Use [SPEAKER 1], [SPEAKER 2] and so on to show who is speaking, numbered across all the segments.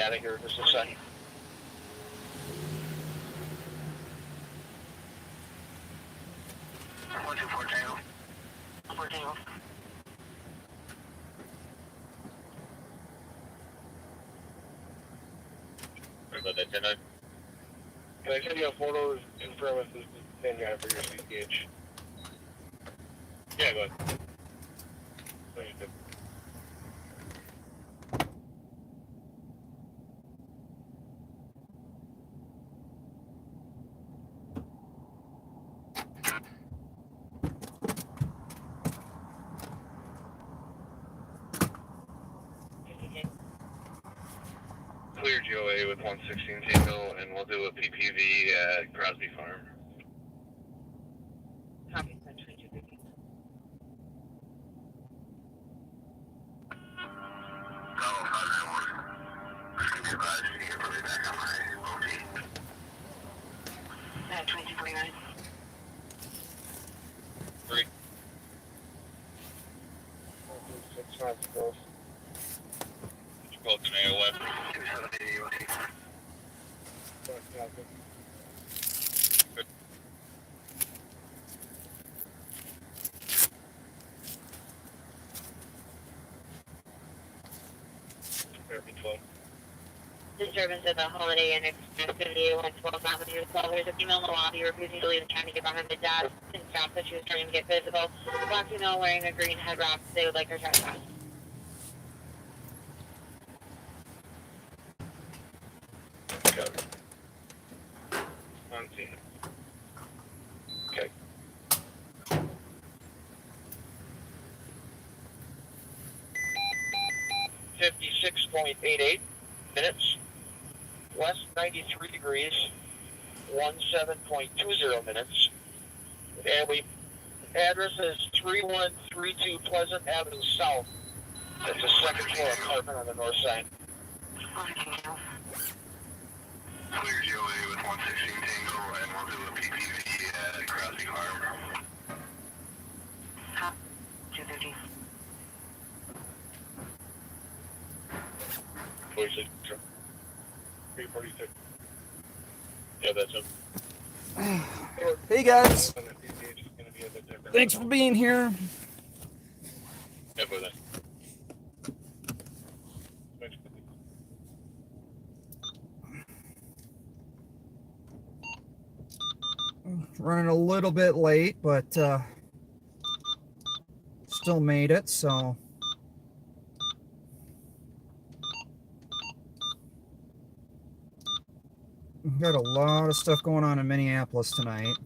[SPEAKER 1] Out of here just a second. About that 10-9. Can I send you a photo to confirm if this is the same guy for your CPH? Yeah, go ahead. Clear GOA with 116 Tango, and we'll do a PPV at Crosby Farm.
[SPEAKER 2] Copy, 2250. At 2249.
[SPEAKER 1] 3. 6 months close. Did you call it an AOF? Good.
[SPEAKER 2] Disturbance of the Holiday Inn Express 112 Avenue. So there's a female in the lobby refusing to leave and trying to get behind the desk. And staff that she was trying to get physical. Black female wearing a green head wrap. They would like her trespass.
[SPEAKER 1] Got it. On scene. Okay. .88 minutes. West 93 degrees. 17.20 minutes. And we address is 3132 Pleasant Avenue South. That's a second floor apartment on the north side. Clear GOA with 116 Tango, and we'll do a PPV at Crosby Farm.
[SPEAKER 2] 250.
[SPEAKER 1] 46. 346. Yeah, that's him.
[SPEAKER 3] Hey guys, thanks for being here.
[SPEAKER 1] Yeah, for that.
[SPEAKER 3] Running a little bit late, but still made it, so. We've got a lot of stuff going on in Minneapolis tonight.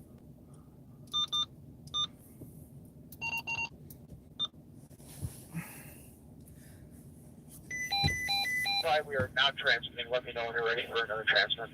[SPEAKER 1] Sorry, we are not transmitting. Let me know when you're ready for another transmit.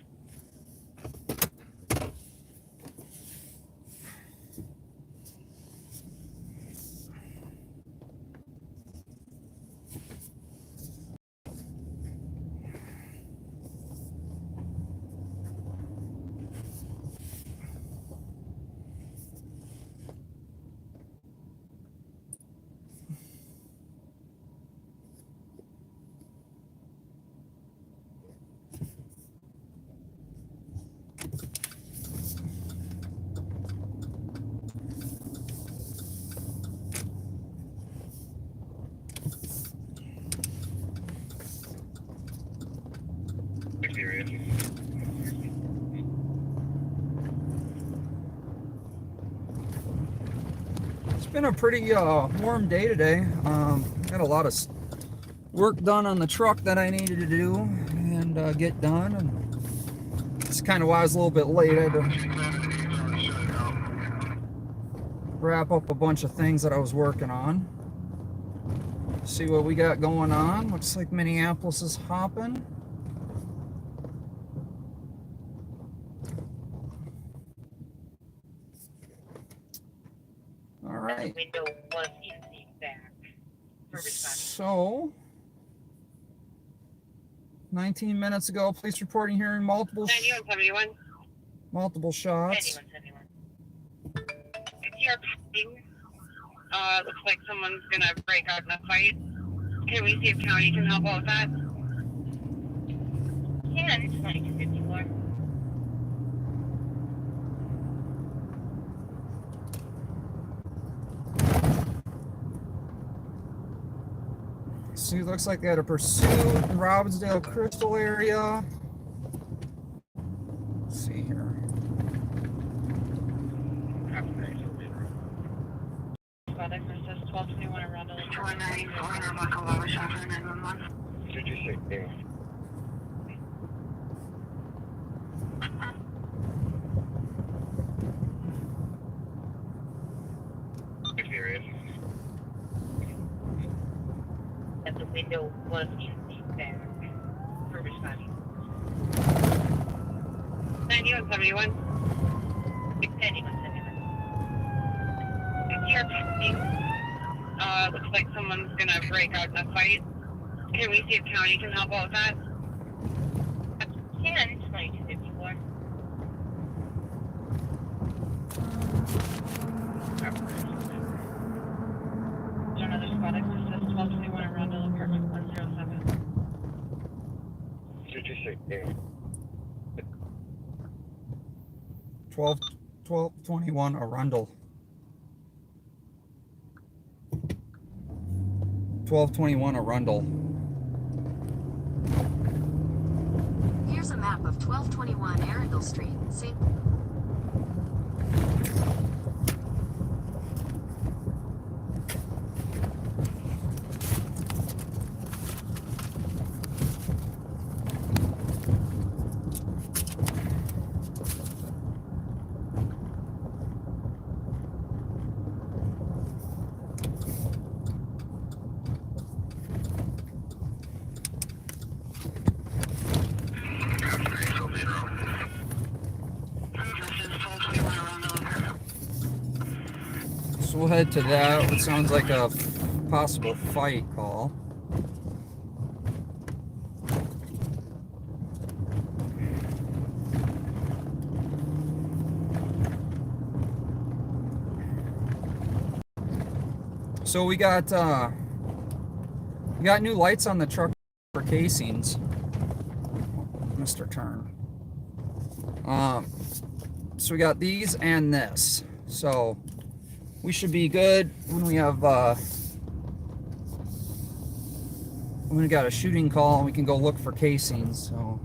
[SPEAKER 3] It's been a pretty warm day today. Got a lot of work done on the truck that I needed to do and get done. And it's kind of why I was a little bit late. I had to wrap up a bunch of things that I was working on. See what we got going on. Looks like Minneapolis is hopping. All right.
[SPEAKER 2] Window was easy back.
[SPEAKER 3] So, 19 minutes ago, police reporting hearing multiple
[SPEAKER 2] 9171.
[SPEAKER 3] multiple shots.
[SPEAKER 2] 9171. If you're passing, looks like someone's gonna break out in a fight. Can we see if county can help out with that? 10, 2254.
[SPEAKER 3] See, looks like they had a pursuit in Robbinsdale Crystal area. Let's see here.
[SPEAKER 2] Product versus 1221 around
[SPEAKER 1] 226. Period.
[SPEAKER 2] that the window was indeed there for responding. 9171. 9171. Here, looks like someone's gonna break out in a fight. Can we see if county can help out with that? 10, 2254. Another spot access 1221 around apartment 107.
[SPEAKER 1] 226.
[SPEAKER 3] 1221 Arundel. 1221 Arundel.
[SPEAKER 4] Here's a map of 1221 Arundel Street, St.
[SPEAKER 3] So we'll head to that. It sounds like a possible fight call. So we got new lights on the truck for casings. Mr. Turn. So we got these and this. So we should be good when we have when we got a shooting call and we can go look for casings. So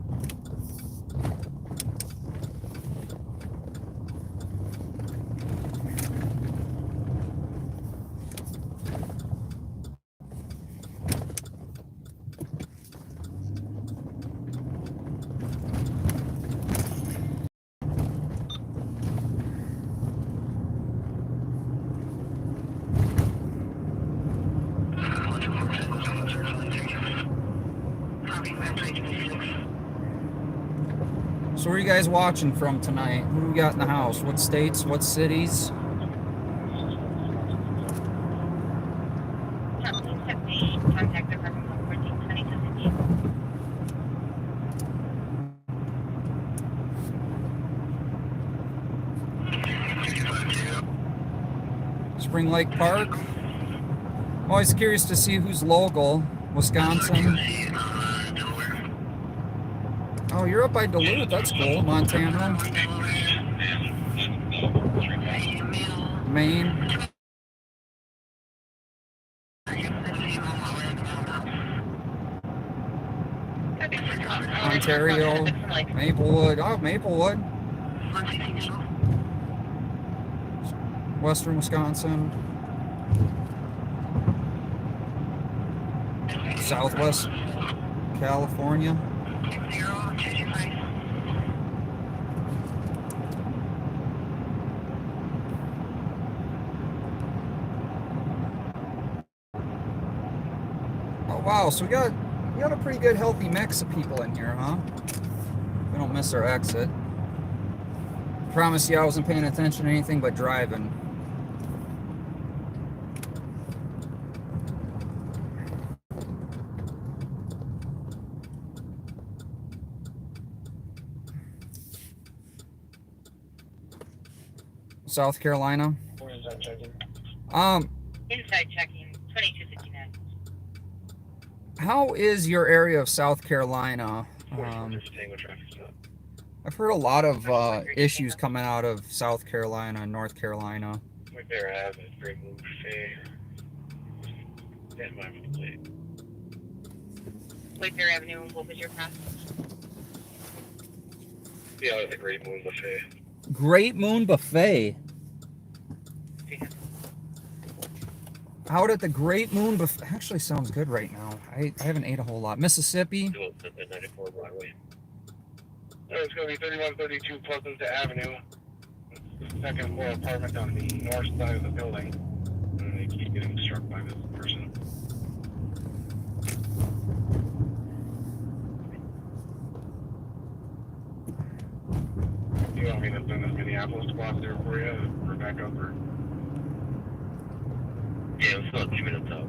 [SPEAKER 3] So where are you guys watching from tonight? Who do we got in the house? What states? What cities?
[SPEAKER 2] Contact department 114 2215.
[SPEAKER 3] Spring Lake Park. I'm always curious to see who's local. Wisconsin. Oh, you're up by Duluth. That's cool. Montana. Maine. Ontario. Maplewood. Oh, Maplewood. Western Wisconsin. Southwest California. Oh wow, so we got a pretty good healthy mix of people in here, huh? We don't miss our exit. Promise you I wasn't paying attention to anything but driving. South Carolina.
[SPEAKER 1] Where is that checking?
[SPEAKER 2] Inside checking 2259.
[SPEAKER 3] How is your area of South Carolina I've heard a lot of issues coming out of South Carolina and North Carolina.
[SPEAKER 1] We better have it. Great move, Faye. Stand by with the plate.
[SPEAKER 2] Whittier Avenue, what was your path?
[SPEAKER 1] Yeah, the Great Moon Buffet.
[SPEAKER 3] Great Moon Buffet. Out at the Great Moon Buffet. Actually sounds good right now. I haven't ate a whole lot. Mississippi.
[SPEAKER 1] 94 Broadway. It's going to be 3132 Pleasant Avenue. Second floor apartment on the north side of the building. And they keep getting struck by this person. You want me to send this Minneapolis squad there for you? For backup or? Yeah, it's not 2 minutes out.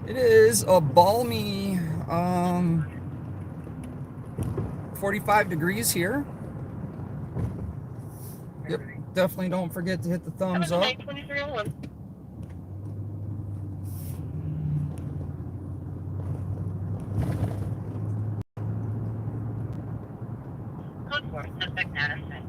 [SPEAKER 3] It is a balmy 45 degrees here. Yep, definitely don't forget to hit the thumbs up.
[SPEAKER 2] 2301. Code 4, suspect not in sight.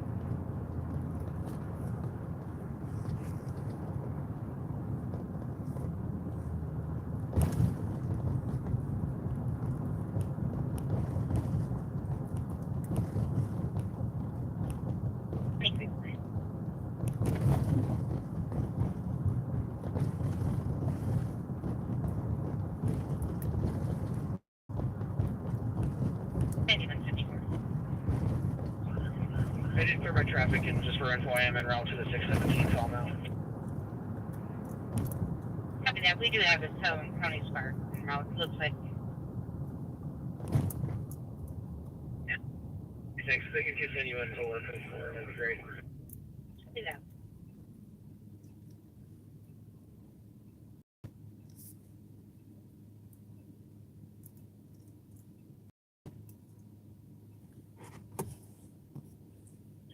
[SPEAKER 1] I did clear my traffic, and just for info, I am en route to the 617 call now.
[SPEAKER 2] Copy that. We do have a Southern County Spark en route. Looks like.
[SPEAKER 1] Yeah. Thanks. They can continue until 4. That'd be great.
[SPEAKER 2] Copy that.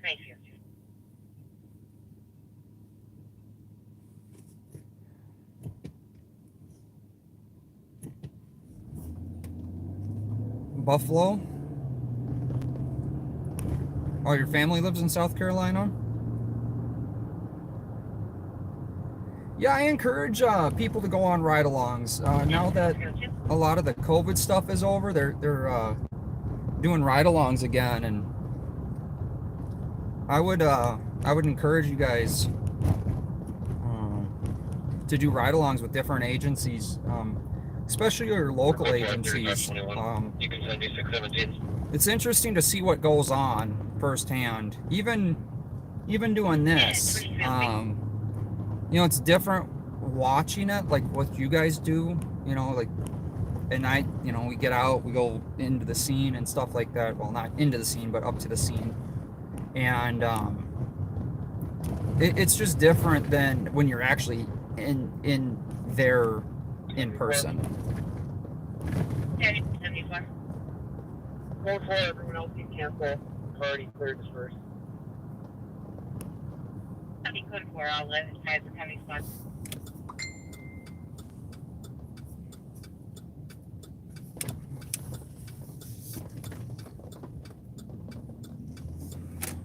[SPEAKER 2] Thank you.
[SPEAKER 3] Buffalo. Oh, your family lives in South Carolina? Yeah, I encourage people to go on ride-alongs. Now that a lot of the COVID stuff is over, they're doing ride-alongs again, and I would encourage you guys to do ride-alongs with different agencies, especially your local agencies.
[SPEAKER 1] You can send me 617.
[SPEAKER 3] It's interesting to see what goes on firsthand. Even doing this, you know, it's different watching it, like what you guys do. You know, like at night, you know, we get out, we go into the scene and stuff like that. Well, not into the scene, but up to the scene. And it's just different than when you're actually in there in person.
[SPEAKER 2] Yeah, 74.
[SPEAKER 1] Code 4, everyone else can cancel. Already cleared this first.
[SPEAKER 2] Copy code 4. I'll let inside the county spot.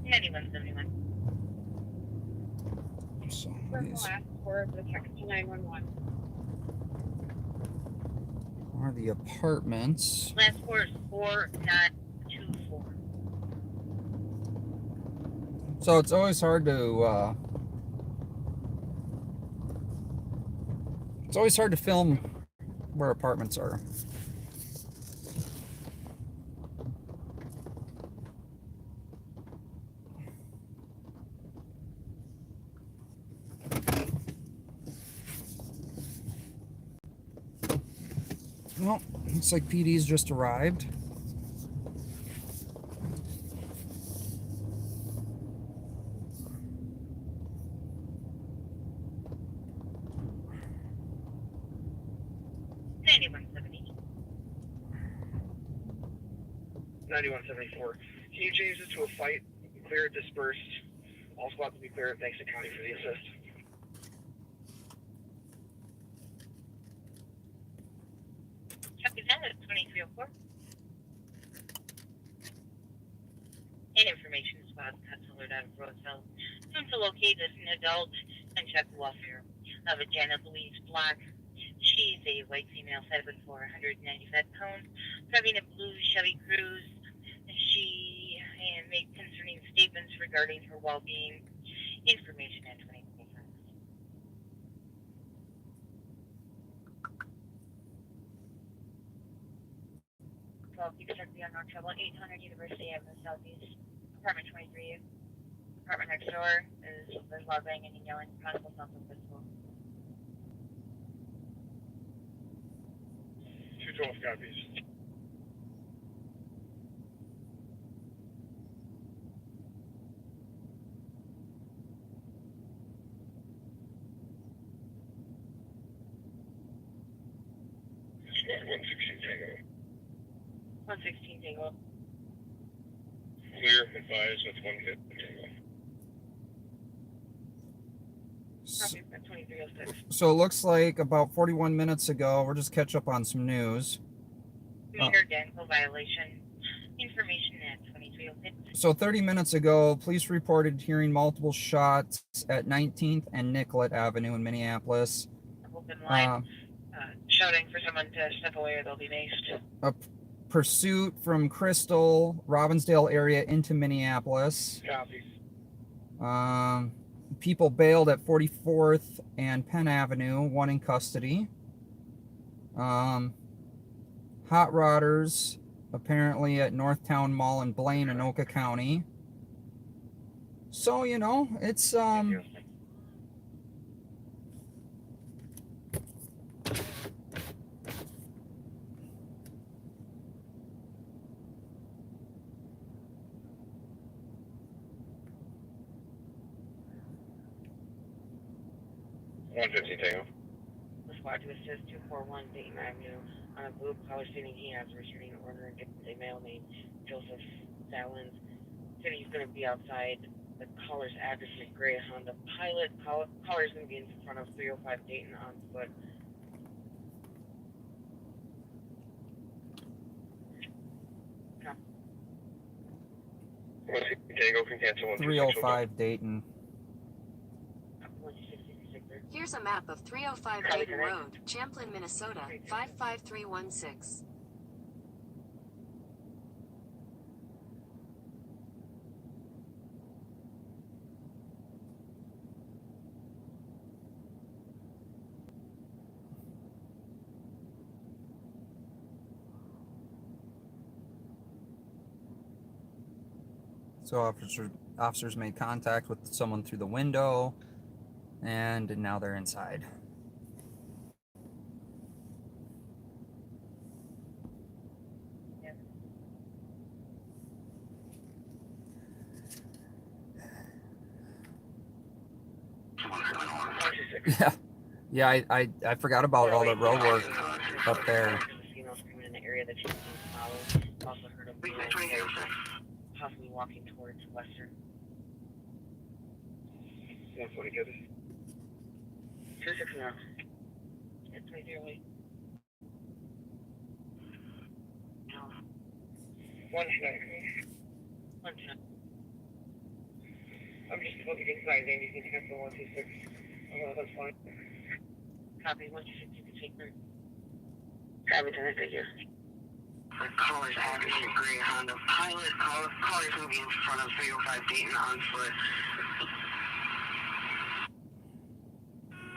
[SPEAKER 2] Anyone, everyone.
[SPEAKER 3] So
[SPEAKER 2] Last 4 of the text to 911.
[SPEAKER 3] are the apartments.
[SPEAKER 2] Last 4 is 4924.
[SPEAKER 3] So it's always hard to film where apartments are. Well, looks like PD's just arrived.
[SPEAKER 2] $91.70.
[SPEAKER 1] 9174. Can you change this to a fight? Clear it, dispersed. All squads to be clear. Thanks to County for the assist.
[SPEAKER 2] Copy that at 2304. And information squad cuts alert out of Burnsville. Soon to locate this an adult and check the welfare of a Janet Louise Black. She's a white female, 7'4", 195 pounds, driving a blue Chevy Cruze. She made concerning statements regarding her well-being. Information at 2025. Well, you can check the unknown trouble, 800 University Avenue Southeast, apartment 23. Apartment next door there's loud banging and yelling, possible sounds of physical.
[SPEAKER 1] 212 copies. Squad 116 Tango.
[SPEAKER 2] 116 Tango.
[SPEAKER 1] Clear, advise with 1 hit Tango.
[SPEAKER 2] Copy at 2306.
[SPEAKER 3] So it looks like about 41 minutes ago, we're just catch up on some news.
[SPEAKER 2] Computer Danville violation. Information at 2306.
[SPEAKER 3] So 30 minutes ago, police reported hearing multiple shots at 19th and Nicollet Avenue in Minneapolis.
[SPEAKER 2] Open line. Shouting for someone to step away or they'll be maced.
[SPEAKER 3] A pursuit from Crystal, Robbinsdale area into Minneapolis.
[SPEAKER 1] Copy.
[SPEAKER 3] People bailed at 44th and Penn Avenue, one in custody. Hot Rodders, apparently at Northtown Mall in Blaine, Anoka County. So, you know, it's,
[SPEAKER 1] 115 Tango.
[SPEAKER 2] The squad to assist 241 Dayton Avenue on a blue collar stating he has a restraining order against a male named Joseph Salins. Said he's going to be outside the caller's address in a gray Honda Pilot. Caller's going to be in front of 305 Dayton on foot.
[SPEAKER 1] Tango can cancel
[SPEAKER 3] 305 Dayton.
[SPEAKER 4] Here's a map of 305 Dayton Road, Champlin, Minnesota, 55316.
[SPEAKER 3] So officers made contact with someone through the window, and now they're inside. Yeah, I forgot about all the road work up there.
[SPEAKER 2] Females coming in the area that she's follow. Also heard of possibly walking towards Western.
[SPEAKER 1] 140 good.
[SPEAKER 2] 260. It's right there, wait. No.
[SPEAKER 1] 110.
[SPEAKER 2] 110.
[SPEAKER 1] I'm just looking inside, Amy. You can cancel 126. Oh, that's fine.
[SPEAKER 2] Copy 126. You can take her. Copy 10. Thank you. The caller's address is gray Honda Pilot. Caller's going to be in front of 305 Dayton on foot.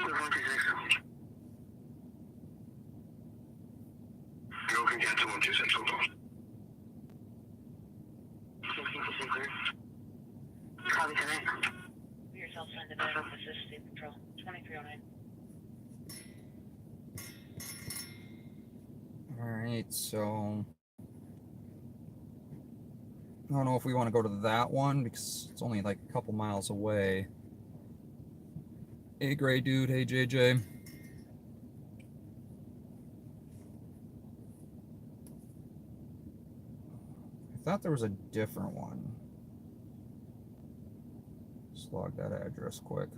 [SPEAKER 2] 126.
[SPEAKER 1] You can cancel 126. Hold on.
[SPEAKER 2] Copy 10. Yourself signed the back of assist state patrol. 2309.
[SPEAKER 3] Alright, so I don't know if we want to go to that one because it's only like a couple miles away. Hey, Gray Dude. Hey, JJ. I thought there was a different one. Just log that address quick.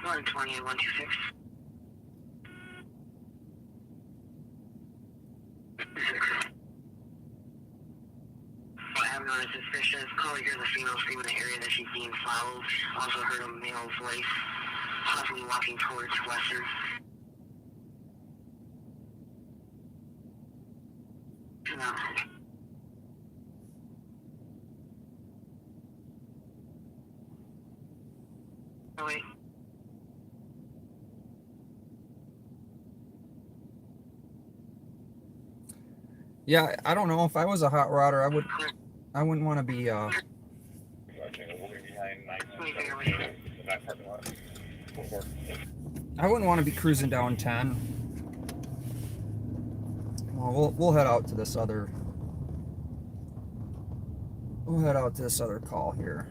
[SPEAKER 2] One 126. I have no suspicious. Caller hears a female scream in the area that she's being followed. Also heard a male voice, possibly walking towards Western. No. Oh, wait.
[SPEAKER 3] Yeah, I don't know. If I was a hot rodder, I wouldn't want to be I wouldn't want to be cruising down 10. Well, we'll head out to this other call here.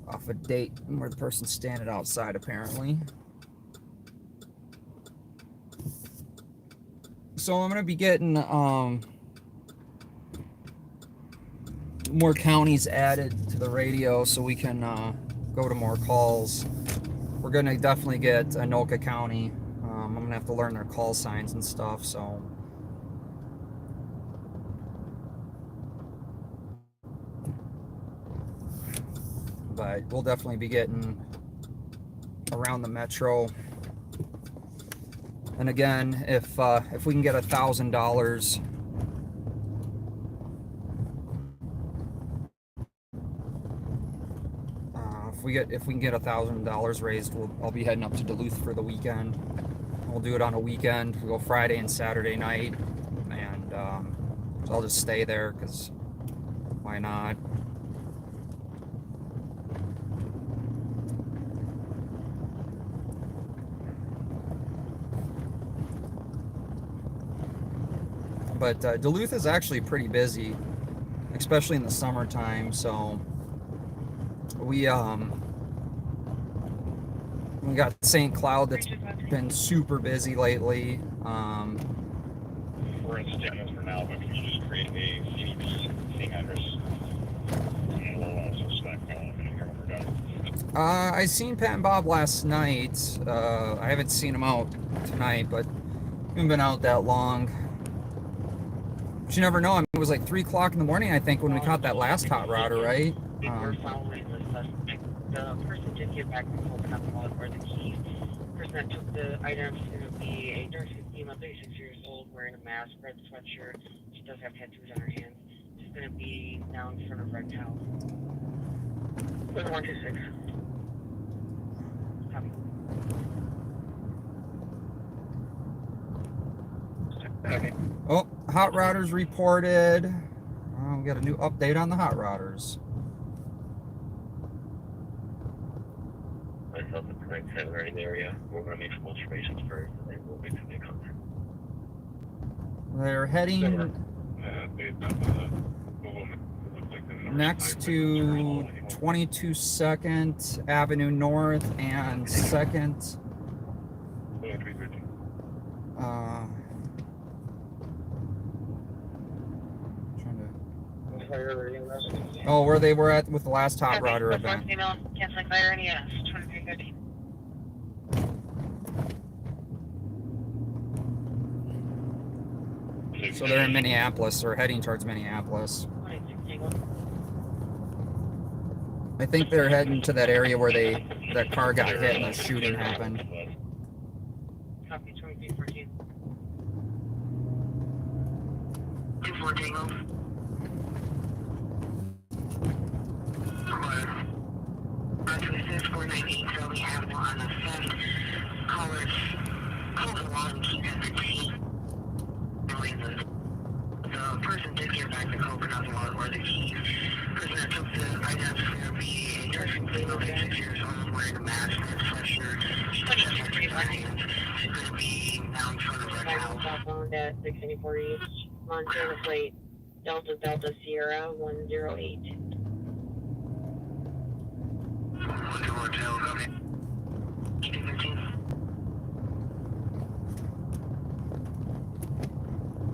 [SPEAKER 3] Off a date where the person's standing outside apparently. So I'm gonna be getting more counties added to the radio so we can go to more calls. We're gonna definitely get Anoka County. I'm gonna have to learn their call signs and stuff, so. But we'll definitely be getting around the metro. And again, if we can get $1,000, if we can get $1,000 raised, I'll be heading up to Duluth for the weekend. We'll do it on a weekend. We'll go Friday and Saturday night, and so I'll just stay there because why not? But Duluth is actually pretty busy, especially in the summertime. So we got St. Cloud that's been super busy lately.
[SPEAKER 1] We're in Stanton for now, but can you just create a CDP thing address? And we'll also stack here when we're done.
[SPEAKER 3] I seen Pat and Bob last night. I haven't seen them out tonight, but haven't been out that long. But you never know. I mean, it was like 3 o'clock in the morning, I think, when we caught that last hot rodder, right?
[SPEAKER 2] We're following the suspect. The person did get back to the open up the wallet or the keys. The person that took the items is going to be a dark female, 36 years old, wearing a mask, red sweatshirt. She does have tattoos on her hands. She's going to be now in front of Red House. 126. Copy.
[SPEAKER 1] Okay.
[SPEAKER 3] Oh, hot rodders reported. We got a new update on the hot rodders.
[SPEAKER 1] I thought the current center in the area. We're going to make some alterations first, and then we'll make some new contact.
[SPEAKER 3] They're heading next to 22nd Avenue North and 2nd. Oh, where they were at with the last hot rodder event.
[SPEAKER 2] Canceling fire any 2350.
[SPEAKER 3] So they're in Minneapolis, or heading towards Minneapolis. I think they're heading to that area where that car got hit and the shooting happened.
[SPEAKER 2] Copy 2314. 24 Tango. 498 Shelby Avenue on the 7th. Callers calling along and keep at the T. The person did get back the coconut wallet or the keys. The person that took the items for be a nursing female, 36 years old, wearing a mask and a sweatshirt. She's going to be now in front of Red House. Southbound at 684 East, Montana Plate, Delta Delta Sierra 108. Hotel, copy.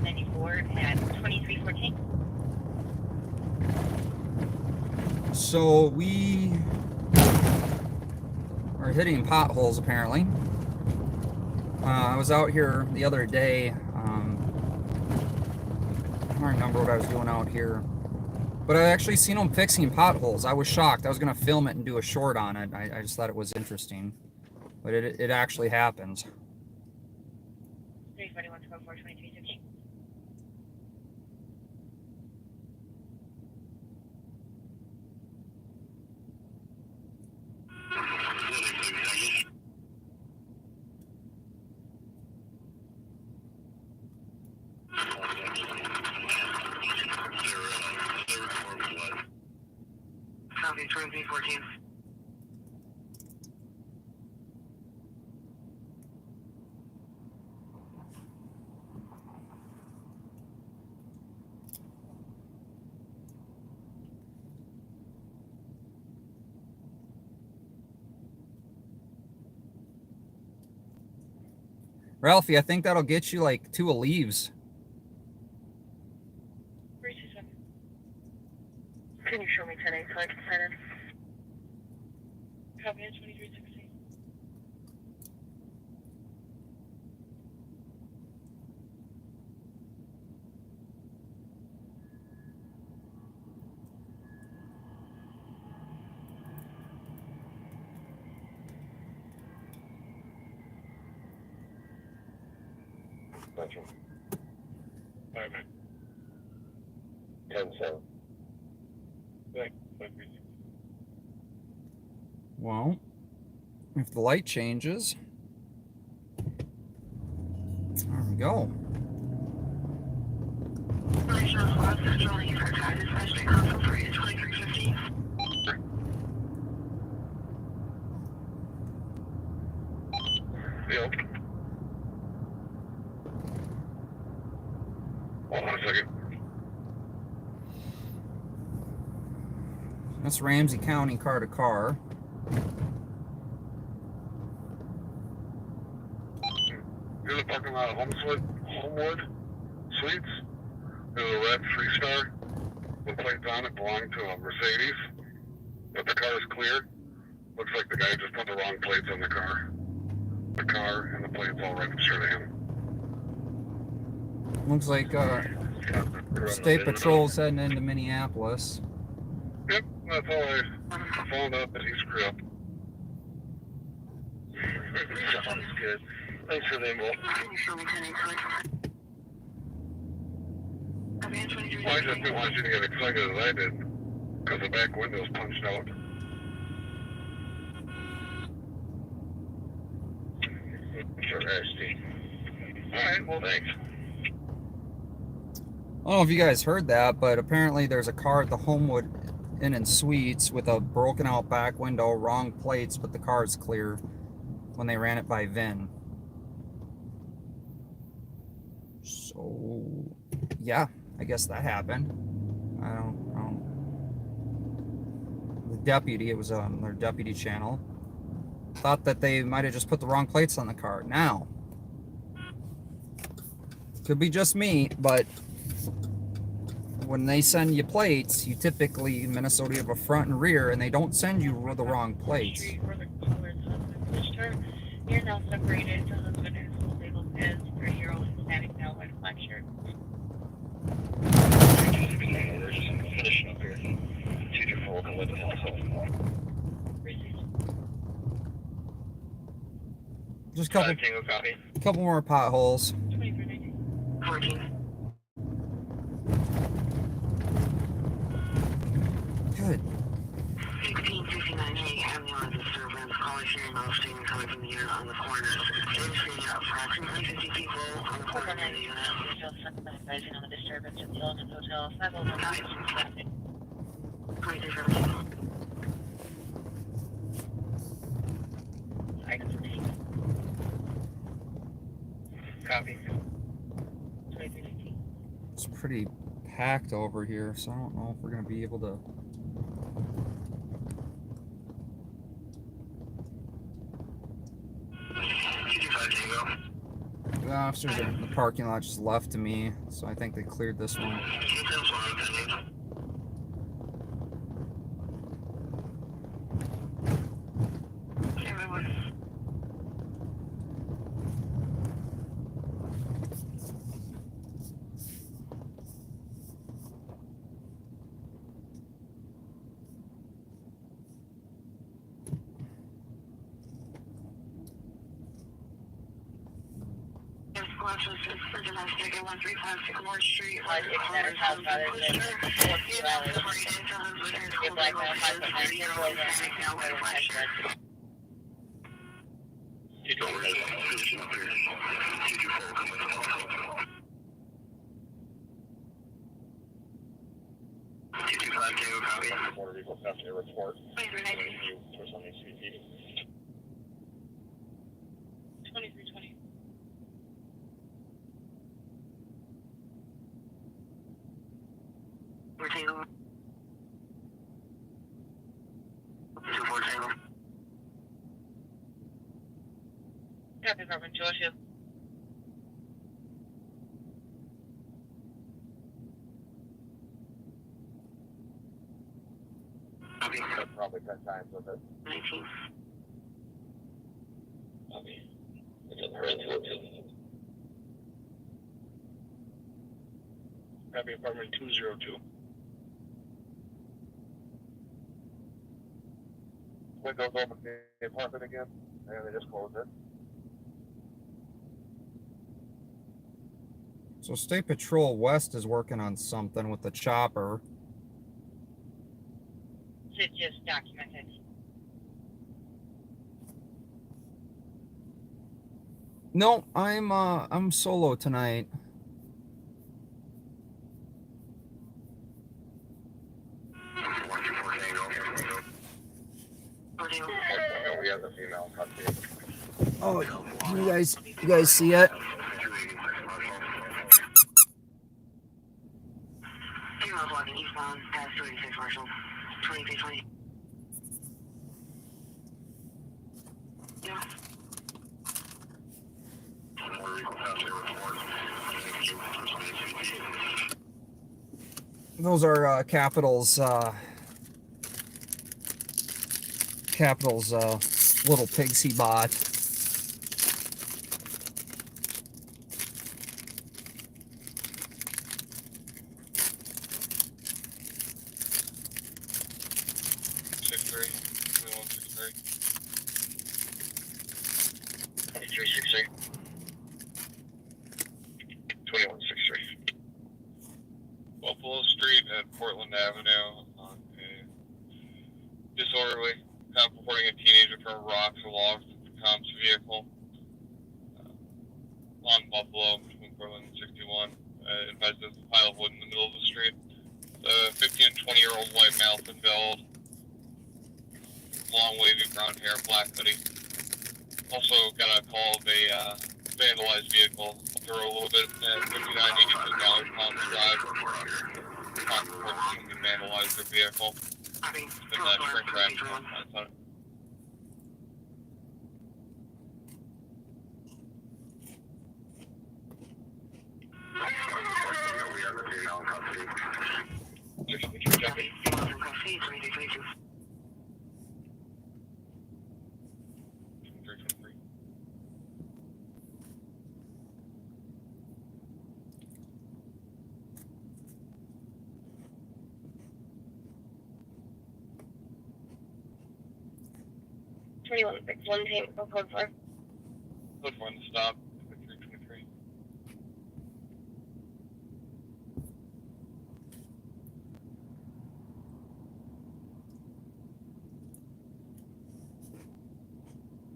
[SPEAKER 2] 94 at 2314.
[SPEAKER 3] So we are hitting potholes apparently. I was out here the other day. I don't remember what I was doing out here, but I actually seen them fixing potholes. I was shocked. I was gonna film it and do a short on it. I just thought it was interesting, but it actually happens.
[SPEAKER 2] 321 to 423
[SPEAKER 1] Copy, 2314.
[SPEAKER 3] Ralphie, I think that'll get you like 2 leaves.
[SPEAKER 2] 327. Can you show me 10-8 so I can sign in? Copy, 2316.
[SPEAKER 1] Gotcha. 10-7.
[SPEAKER 3] Well, if the light changes, there we go.
[SPEAKER 1] Yep. Hold on a second.
[SPEAKER 3] That's Ramsey County car to car.
[SPEAKER 1] Here's a parking lot of Homewood Suites. There's a red 3-star with plates on it belonging to a Mercedes, but the car is clear. Looks like the guy just put the wrong plates on the car. The car and the plates all registered to him.
[SPEAKER 3] Looks like State Patrol's heading into Minneapolis.
[SPEAKER 1] Yep, that's all I found out that he screwed up. Sounds good. Thanks for the info. I just didn't want you to get excited as I did, because the back window's punched out. Interesting. Alright, well thanks.
[SPEAKER 3] I don't know if you guys heard that, but apparently there's a car at the Homewood Inn and Suites with a broken out back window, wrong plates, but the car is clear when they ran it by VIN. So, yeah, I guess that happened. I don't. The deputy, it was on their deputy channel, thought that they might have just put the wrong plates on the car. Now, could be just me, but when they send you plates, you typically, in Minnesota, you have a front and rear, and they don't send you the wrong plates.
[SPEAKER 2] You're now separated. The husband is labeled as 30-year-old Hispanic male with black shirt.
[SPEAKER 1] We're just finishing up here. 224 can live in household.
[SPEAKER 3] Just a
[SPEAKER 1] copy.
[SPEAKER 3] couple more potholes.
[SPEAKER 2] 14.
[SPEAKER 3] Good.
[SPEAKER 5] 1659 Hay Avenue on disturbance. Caller hearing no statement coming from the unit on the corner. Indicating approximately 50 people on the corner of the unit.
[SPEAKER 2] Still advising on the disturbance at the Element Hotel. 509 traffic.
[SPEAKER 5] 2317.
[SPEAKER 1] Copy.
[SPEAKER 2] 2319.
[SPEAKER 3] It's pretty packed over here, so I don't know if we're going to be able to. The officers in the parking lot just left to me, so I think they cleared this one.
[SPEAKER 5] request assist for domestic at 135 Sycamore Street.
[SPEAKER 2] Like, if that is how bad it is,
[SPEAKER 5] You have the right into the listeners
[SPEAKER 2] If like that, if I put my shit away, then I can go to my head.
[SPEAKER 1] Motor vehicle theft report.
[SPEAKER 5] Wait, Renee.
[SPEAKER 1] You was on HCP.
[SPEAKER 2] 2320.
[SPEAKER 5] We're Tango. 24 Tango.
[SPEAKER 2] Copy, Department 202.
[SPEAKER 5] Copy.
[SPEAKER 1] Probably 10 times with it.
[SPEAKER 5] 19.
[SPEAKER 1] Copy. It's a hurry to Copy, apartment 202. Windows open the apartment again, and they just closed it.
[SPEAKER 3] So State Patrol West is working on something with the chopper.
[SPEAKER 2] Is it just documented?
[SPEAKER 3] No, I'm solo tonight.
[SPEAKER 1] We have the female custody.
[SPEAKER 3] Oh, you guys see it?
[SPEAKER 5] Female walking eastbound past 286 Marshall. 2320. Yeah.
[SPEAKER 3] Those are Capital's little pigs he bought.
[SPEAKER 6] Buffalo Street and Portland Avenue on a disorderly, purporting a teenager from rocks or logs to the comp's vehicle on Buffalo between Portland and 61. Advised there's a pile of wood in the middle of the street. The 15 and 20-year-old white male thin build, long wavy brown hair, black hoodie. Also got a call of a vandalized vehicle. I'll throw a little bit at 5982 Valley Palms Drive. Somebody vandalized their vehicle.
[SPEAKER 5] Copy.
[SPEAKER 6] It's been shrink wrapped on it.
[SPEAKER 5] Copy. Female in custody. 2322.
[SPEAKER 6] 323.
[SPEAKER 2] One table, code 4.
[SPEAKER 6] Code 4 to stop. 323.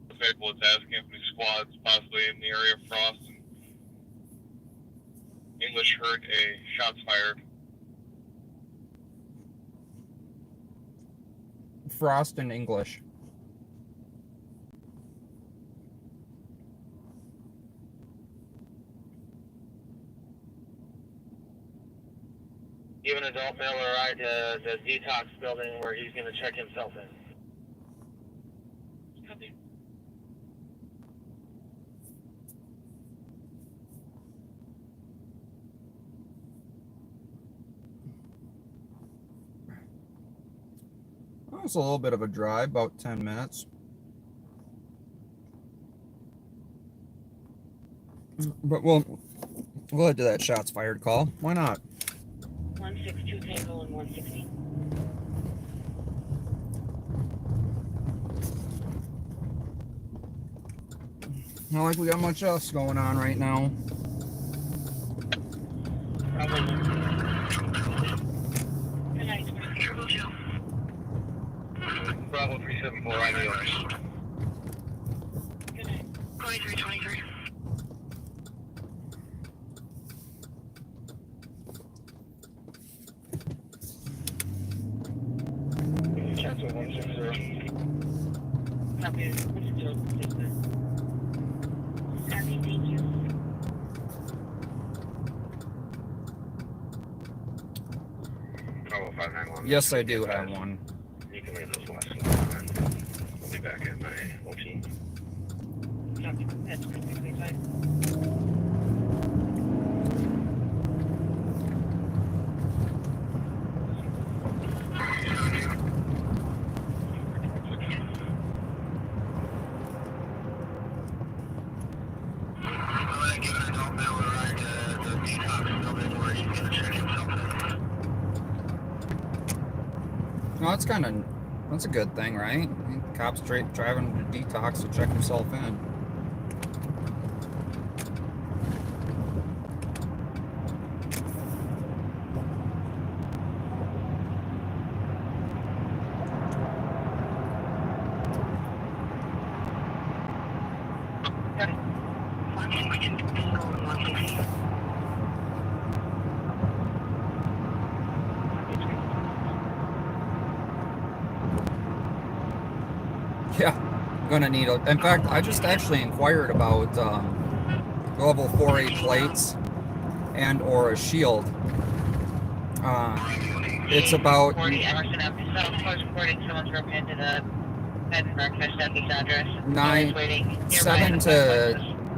[SPEAKER 6] The vehicle is asking if any squads possibly in the area of Frost and English heard a shots fired.
[SPEAKER 3] Frost and English.
[SPEAKER 1] Give an adult male a ride to the detox building where he's going to check himself in.
[SPEAKER 2] Copy.
[SPEAKER 3] Oh, it's a little bit of a drive, about 10 minutes. But we'll head to that shots fired call. Why not?
[SPEAKER 2] 162 Tango and 160.
[SPEAKER 3] Not like we got much else going on right now.
[SPEAKER 1] 474 on the others.
[SPEAKER 5] 2323.
[SPEAKER 1] Cancel 160.
[SPEAKER 2] Copy. Copy, thank you.
[SPEAKER 1] Oh, 591.
[SPEAKER 3] Yes, I do have one.
[SPEAKER 1] You can leave those last ones on. I'll be back at my OT.
[SPEAKER 2] Copy. That's perfectly fine.
[SPEAKER 3] No, that's a good thing, right? Cops driving to detox to check himself in. Yeah, I'm gonna need a. In fact, I just actually inquired about level 4A plates and or a shield. It's about
[SPEAKER 2] 40 Emerson Avenue South, close reporting someone's broken into the bed and breakfast at this address.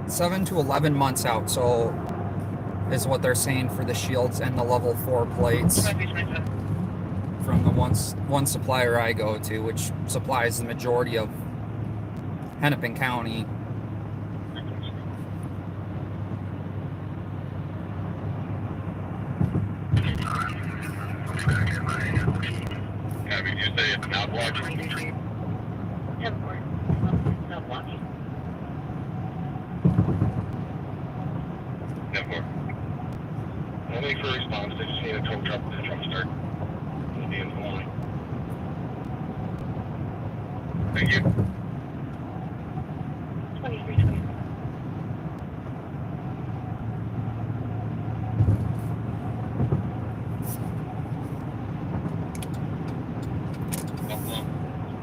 [SPEAKER 3] seven to 11 months out. So is what they're saying for the shields and the level 4 plates from the one supplier I go to, which supplies the majority of Hennepin County.
[SPEAKER 6] I mean, you say it's not blocking.
[SPEAKER 2] 10-4. Not blocking.
[SPEAKER 6] 10-4.
[SPEAKER 1] No need for a response. They just need a tow truck with a truck start. We'll be in the line.
[SPEAKER 6] Thank you.
[SPEAKER 2] 2320.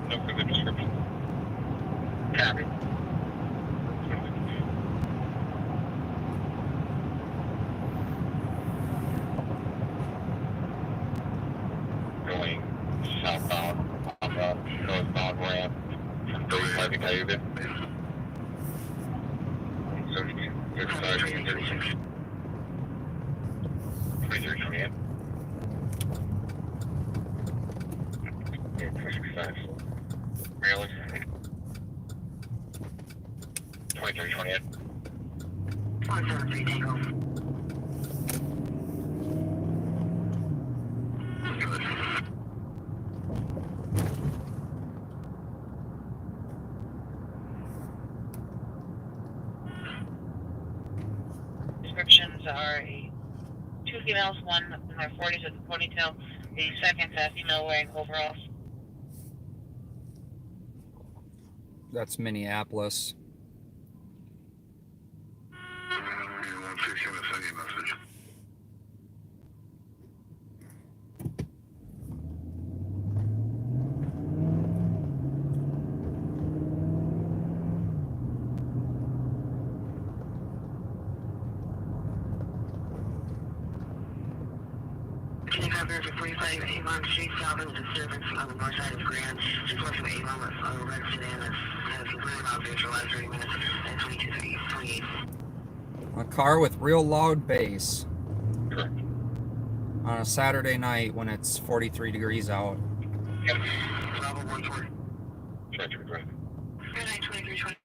[SPEAKER 6] No further description.
[SPEAKER 1] Copy.
[SPEAKER 6] Going southbound on the northbound ramp from 35 to Cayuga. 172. Good side, 36. 2328. 365. Really? 2328.
[SPEAKER 5] 173 Tango.
[SPEAKER 2] Descriptions are two females, one in their 40s with a ponytail. The second female wearing overalls.
[SPEAKER 3] That's Minneapolis.
[SPEAKER 5] Over 45 Avon Street, south of disturbance on the north side of Grand. Just west of Avon with a red sedan has been out there for the last 30 minutes at 22:28.
[SPEAKER 3] A car with real loud bass
[SPEAKER 6] Correct.
[SPEAKER 3] on a Saturday night when it's 43 degrees out.
[SPEAKER 6] Yep.
[SPEAKER 5] Bravo 14.
[SPEAKER 6] Try to regret.
[SPEAKER 5] Good night, 2320.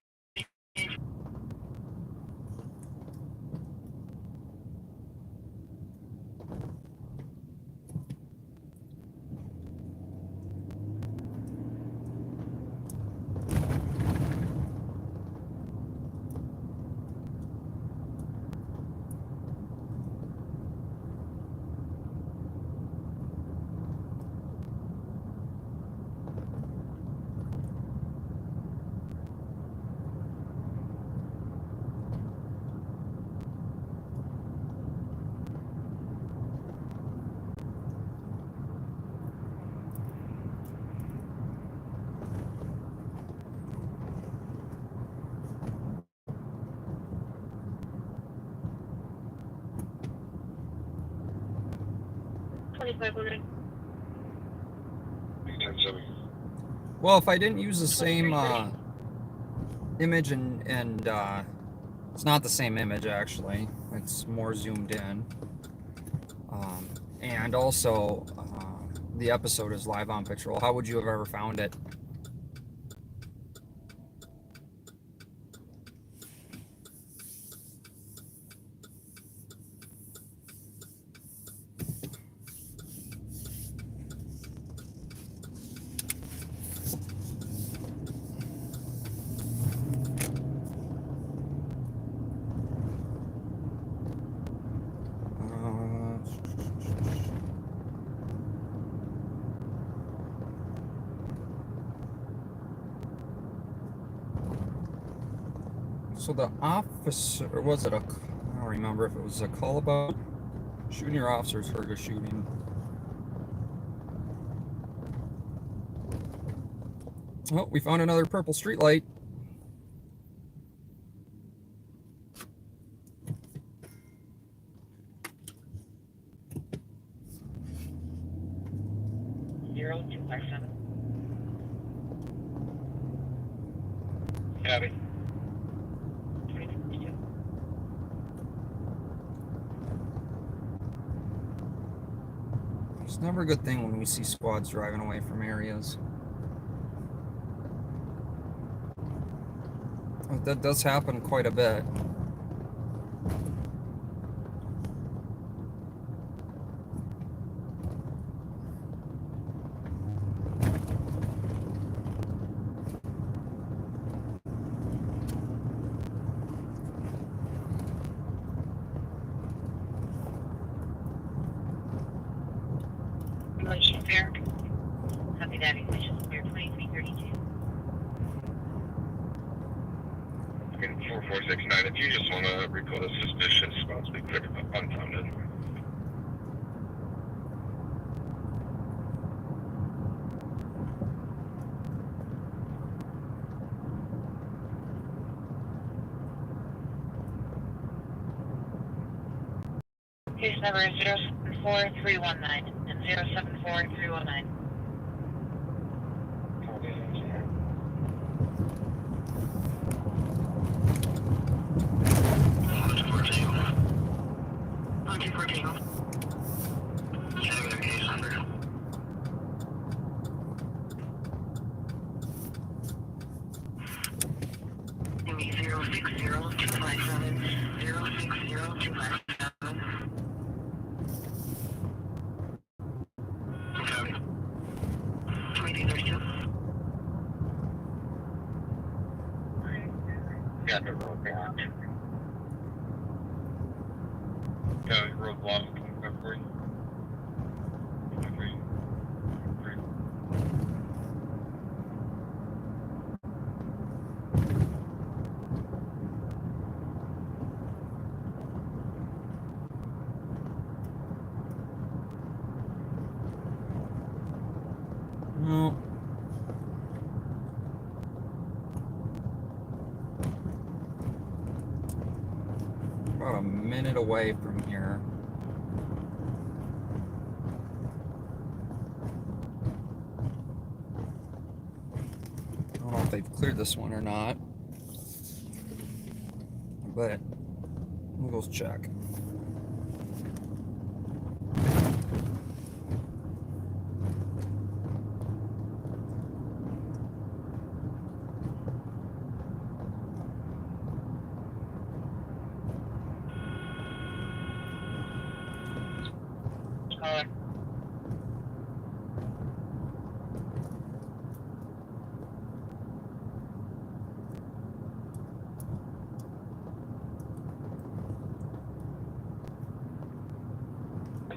[SPEAKER 2] 2500.
[SPEAKER 3] Well, if I didn't use the same image and it's not the same image actually, it's more zoomed in, and also the episode is live on patrol, how would you have ever found it? So the officer, or was it I don't remember if it was a call about shooting your officers heard a shooting. Oh, we found another purple street light.
[SPEAKER 2] Zero two five seven.
[SPEAKER 1] Copy.
[SPEAKER 3] It's never a good thing when we see squads driving away from areas. That does happen quite a bit.
[SPEAKER 2] Motion fair. Copy that. Ignition fair 2332.
[SPEAKER 6] 4469, if you just want to report a suspicious spots, be clear about unfounded.
[SPEAKER 2] Case number is 074319 and 074319.
[SPEAKER 5] Give me 060257 060257. Copy. 2332.
[SPEAKER 6] Got the roadblock. Got a roadblock coming up for you.
[SPEAKER 3] No. About a minute away from here. I don't know if they've cleared this one or not, but we'll go check.
[SPEAKER 2] Caller.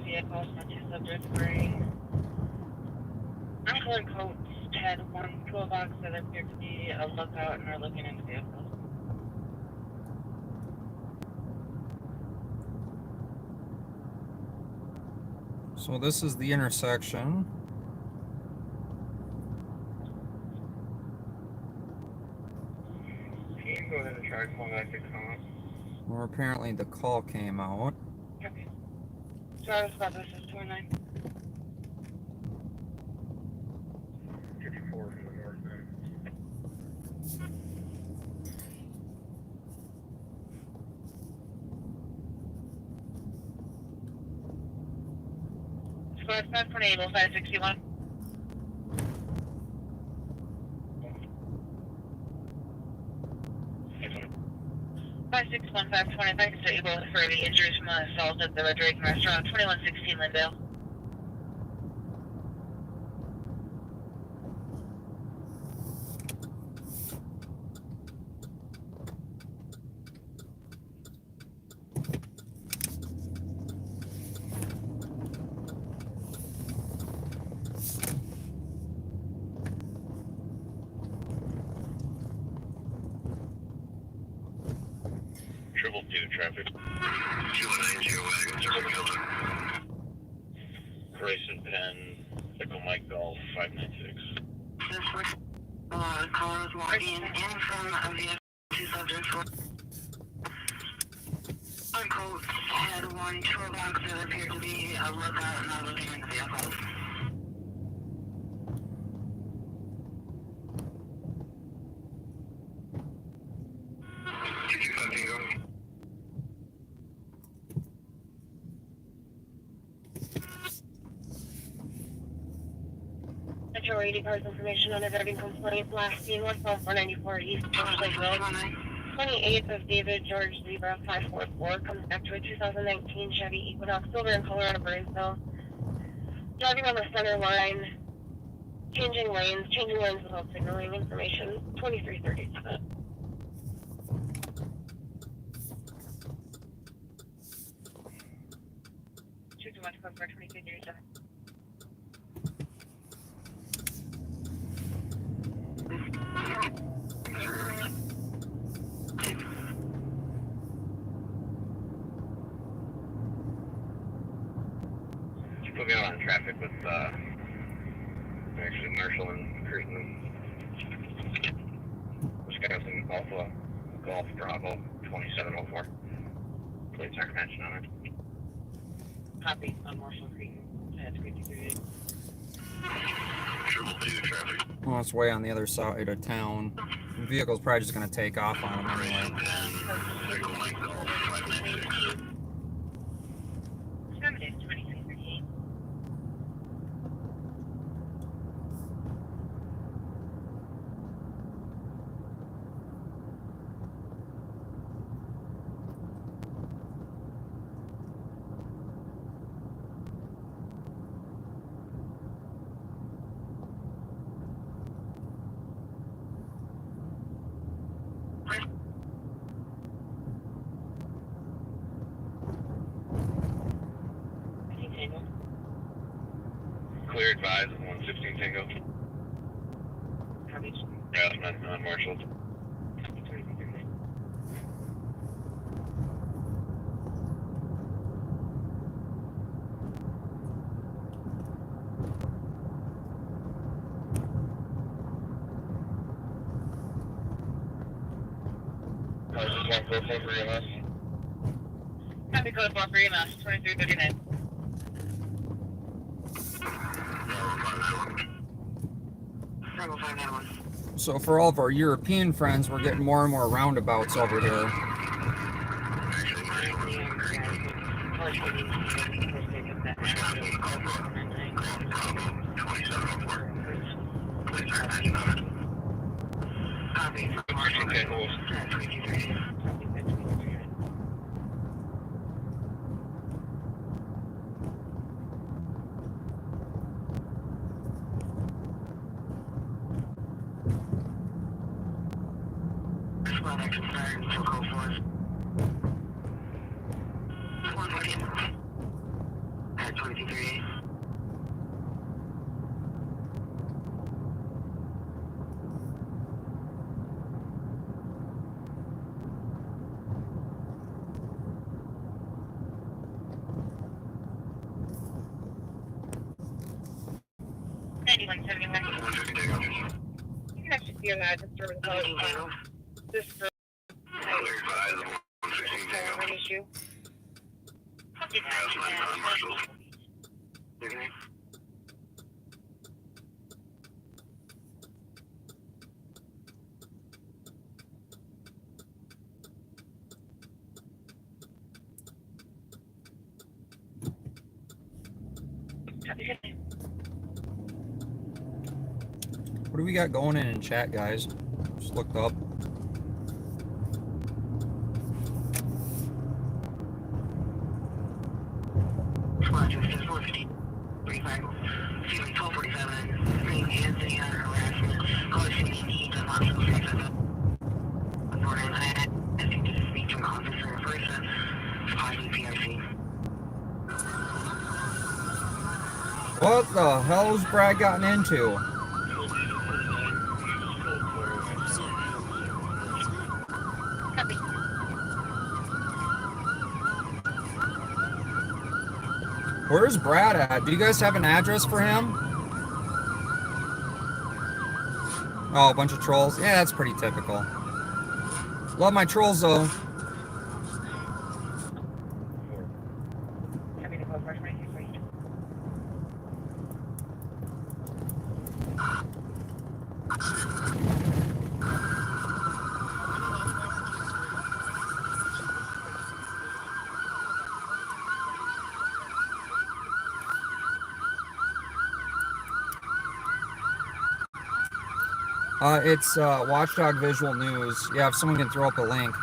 [SPEAKER 2] Vehicle, two subjects wearing color coats, had one toolbox that appeared to be a lookout and are looking into vehicles.
[SPEAKER 3] So this is the intersection.
[SPEAKER 1] Can you go ahead and try calling back the cops?
[SPEAKER 3] Where apparently the call came out.
[SPEAKER 2] Okay. Travis, this is 29.
[SPEAKER 1] 54 from the north end.
[SPEAKER 2] Squad 528, 561. 561, 520, if I can set you both for the injuries from the assault at the Red Dragon Restaurant, 2116 Lindale.
[SPEAKER 6] Triple T to traffic.
[SPEAKER 5] 290 wagon, circle filter.
[SPEAKER 6] Grayson Penn, Echo Mike Golf, 596.
[SPEAKER 5] This was, caller was walking in from a vehicle, 2 subjects were on coat, had one toolbox that appeared to be a lookout and not looking in the vehicle.
[SPEAKER 2] Metro 80 cars information on a driving complaint. Last seen 12494 East Bush Lake Road. 28th of David George Zebra 544 comes back to a 2019 Chevy Equinox silver in color out of Burnsville. Driving on the center line, changing lanes without signaling information. 2337. Choose one to come for 2337.
[SPEAKER 1] Put me out on traffic with, actually Marshall and Creighton. Wisconsin Alpha Golf Bravo 2704. Plates aren't mentioned on it.
[SPEAKER 2] Copy on Marshall Creek. That's 2338.
[SPEAKER 5] Triple T to traffic.
[SPEAKER 3] Well, it's way on the other side of town. The vehicle's probably just gonna take off on him anyway.
[SPEAKER 5] Echo Mike Golf, 596.
[SPEAKER 2] 2338.
[SPEAKER 6] Clear advised of 116 Tango.
[SPEAKER 2] Copy.
[SPEAKER 6] Yeah, on Marshall. Cars just 144 for EMS.
[SPEAKER 2] Copy code 4 for EMS, 2339.
[SPEAKER 5] Bravo 591.
[SPEAKER 3] So for all of our European friends, we're getting more and more roundabouts over here.
[SPEAKER 5] Copy.
[SPEAKER 6] Okay, cool.
[SPEAKER 5] 2338. Squad action started until call 4. 1 second. At 2338.
[SPEAKER 2] You can actually see on that disturbance code. This for an issue.
[SPEAKER 3] What do we got going in chat, guys? Just looked up.
[SPEAKER 5] Squad to assist 150. 35. Excuse me, 1247. Bringing Anthony under harassment. Caller shooting need to hospital 67. 499. Asking to speak to an officer in person. Possibly PIC.
[SPEAKER 3] What the hell's Brad gotten into?
[SPEAKER 2] Copy.
[SPEAKER 3] Where's Brad at? Do you guys have an address for him? Oh, a bunch of trolls. Yeah, that's pretty typical. Love my trolls though.
[SPEAKER 2] Copy the call first, right?
[SPEAKER 3] It's Watchdog Visual News. Yeah, if someone can throw up a link.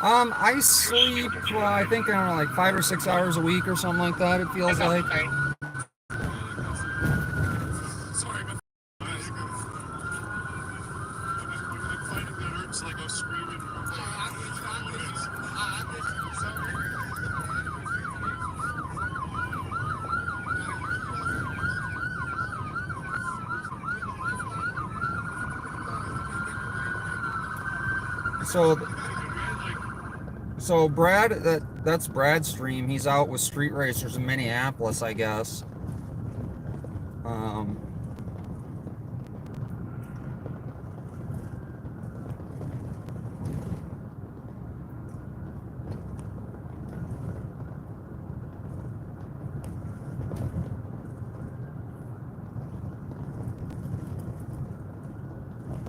[SPEAKER 3] I sleep, I think, I don't know, like 5 or 6 hours a week or something like that, it feels like.
[SPEAKER 2] Sorry.
[SPEAKER 7] Sorry, but I'm finding that hurts like I was screaming.
[SPEAKER 3] So Brad, that's Brad's stream. He's out with street racers in Minneapolis, I guess.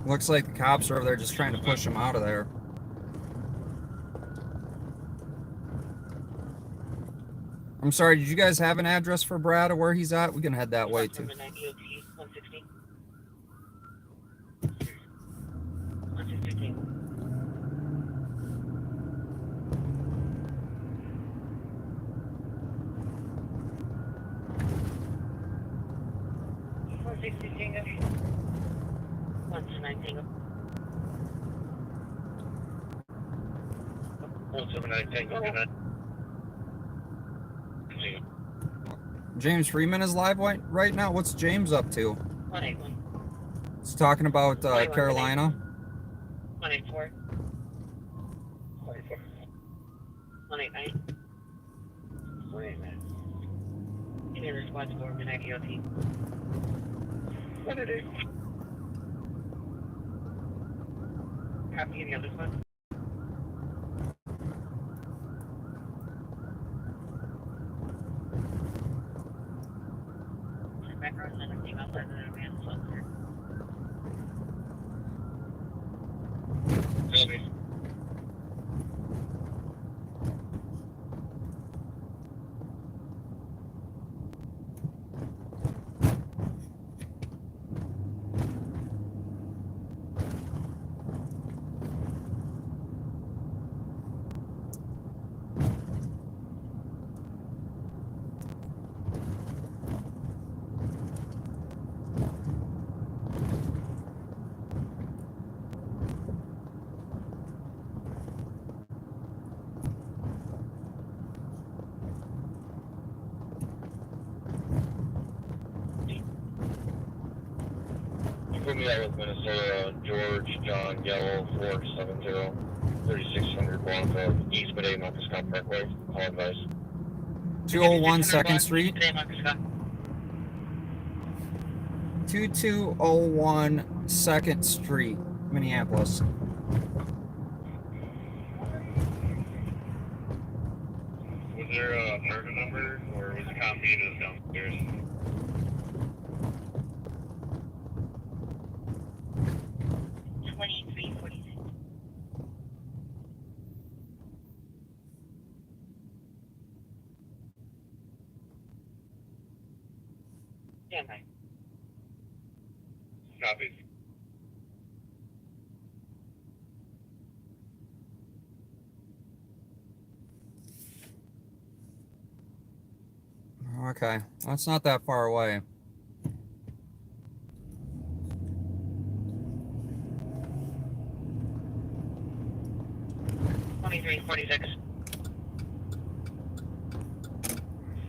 [SPEAKER 3] Looks like the cops are over there just trying to push him out of there. I'm sorry, did you guys have an address for Brad or where he's at? We can head that way too.
[SPEAKER 2] 160. 115.
[SPEAKER 3] James Freeman is live right now. What's James up to?
[SPEAKER 2] 181.
[SPEAKER 3] He's talking about Carolina.
[SPEAKER 2] 184. 189. 189. Any other squads for midnight EOT? 188. Copy any other squad? Background and everything outside of the advanced shelter.
[SPEAKER 6] Copy. Put me out with Minnesota, George, John, Yellow, 470, 3600 Blanco, East Bay, Marcus Scott Parkway. Call advice.
[SPEAKER 3] 201 2nd Street. 2201 2nd Street, Minneapolis.
[SPEAKER 1] Was there a murder number, or was the cop meeting us downstairs?
[SPEAKER 2] 2346. Stand by.
[SPEAKER 1] Copy.
[SPEAKER 3] Okay, that's not that far away.
[SPEAKER 2] $23.46.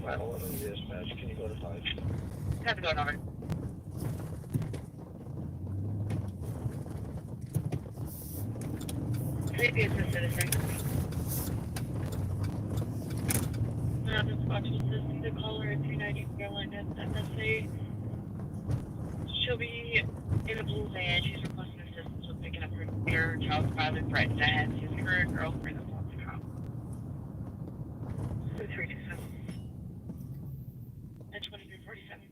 [SPEAKER 1] 511 dispatch, can you go to 5?
[SPEAKER 2] Have to go over. Previous citizen. The spot says the caller at 390 Carolina MSA. She'll be in a blue van. She's requesting assistance with picking up her child's father threatened to have his current girlfriend of the cop. 2327. At 2347.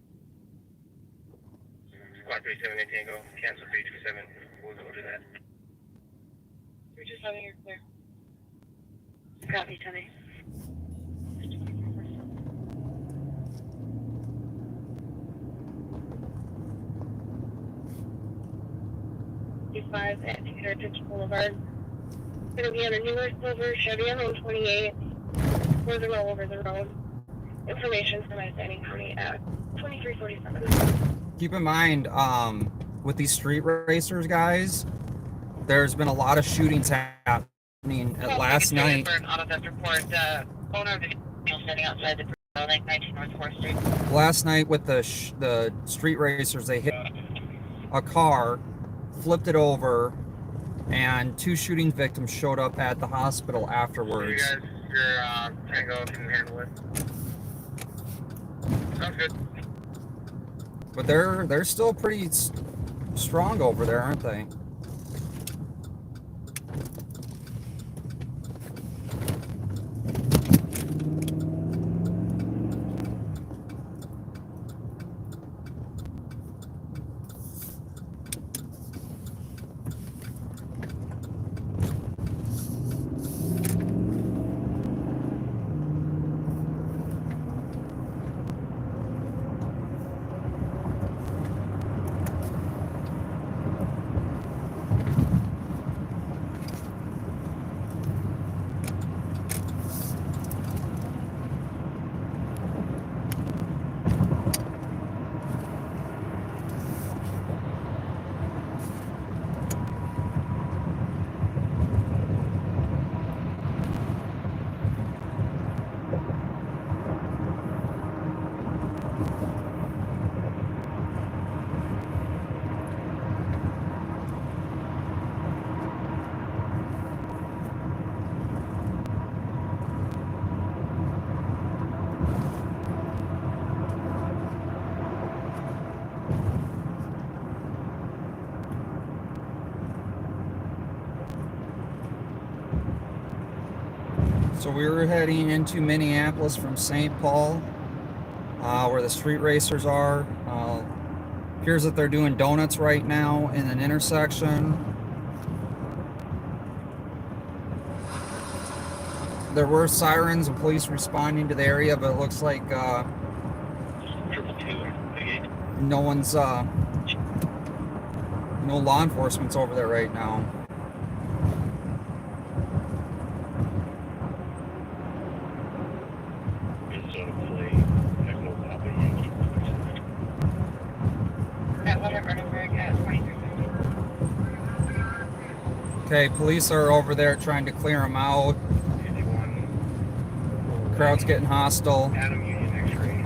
[SPEAKER 1] Squad 37 in Tango, cancel 327. We'll go to that.
[SPEAKER 2] 327, you're clear. Copy, Tony. 5 at Heritage Boulevard. Gonna be on a newer silver Chevy on 128. Further all over the road. Information from my standing county at 2347.
[SPEAKER 3] Keep in mind, with these street racers, guys, there's been a lot of shootings happening. Last night.
[SPEAKER 2] Auto theft report. Owner of the vehicle standing outside the building, 19 North 4th Street.
[SPEAKER 3] Last night with the street racers, they hit a car, flipped it over, and 2 shooting victims showed up at the hospital afterwards.
[SPEAKER 1] You guys, your Tango can handle it. Sounds good.
[SPEAKER 3] But they're still pretty strong over there, aren't they? So we were heading into Minneapolis from St. Paul, where the street racers are. Appears that they're doing donuts right now in an intersection. There were sirens and police responding to the area, but it looks like no one's, no law enforcement's over there right now. Okay, police are over there trying to clear them out. Crowd's getting hostile.
[SPEAKER 1] Adam Union X-ray.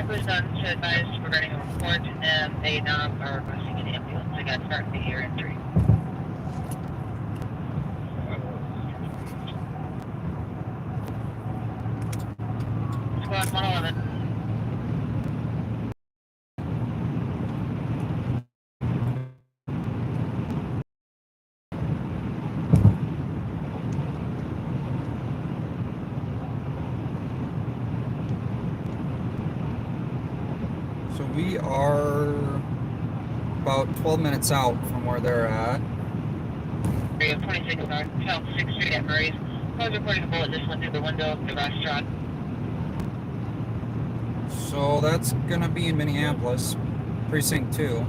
[SPEAKER 2] was done to advise regarding a report. They now are requesting an ambulance. They got start the year entry. Squad 111.
[SPEAKER 3] So we are about 12 minutes out from where they're at.
[SPEAKER 2] Area 26 North, South 6th Street at Murray's. I was reporting a bullet just went through the window of the restaurant.
[SPEAKER 3] So that's gonna be in Minneapolis, precinct 2.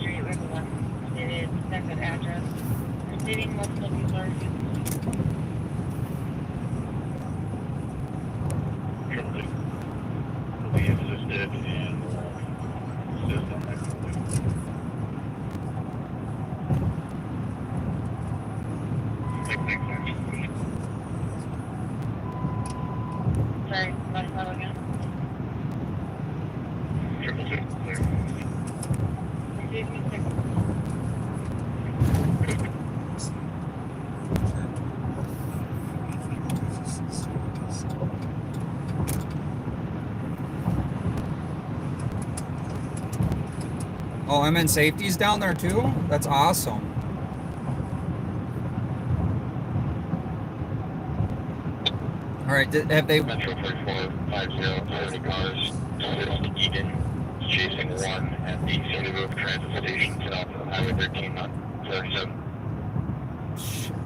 [SPEAKER 2] Street, where the one stated second address. Stating multiple people are
[SPEAKER 1] We assisted in system activity.
[SPEAKER 2] sorry, last time again.
[SPEAKER 1] Triple two, clear.
[SPEAKER 2] Excuse me, sir.
[SPEAKER 3] Oh, MN Safety's down there too? That's awesome. All right, have they?
[SPEAKER 6] Metro 4450, 30 cars, East Egan, chasing one at the Sandy Grove Transit Station, south of Highway 13 on 37.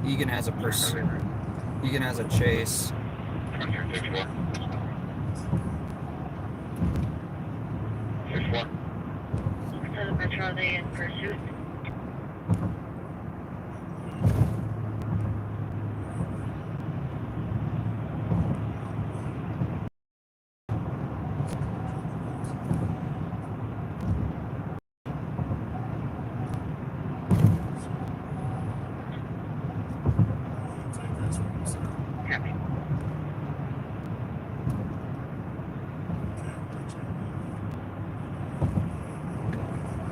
[SPEAKER 3] Egan has a pursuit. Egan has a chase.
[SPEAKER 6] 54. 54.
[SPEAKER 2] So patrolling in pursuit. Copy.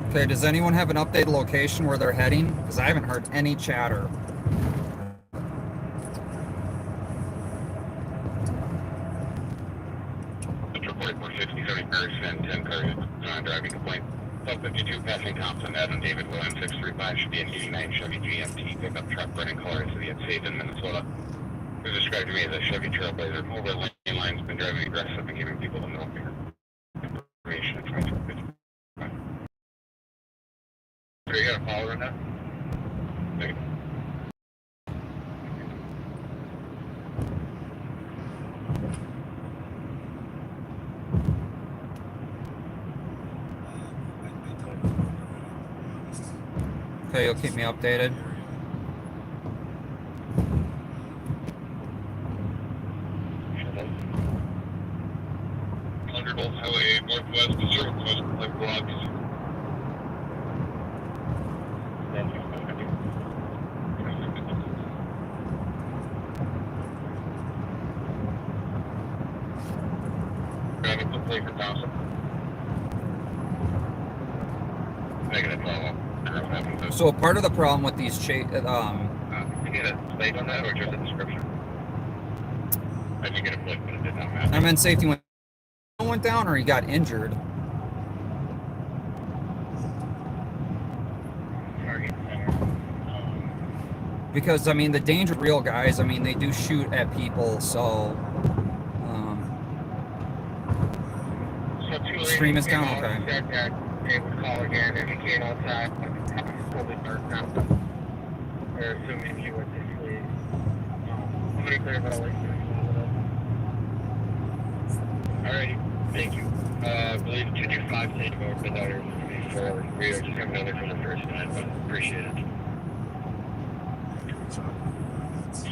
[SPEAKER 3] Okay, does anyone have an updated location where they're heading? Because I haven't heard any chatter.
[SPEAKER 6] Metro 4460, 30 cars and 10 cars driving complaint. Sub 52 passing Thompson, Adam David Williams 635 should be an 89 Chevy GMT pickup truck running color city at Saban, Minnesota. It was described to me as a Chevy Trailblazer. Over lane lines, been driving aggressive and giving people the middle finger. Information at 2255. So you got a follower on that? Thank you.
[SPEAKER 3] Okay, you'll keep me updated.
[SPEAKER 6] Thunderbolt Highway Northwest, Northwest, like blocks. Traffic to play for Thompson. Negative follow.
[SPEAKER 3] So part of the problem with these
[SPEAKER 6] you get a plate on that or just a description? I did get a plate, but it did not matter.
[SPEAKER 3] MN Safety went down or he got injured.
[SPEAKER 2] Target center.
[SPEAKER 3] Because, I mean, the danger real, guys. I mean, they do shoot at people, so...
[SPEAKER 6] So two
[SPEAKER 3] Stream is
[SPEAKER 6] ladies
[SPEAKER 3] down,
[SPEAKER 6] came out
[SPEAKER 3] okay.
[SPEAKER 6] and said that
[SPEAKER 1] they would call again if he came outside. Totally dark now. They're assuming he was asleep. I'm gonna clear about like 30 Alrighty, thank you. I believe 225 taking over the daughter before we are just coming over for the first time, but appreciate it.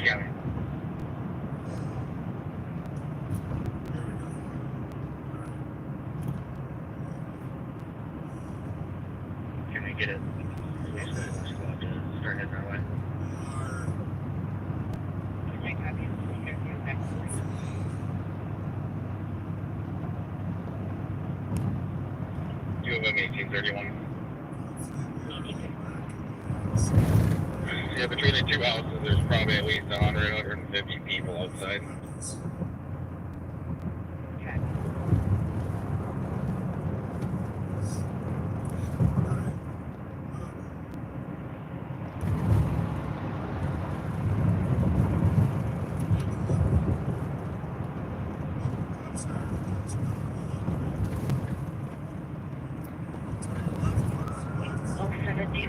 [SPEAKER 1] Yeah. Can we get it? Start heading our way. You have an 1831. Yeah, between the two houses, there's probably at least 100, 150 people outside.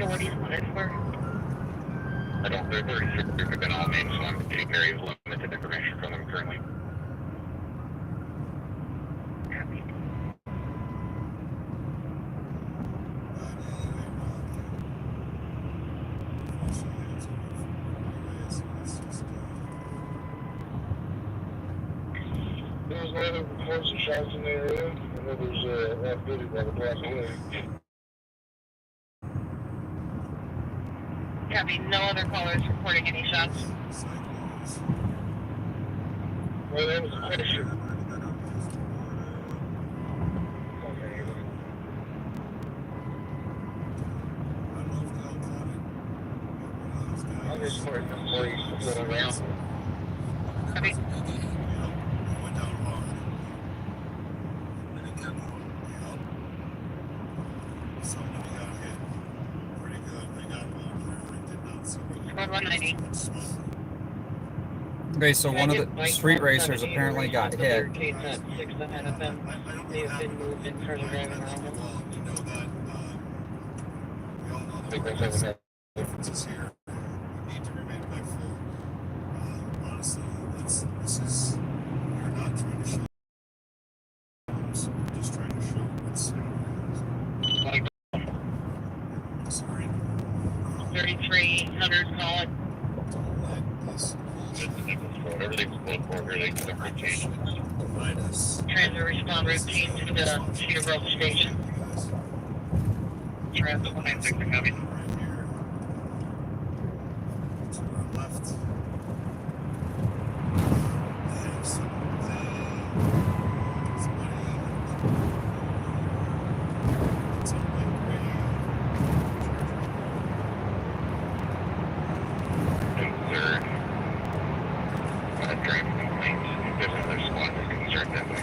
[SPEAKER 2] What do you want it for?
[SPEAKER 6] I don't, they're very super, they've been all named, so I'm getting very limited information from them currently.
[SPEAKER 1] There's no other reports of shots in the area, and then there's off-duty by the block away.
[SPEAKER 2] Copy. No other callers reporting any shots.
[SPEAKER 1] Well, that was a question. I'm just for employees to sit around.
[SPEAKER 2] Copy. Squad 190.
[SPEAKER 3] Okay, so one of the street racers apparently got hit.
[SPEAKER 2] They've been moved and started driving around them.
[SPEAKER 7] Differences here. We need to remain mindful. Honestly, this is, we're not trying to show. We're just trying to show what's happening. Sorry.
[SPEAKER 2] 3300, call it.
[SPEAKER 7] Don't let this
[SPEAKER 6] Everything's going forward, they can change.
[SPEAKER 7] divide us.
[SPEAKER 2] Transit respond routine to the Cedar Grove station. Transit 196 coming.
[SPEAKER 7] Right here. To our left.
[SPEAKER 6] Third, driving complaints, if there's another squad that can start that way.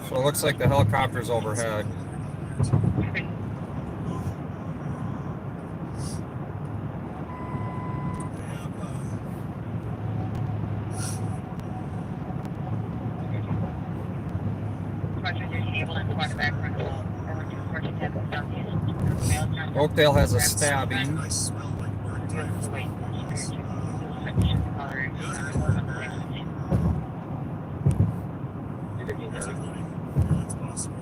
[SPEAKER 3] So it looks like the helicopter's overhead. Oakdale has a stabbing.
[SPEAKER 7] I smell like burnt tires. Yeah, it's possible.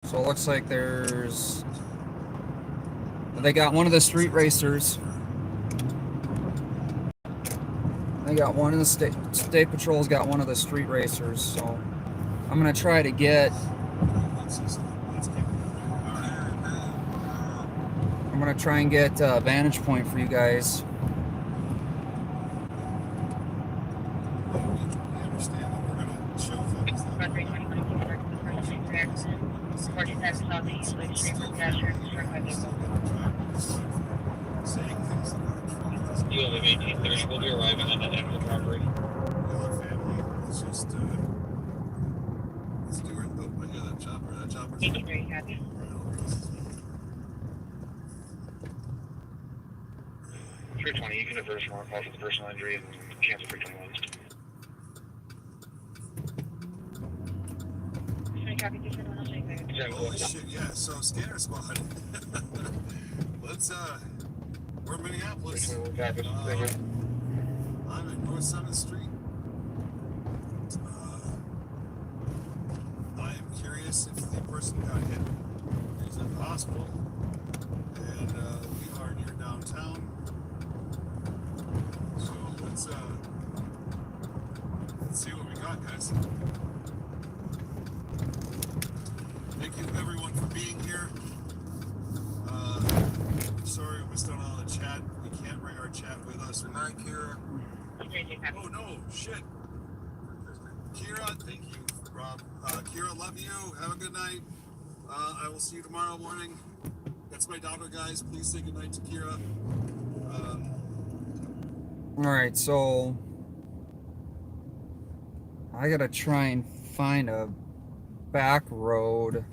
[SPEAKER 3] So it looks like they got one of the street racers. They got one of the state patrol's got one of the street racers. So I'm gonna try to get gonna try and get a vantage point for you guys.
[SPEAKER 7] We understand that we're gonna show things that we're not.
[SPEAKER 2] 47 southeast, Lake Street, pedestrian, struck by vehicle.
[SPEAKER 7] Saying things that aren't true.
[SPEAKER 1] You live 1830, we'll be arriving on that end of the property.
[SPEAKER 7] We all have family. Let's just, let's do it. Oh, I hear that chopper. That chopper's
[SPEAKER 2] 1830, copy.
[SPEAKER 7] right over us.
[SPEAKER 1] 320, you can diverse more call for the personal injury and cancel 321.
[SPEAKER 2] Copy, 271, I'll take that.
[SPEAKER 7] Holy shit, yeah. So, scanner squad. Let's, we're in Minneapolis. I'm at North 7th Street. I am curious if the person got hit. Is it possible? And we are near downtown. So let's see what we got, guys. Thank you everyone for being here. Sorry we missed out on the chat. We can't bring our chat with us. Good night, Kira. Oh no, shit. Kira, thank you, Rob. Kira, love you. Have a good night. I will see you tomorrow morning. That's my daughter, guys. Please say good night to Kira.
[SPEAKER 3] Alright, so I gotta try and find a back road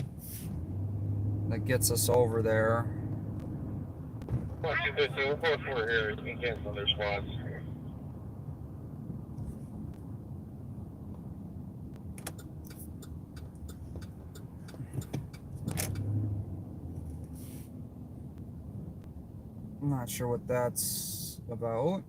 [SPEAKER 3] that gets us over there.
[SPEAKER 1] Well, we'll go for here. You can cancel their squads.
[SPEAKER 3] I'm not sure what that's about.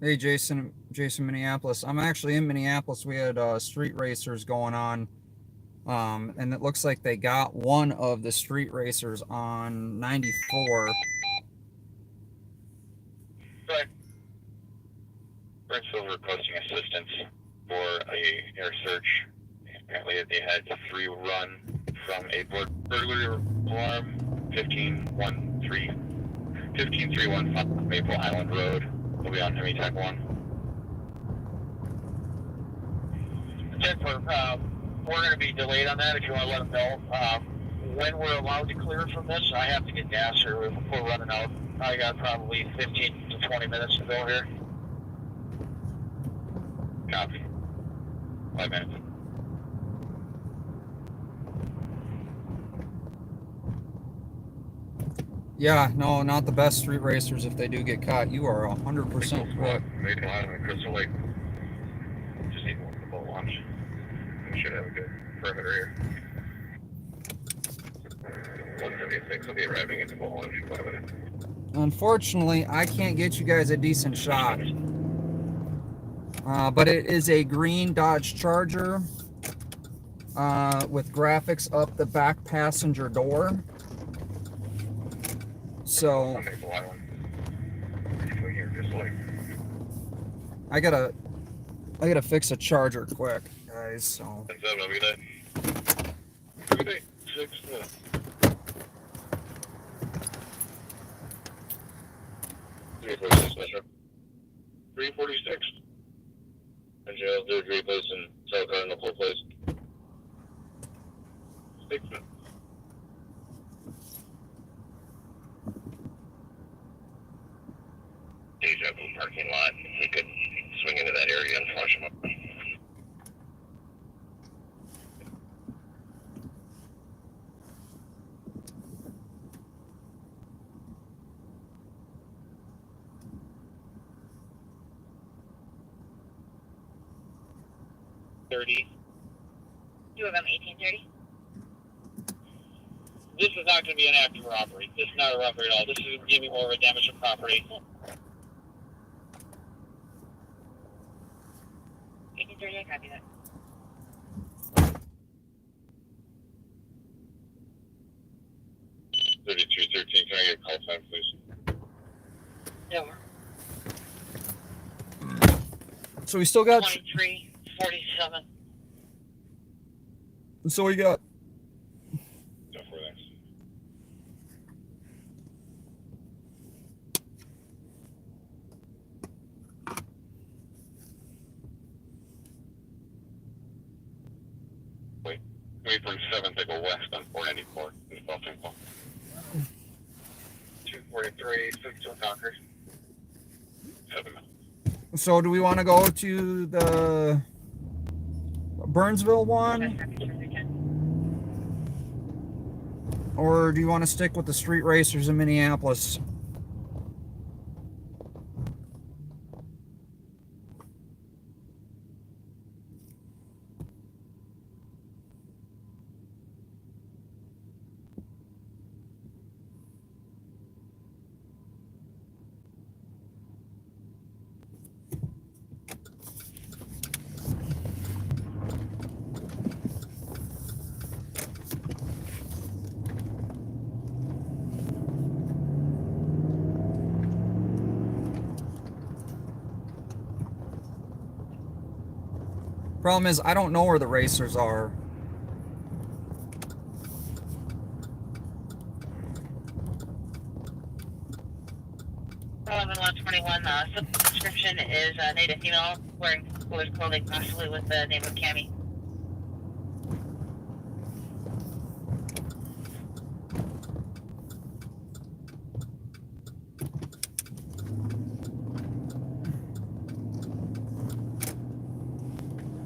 [SPEAKER 3] Hey, Jason, Minneapolis. I'm actually in Minneapolis. We had street racers going on, and it looks like they got one of the street racers on 94.
[SPEAKER 6] Right. Burnsville requesting assistance for a air search. Apparently they had 3 run from a burglary alarm 15315 Maple Island Road. We'll be on Tech 1.
[SPEAKER 1] We're going to be delayed on that if you want to let them know. When we're allowed to clear from this, I have to get gas here. We're running out. I got probably 15 to 20 minutes to go here.
[SPEAKER 6] Copy. 5 minutes.
[SPEAKER 3] Yeah, no, not the best street racers if they do get caught. You are 100% correct.
[SPEAKER 6] Maple Island and Crystal Lake. Just need one for the boat launch. We should have a good perimeter here. 176 will be arriving at the boat launch in 5 minutes.
[SPEAKER 3] Unfortunately, I can't get you guys a decent shot. But it is a green Dodge Charger with graphics up the back passenger door. So
[SPEAKER 6] Maple Island. Between here, Crystal Lake.
[SPEAKER 3] I gotta fix a charger quick, guys. So
[SPEAKER 6] 10-7, have a good day.
[SPEAKER 1] Good day. 6
[SPEAKER 6] 346. And jail, do a great place in South Cardinal Full Place.
[SPEAKER 1] 6 minutes.
[SPEAKER 6] Deja vu parking lot. We could swing into that area and flush them up.
[SPEAKER 2] Two of them, 1830.
[SPEAKER 1] This is not going to be an active robbery. This is not a robbery at all. This is going to be more of a damage to property.
[SPEAKER 2] 1838, copy that.
[SPEAKER 6] Can I get a call sign, please?
[SPEAKER 2] Over.
[SPEAKER 3] So we still got.
[SPEAKER 2] 2347.
[SPEAKER 3] So we got.
[SPEAKER 6] No, for that. Wait for 7 to go west on 494 in Buffalo.
[SPEAKER 1] 243, 62 Concord.
[SPEAKER 6] 7.
[SPEAKER 3] So do we want to go to the Burnsville one, or do you want to stick with the street racers in Minneapolis? Problem is, I don't know where the racers are.
[SPEAKER 2] Eleven 121. Subscription is native female wearing colored clothing, possibly with the name of Cammy.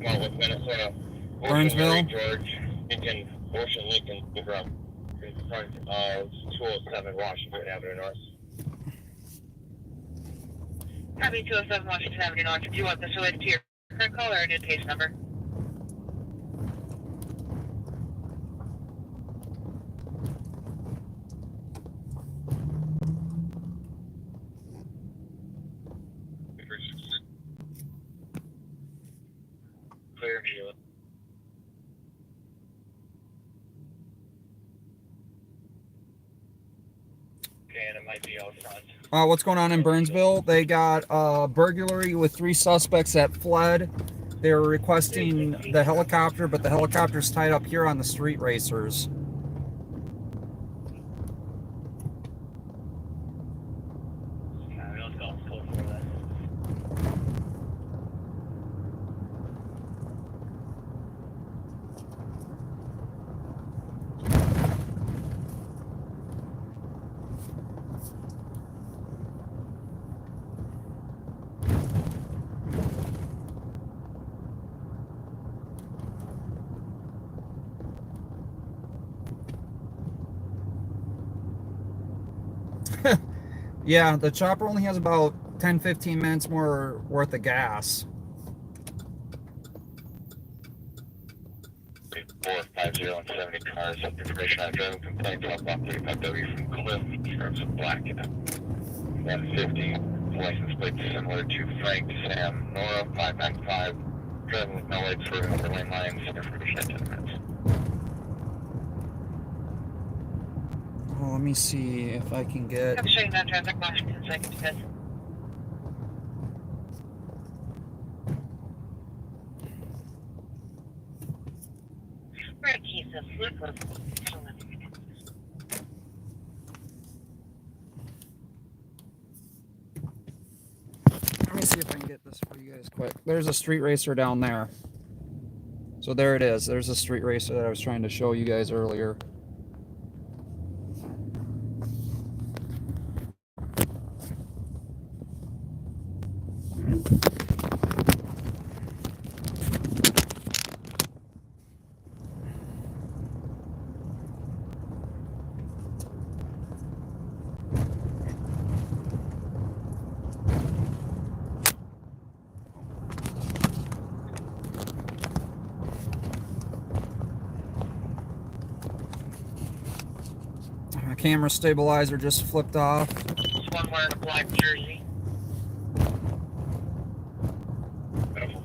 [SPEAKER 6] Well, with Minnesota.
[SPEAKER 3] Burnsville.
[SPEAKER 6] George, Lincoln, Ocean Lincoln, from in front of 207 Washington Avenue North.
[SPEAKER 2] Copy 207 Washington Avenue North. Do you want this related to your current call or a new case number?
[SPEAKER 6] Clear view.
[SPEAKER 1] Okay, and it might be out front.
[SPEAKER 3] What's going on in Burnsville? They got burglary with 3 suspects that fled. They were requesting the helicopter, but the helicopter's tied up here on the street racers.
[SPEAKER 1] Okay, let's go. Let's go for that.
[SPEAKER 3] Yeah, the chopper only has about 10-15 minutes more worth of gas.
[SPEAKER 6] 450 and 70 cars. Information on driving complaint drop off 35W from Cliff. Sheriff's of Black. 150. License plate similar to Frank Sam Nora 595. Driving with no lights, swerving over lane lines. Information at 10 minutes.
[SPEAKER 3] Oh, let me see if I can get.
[SPEAKER 2] I'm shutting down traffic Washington 2nd because we're a case of glucose.
[SPEAKER 3] Let me see if I can get this for you guys quick. There's a street racer down there. So there it is. There's a street racer that I was trying to show you guys earlier. camera stabilizer just flipped off.
[SPEAKER 5] There's one wearing a black jersey.
[SPEAKER 1] Beautiful.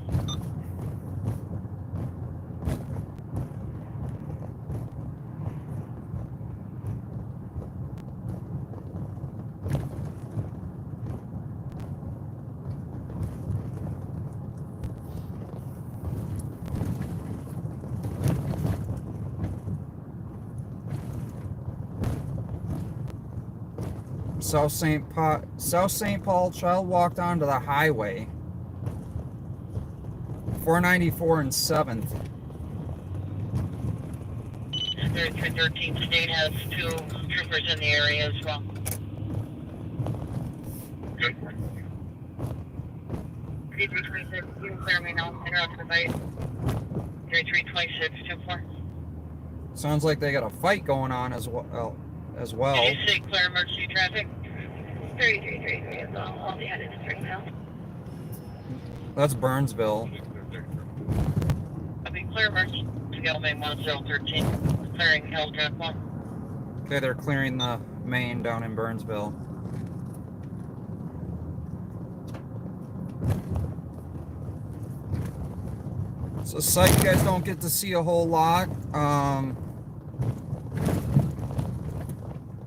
[SPEAKER 3] South St. Paul child walked onto the highway. 494 and 7th.
[SPEAKER 5] 3313 State has 2 troopers in the area as well.
[SPEAKER 1] Good.
[SPEAKER 5] 3326, you can clear me now. Interrupt the fight. 3326, 24.
[SPEAKER 3] Sounds like they got a fight going on as well.
[SPEAKER 5] Did you say clear emergency traffic?
[SPEAKER 2] 3333 as well. I'll be headed to Springfield.
[SPEAKER 3] That's Burnsville.
[SPEAKER 5] I'll be clear emergency main 1013. Clearing Hill Track 1.
[SPEAKER 3] Okay, they're clearing the main down in Burnsville. So site you guys don't get to see a whole lot.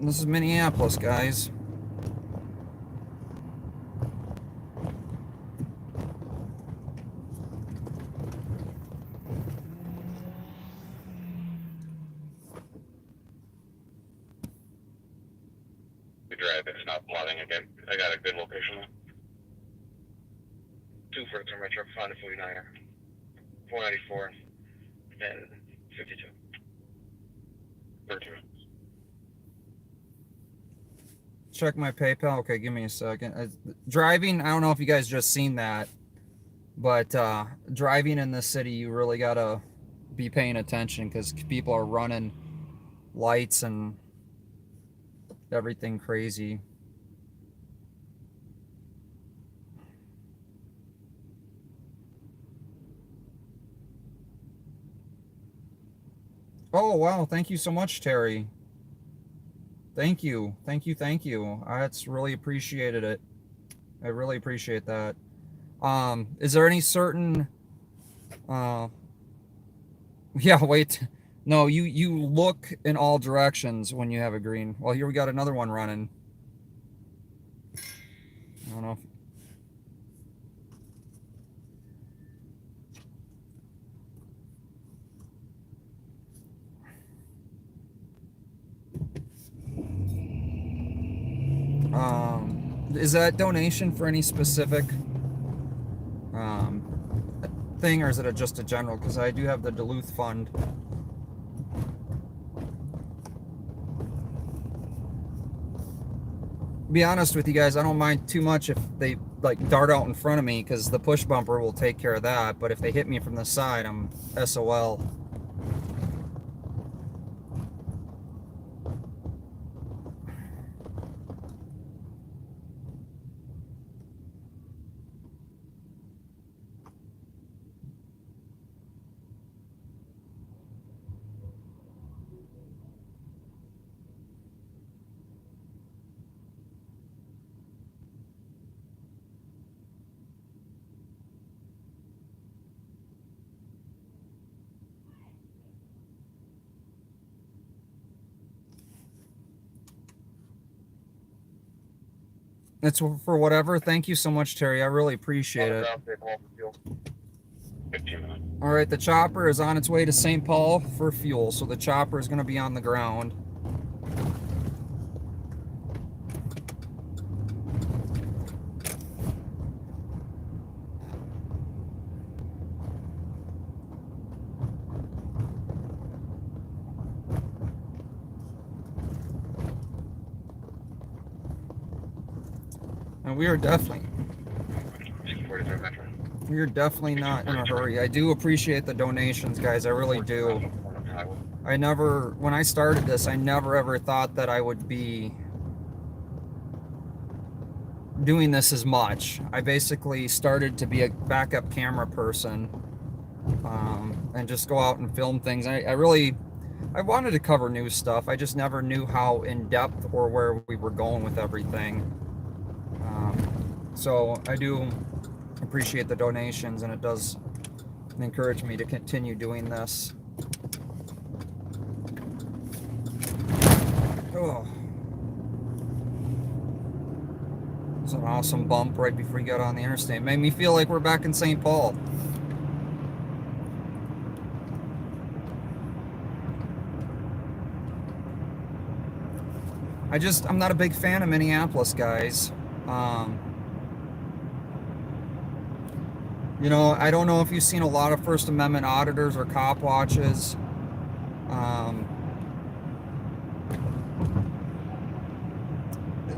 [SPEAKER 3] This is Minneapolis, guys.
[SPEAKER 6] The drive is not plotting again. I got a good location.
[SPEAKER 1] 2 for the Metro, 549er. 494 and 52.
[SPEAKER 6] 13.
[SPEAKER 3] Check my PayPal. Okay, give me a second. Driving, I don't know if you guys just seen that, but driving in this city, you really gotta be paying attention because people are running lights and everything crazy. Oh, wow. Thank you so much, Terry. Thank you. That's really appreciated it. I really appreciate that. Is there any certain, yeah, wait. No, you look in all directions when you have a green. Well, here we got another one running. I don't know if, is that donation for any specific thing, or is it just a general? Because I do have the Duluth Fund. To be honest with you guys, I don't mind too much if they like dart out in front of me, because the push bumper will take care of that. But if they hit me from the side, I'm SOL. It's for whatever. Thank you so much, Terry. I really appreciate it.
[SPEAKER 6] 15 minutes.
[SPEAKER 3] All right, the chopper is on its way to St. Paul for fuel, so the chopper is going to be on the ground. And we are definitely not in a hurry. I do appreciate the donations, guys. I really do. When I started this, I never ever thought that I would be doing this as much. I basically started to be a backup camera person, and just go out and film things. I I wanted to cover new stuff. I just never knew how in depth or where we were going with everything. So I do appreciate the donations, and it does encourage me to continue doing this. Oh, it's an awesome bump right before you got on the interstate. Made me feel like we're back in St. Paul. I'm not a big fan of Minneapolis, guys. You know, I don't know if you've seen a lot of First Amendment auditors or cop watches.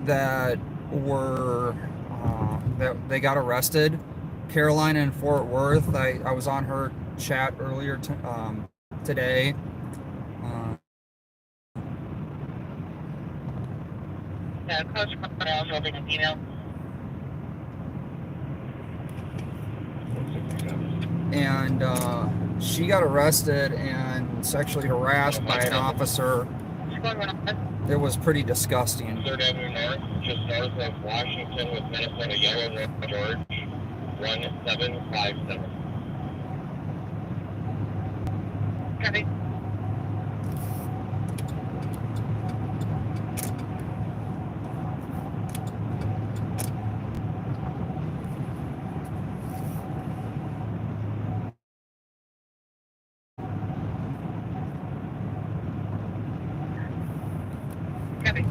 [SPEAKER 3] That were, that they got arrested. Carolina and Fort Worth, I was on her chat earlier today.
[SPEAKER 2] Coach Cornell's holding a female.
[SPEAKER 3] And she got arrested and sexually harassed by an officer. It was pretty disgusting.
[SPEAKER 6] 3rd Avenue North, just north of Washington with Minnesota Yellow Road, George, 1757.
[SPEAKER 2] Copy. Copy.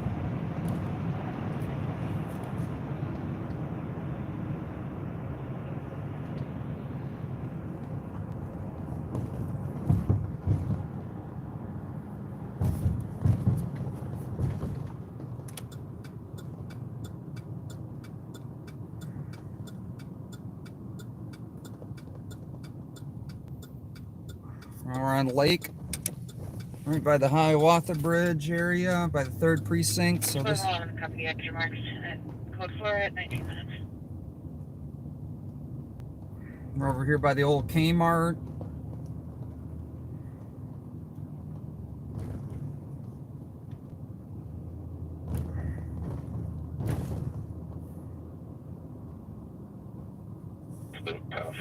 [SPEAKER 3] We're on Lake, right by the Hiawatha Bridge area, by the 3rd precinct. So this.
[SPEAKER 2] Copy extra marks at code 4 at 19 minutes.
[SPEAKER 3] We're over here by the old Kmart.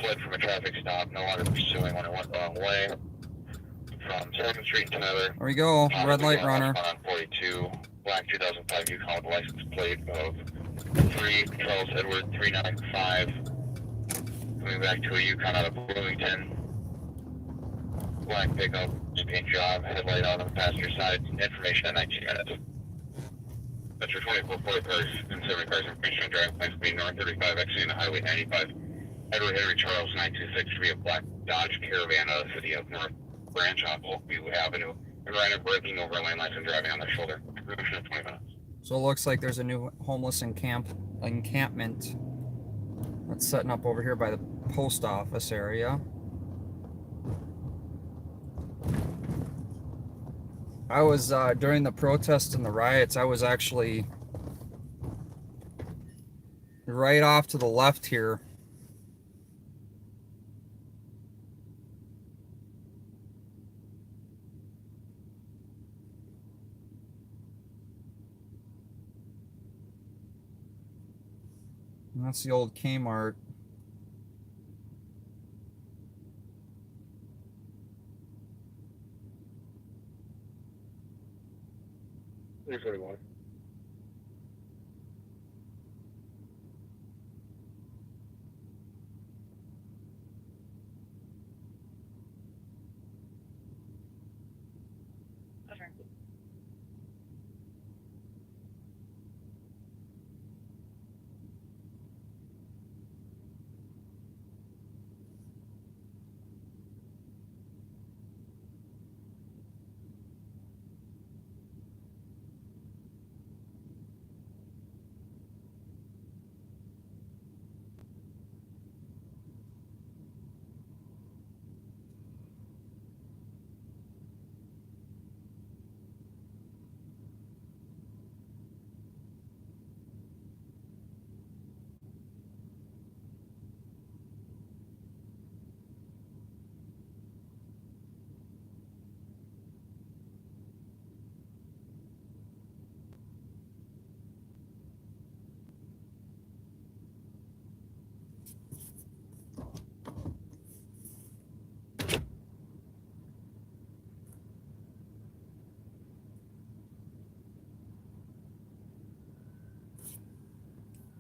[SPEAKER 6] Fled from a traffic stop, no longer pursuing when it went the wrong way. From 2nd Street to another.
[SPEAKER 3] There we go, red light runner.
[SPEAKER 6] On 42, black 2005 Yukon with license plate of 3 Charles Edward 395. Coming back to a Yukon out of Bloomington. Black pickup, paint job, headlight out on the passenger side. Information at 19 minutes. That's your 2440 cars and 70 cars information driving plan speed north 35 exiting the highway 95. Edward Henry Charles 926 via black Dodge Caravan out of the city of North Branch on Oakview Avenue. And right of braking over a lane lights and driving on their shoulder. Information of 20 minutes.
[SPEAKER 3] So it looks like there's a new homeless encampment that's setting up over here by the post office area. I was, during the protests and the riots, I was actually right off to the left here. And that's the old Kmart.
[SPEAKER 1] There's 31.
[SPEAKER 2] Over.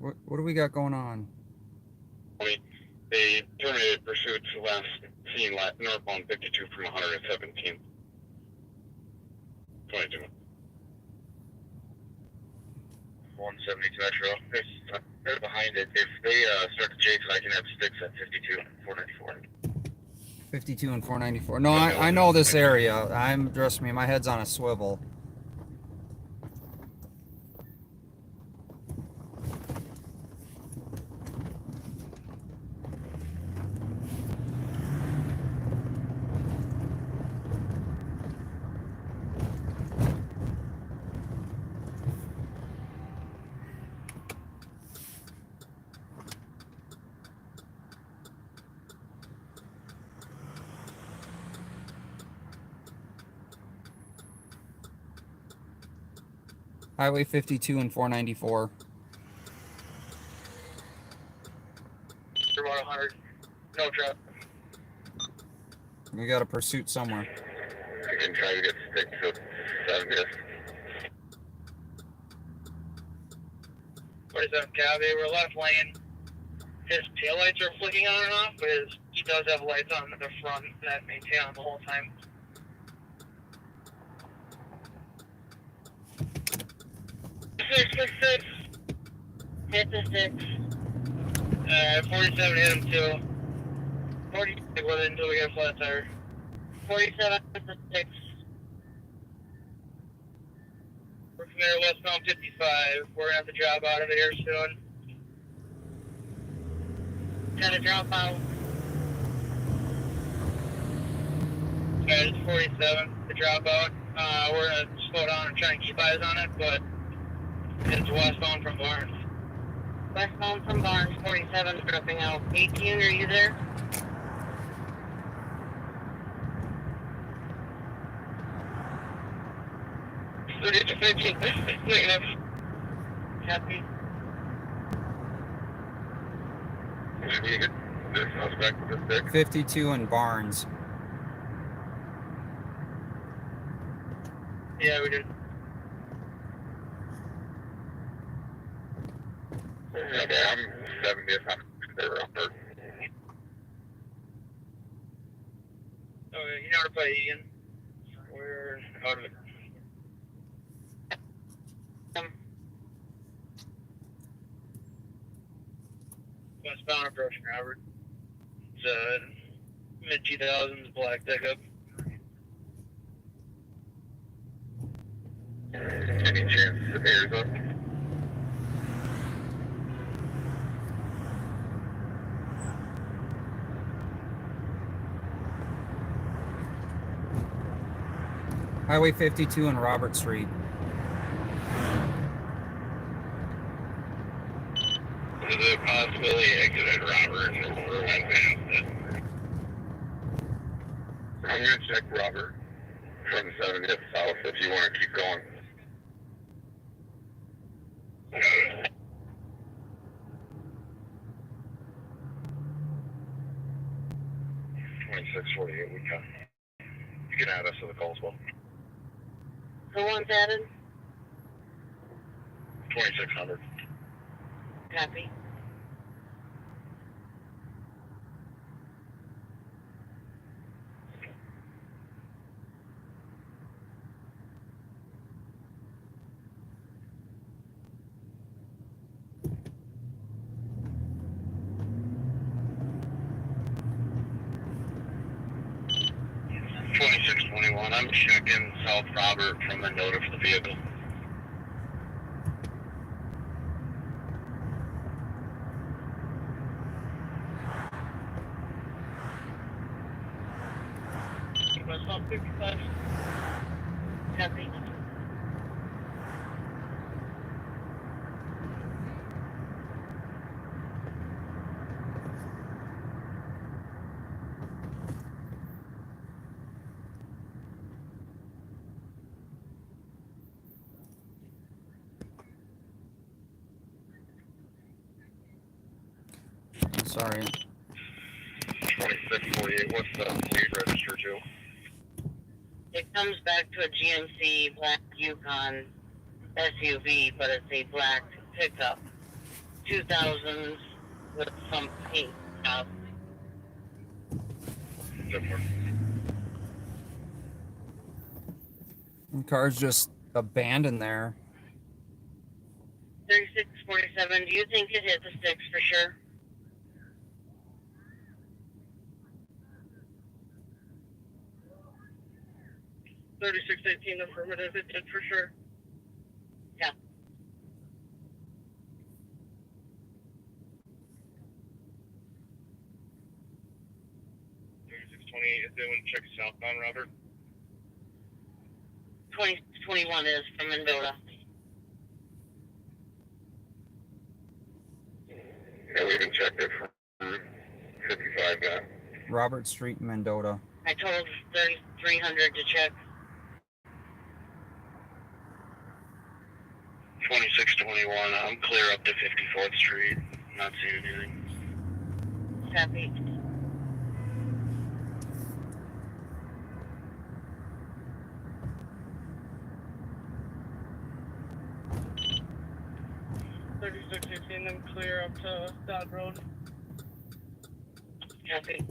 [SPEAKER 3] What do we got going on?
[SPEAKER 6] They terminated pursuits last seen northbound 52 from 117th. 22. 172 extra. They're behind it. If they start to chase it, I can have sticks at 52 and 494.
[SPEAKER 3] 52 and 494. No, I know this area. Trust me, my head's on a swivel. Highway 52 and 494.
[SPEAKER 1] You're about 100. No traffic.
[SPEAKER 3] We got a pursuit somewhere.
[SPEAKER 6] I can try to get sticks at 70th.
[SPEAKER 1] 47 cab, they were left lane. His taillights are flicking on and off, but he does have lights on at the front that maintain on the whole time. Six.
[SPEAKER 2] Hit the 6.
[SPEAKER 1] 47 hit him too. 46 with it until we get a flat tire.
[SPEAKER 2] 47 hit the 6.
[SPEAKER 1] We're from there westbound 55. We're gonna have to drop out of here soon.
[SPEAKER 2] Gotta drop out.
[SPEAKER 1] Alright, it's 47 to drop out. We're gonna slow down and try and keep eyes on it, but it's westbound from Barnes.
[SPEAKER 2] Westbound from Barnes, 47 dropping out. 18, are you there?
[SPEAKER 1] It's 15. Negative.
[SPEAKER 2] Copy.
[SPEAKER 6] Maybe you get this suspect with the stick.
[SPEAKER 3] 52 and Barnes.
[SPEAKER 1] Yeah, we did.
[SPEAKER 6] Okay, I'm 70th. I'm there upper.
[SPEAKER 1] Okay, you notify Ian. We're out of it. Westbound approaching Robert. It's mid 2000s black pickup.
[SPEAKER 6] Any chance the bear's up?
[SPEAKER 3] Highway 52 and Robert Street.
[SPEAKER 6] There's a possibility exited Robert or went past it. I'm gonna check Robert from 70th south if you want to keep going. 2648, we can. You can add us to the call as well.
[SPEAKER 2] Who wants added?
[SPEAKER 6] 2600.
[SPEAKER 2] Copy.
[SPEAKER 6] I'm checking South Robert from the note of the vehicle.
[SPEAKER 1] Westbound 55.
[SPEAKER 2] Copy.
[SPEAKER 3] Sorry.
[SPEAKER 6] 2648, what's the state register to?
[SPEAKER 2] It comes back to a GMC black Yukon SUV, but it's a black pickup. 2000s with some paint job.
[SPEAKER 3] The car's just abandoned there.
[SPEAKER 2] 3647, do you think it hit the sticks for sure? $36.18 affirmative, it did for sure. Yeah.
[SPEAKER 1] Is anyone check southbound, Robert?
[SPEAKER 2] 2021 is from Mendota.
[SPEAKER 6] Yeah, we even checked it for 55 guy.
[SPEAKER 3] Robert Street, Mendota.
[SPEAKER 2] I told 3300 to check.
[SPEAKER 1] 2621, I'm clear up to 54th Street. Not seeing anything.
[SPEAKER 2] Copy. I'm clear up to Dodd Road. Copy.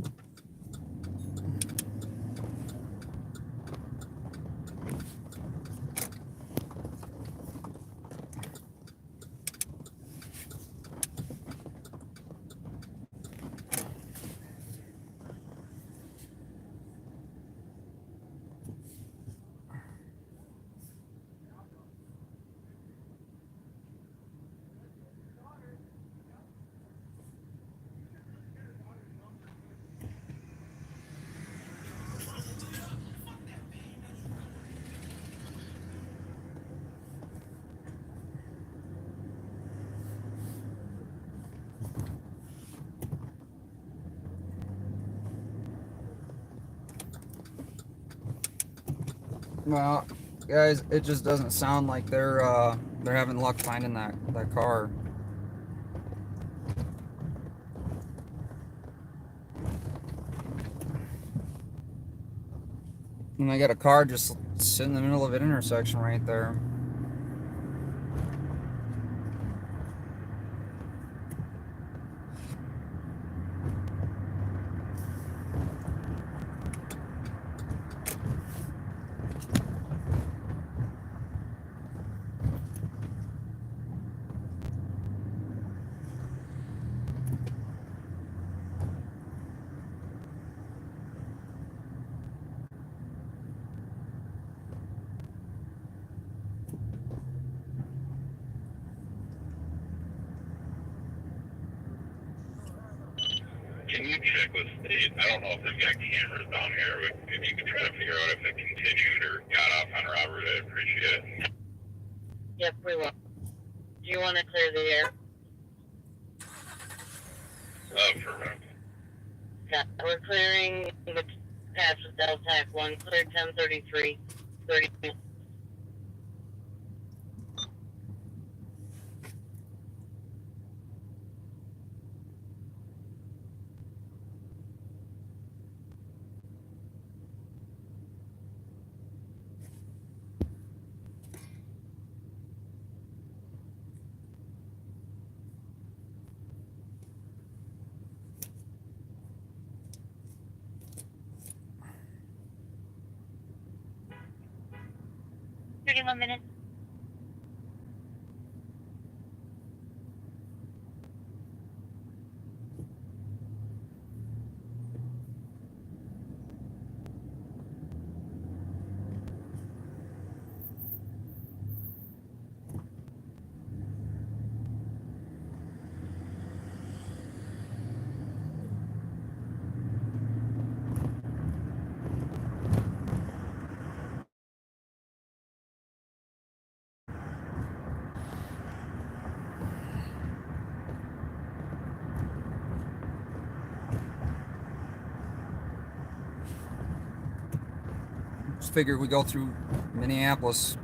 [SPEAKER 3] Well, guys, it just doesn't sound like they're having luck finding that car. And they got a car just sitting in the middle of an intersection right there.
[SPEAKER 6] Can you check with state? I don't know if they've got cameras down here, but if you could try to figure out if it continued or got off on Robert, I'd appreciate it.
[SPEAKER 2] Yep, we will. Do you want to clear the air?
[SPEAKER 6] Perfect.
[SPEAKER 2] Yeah, we're clearing the pass with Deltac 1, clear 1033, 30 minutes. One minute.
[SPEAKER 3] Just figured we go through Minneapolis.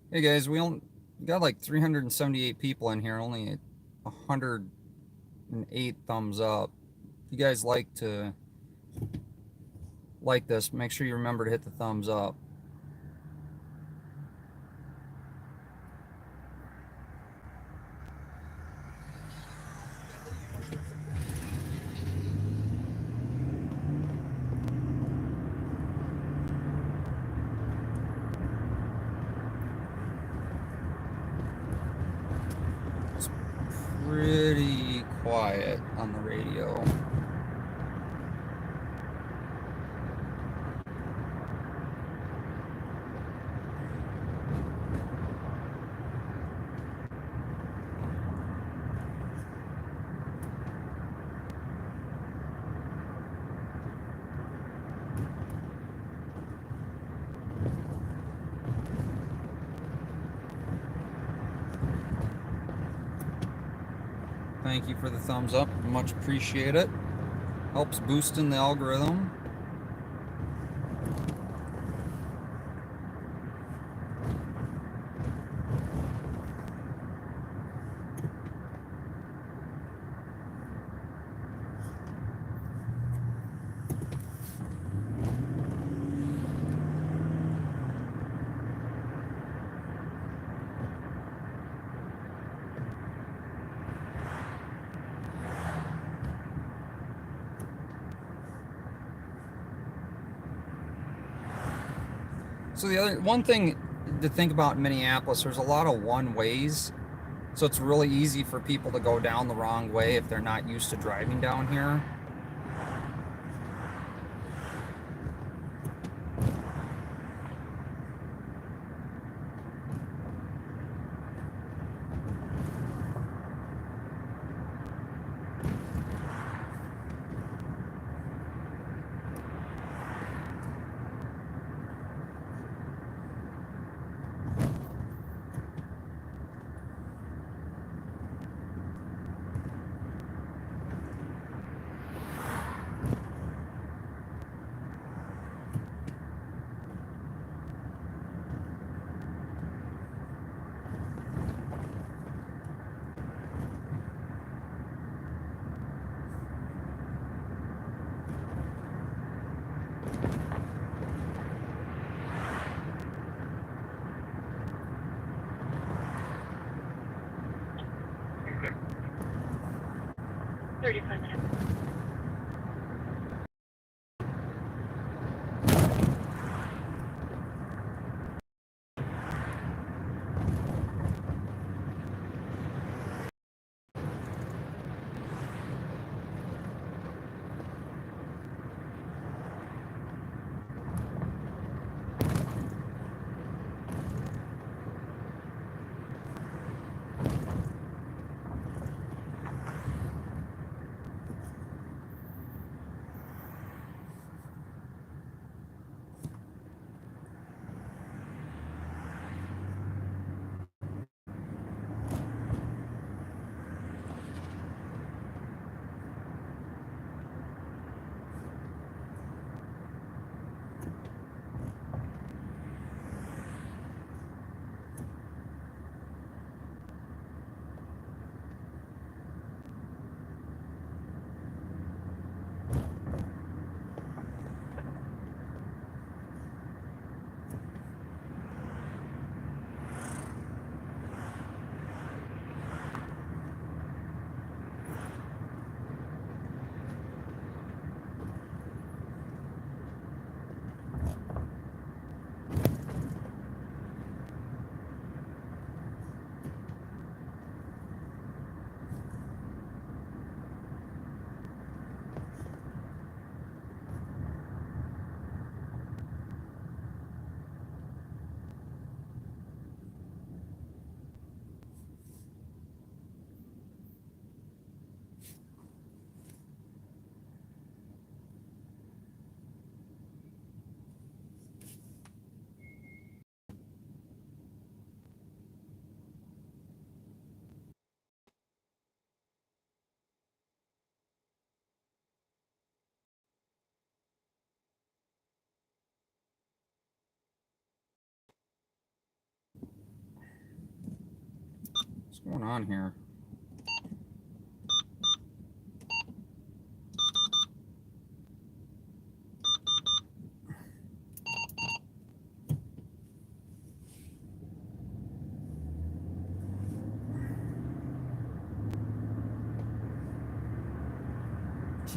[SPEAKER 3] Hey guys, we only got like 378 people in here, only 108 thumbs up. If you guys like this, make sure you remember to hit the thumbs up. It's pretty quiet on the radio. Thank you for the thumbs up. Much appreciate it. Helps boosting the algorithm. So the other one thing to think about in Minneapolis, there's a lot of one-ways. So it's really easy for people to go down the wrong way if they're not used to driving down here. What's going on here?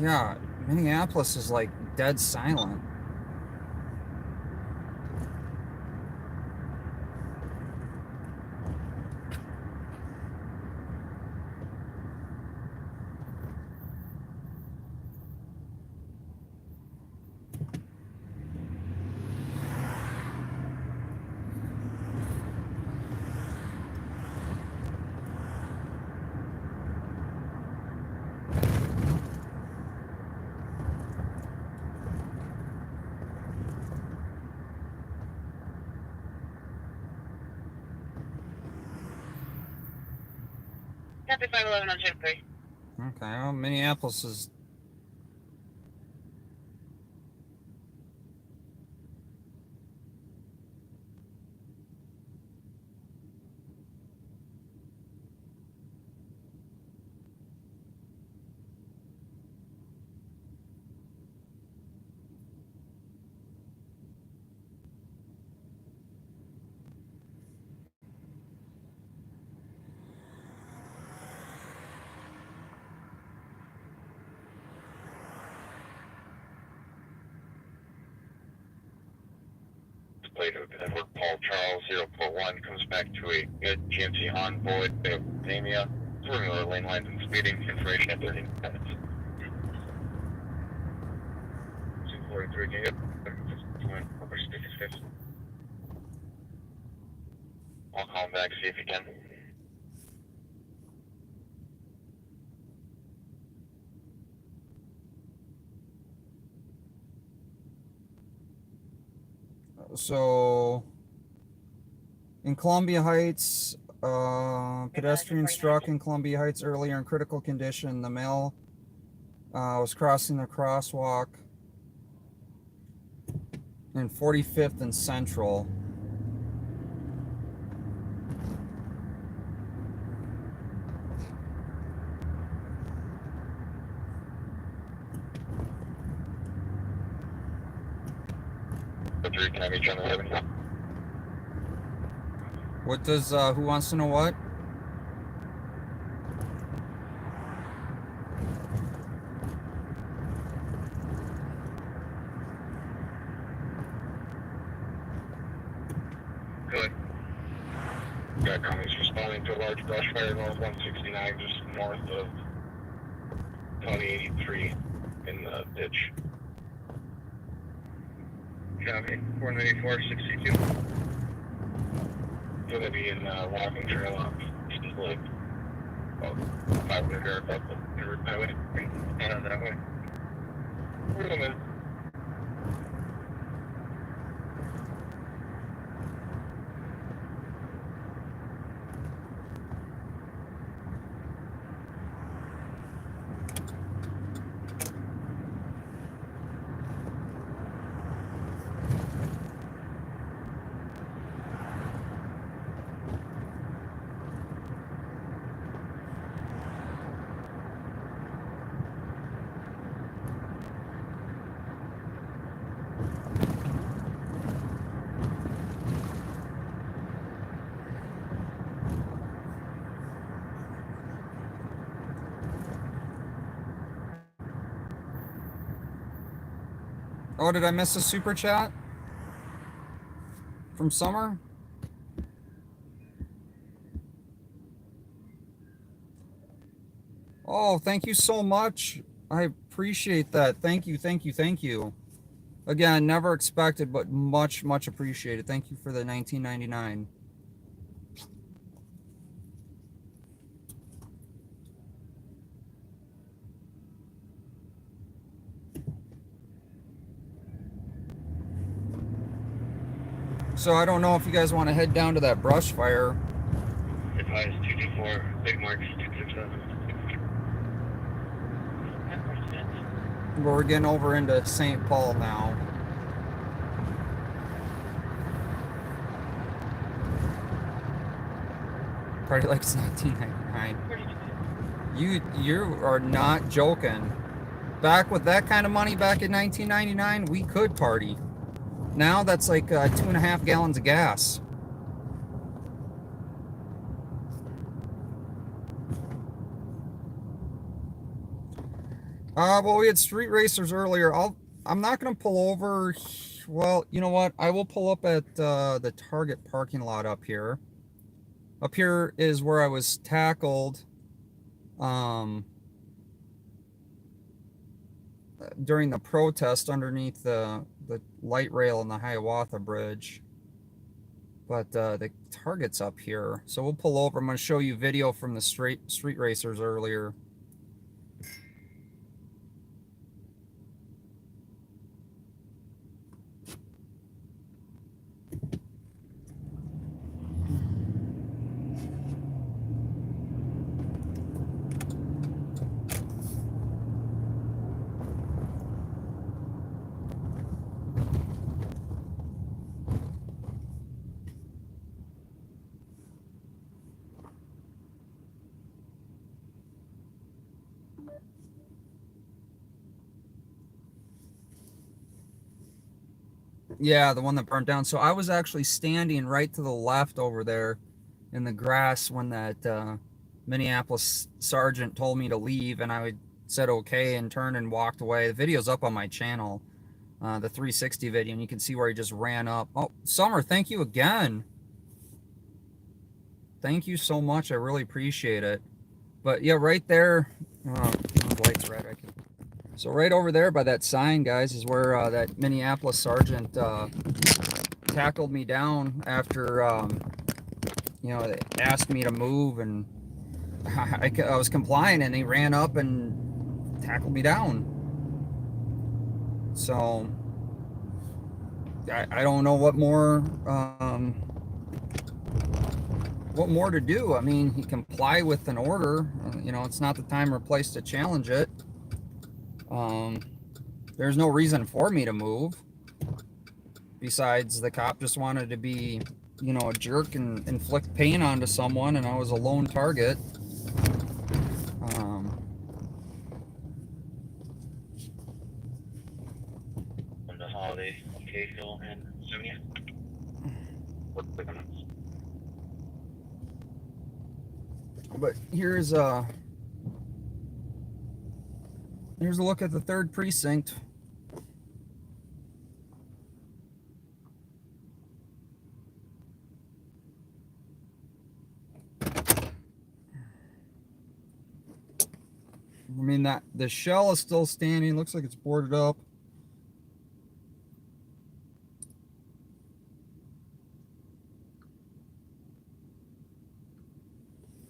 [SPEAKER 3] Yeah, Minneapolis is like dead silent.
[SPEAKER 2] Copy 511 on Chip 3.
[SPEAKER 3] Okay, well, Minneapolis is.
[SPEAKER 6] Plate of Edward Paul Charles 041 comes back to a good GMC envoy of Zamia, swerving over lane lines and speeding, information at 13 minutes. 243, can you get over speakers, guys? I'll call him back, see if he can.
[SPEAKER 3] So, in Columbia Heights, pedestrian struck in Columbia Heights earlier in critical condition. The male was crossing the crosswalk in 45th and Central.
[SPEAKER 6] Can I meet you on the 11?
[SPEAKER 3] What does, who wants to know what?
[SPEAKER 6] Good. Got comments responding to a large brush fire north 169, just north of County 83 in the ditch. Copy, 49462. Gonna be in walking trail off East Lake. About 500 yards up the river highway. Not on that way. We're gonna.
[SPEAKER 3] Oh, did I miss a super chat from Summer? Oh, thank you so much. I appreciate that. Thank you, thank you, thank you. Again, never expected, but much, much appreciated. Thank you for the 1999. So I don't know if you guys want to head down to that brush fire.
[SPEAKER 6] Advise 224, Big Marks 267.
[SPEAKER 3] We're getting over into St. Paul now. Party like it's 1999. You are not joking. Back with that kind of money back in 1999, we could party. Now that's like 2.5 gallons of gas. Well, we had street racers earlier. I'm not gonna pull over. Well, you know what? I will pull up at the Target parking lot up here. Up here is where I was tackled during the protest underneath the light rail on the Hiawatha Bridge. But the Target's up here. So we'll pull over. I'm going to show you video from the street racers earlier. Yeah, the one that burnt down. So I was actually standing right to the left over there in the grass when that Minneapolis sergeant told me to leave, and I said okay and turned and walked away. The video's up on my channel, the 360 video, and you can see where he just ran up. Oh, Summer, thank you again. Thank you so much. I really appreciate it. But yeah, right there, the light's red. I can. So right over there by that sign, guys, is where that Minneapolis sergeant tackled me down after, you know, they asked me to move, and I was complying, and he ran up and tackled me down. So I don't know what more to do. I mean, he complied with an order. You know, it's not the time or place to challenge it. There's no reason for me to move. Besides, the cop just wanted to be, you know, a jerk and inflict pain onto someone, and I was a lone target.
[SPEAKER 6] On the holiday, okay, Phil and Sonia.
[SPEAKER 3] But here's a look at the 3rd precinct. I mean, that the shell is still standing. Looks like it's boarded up.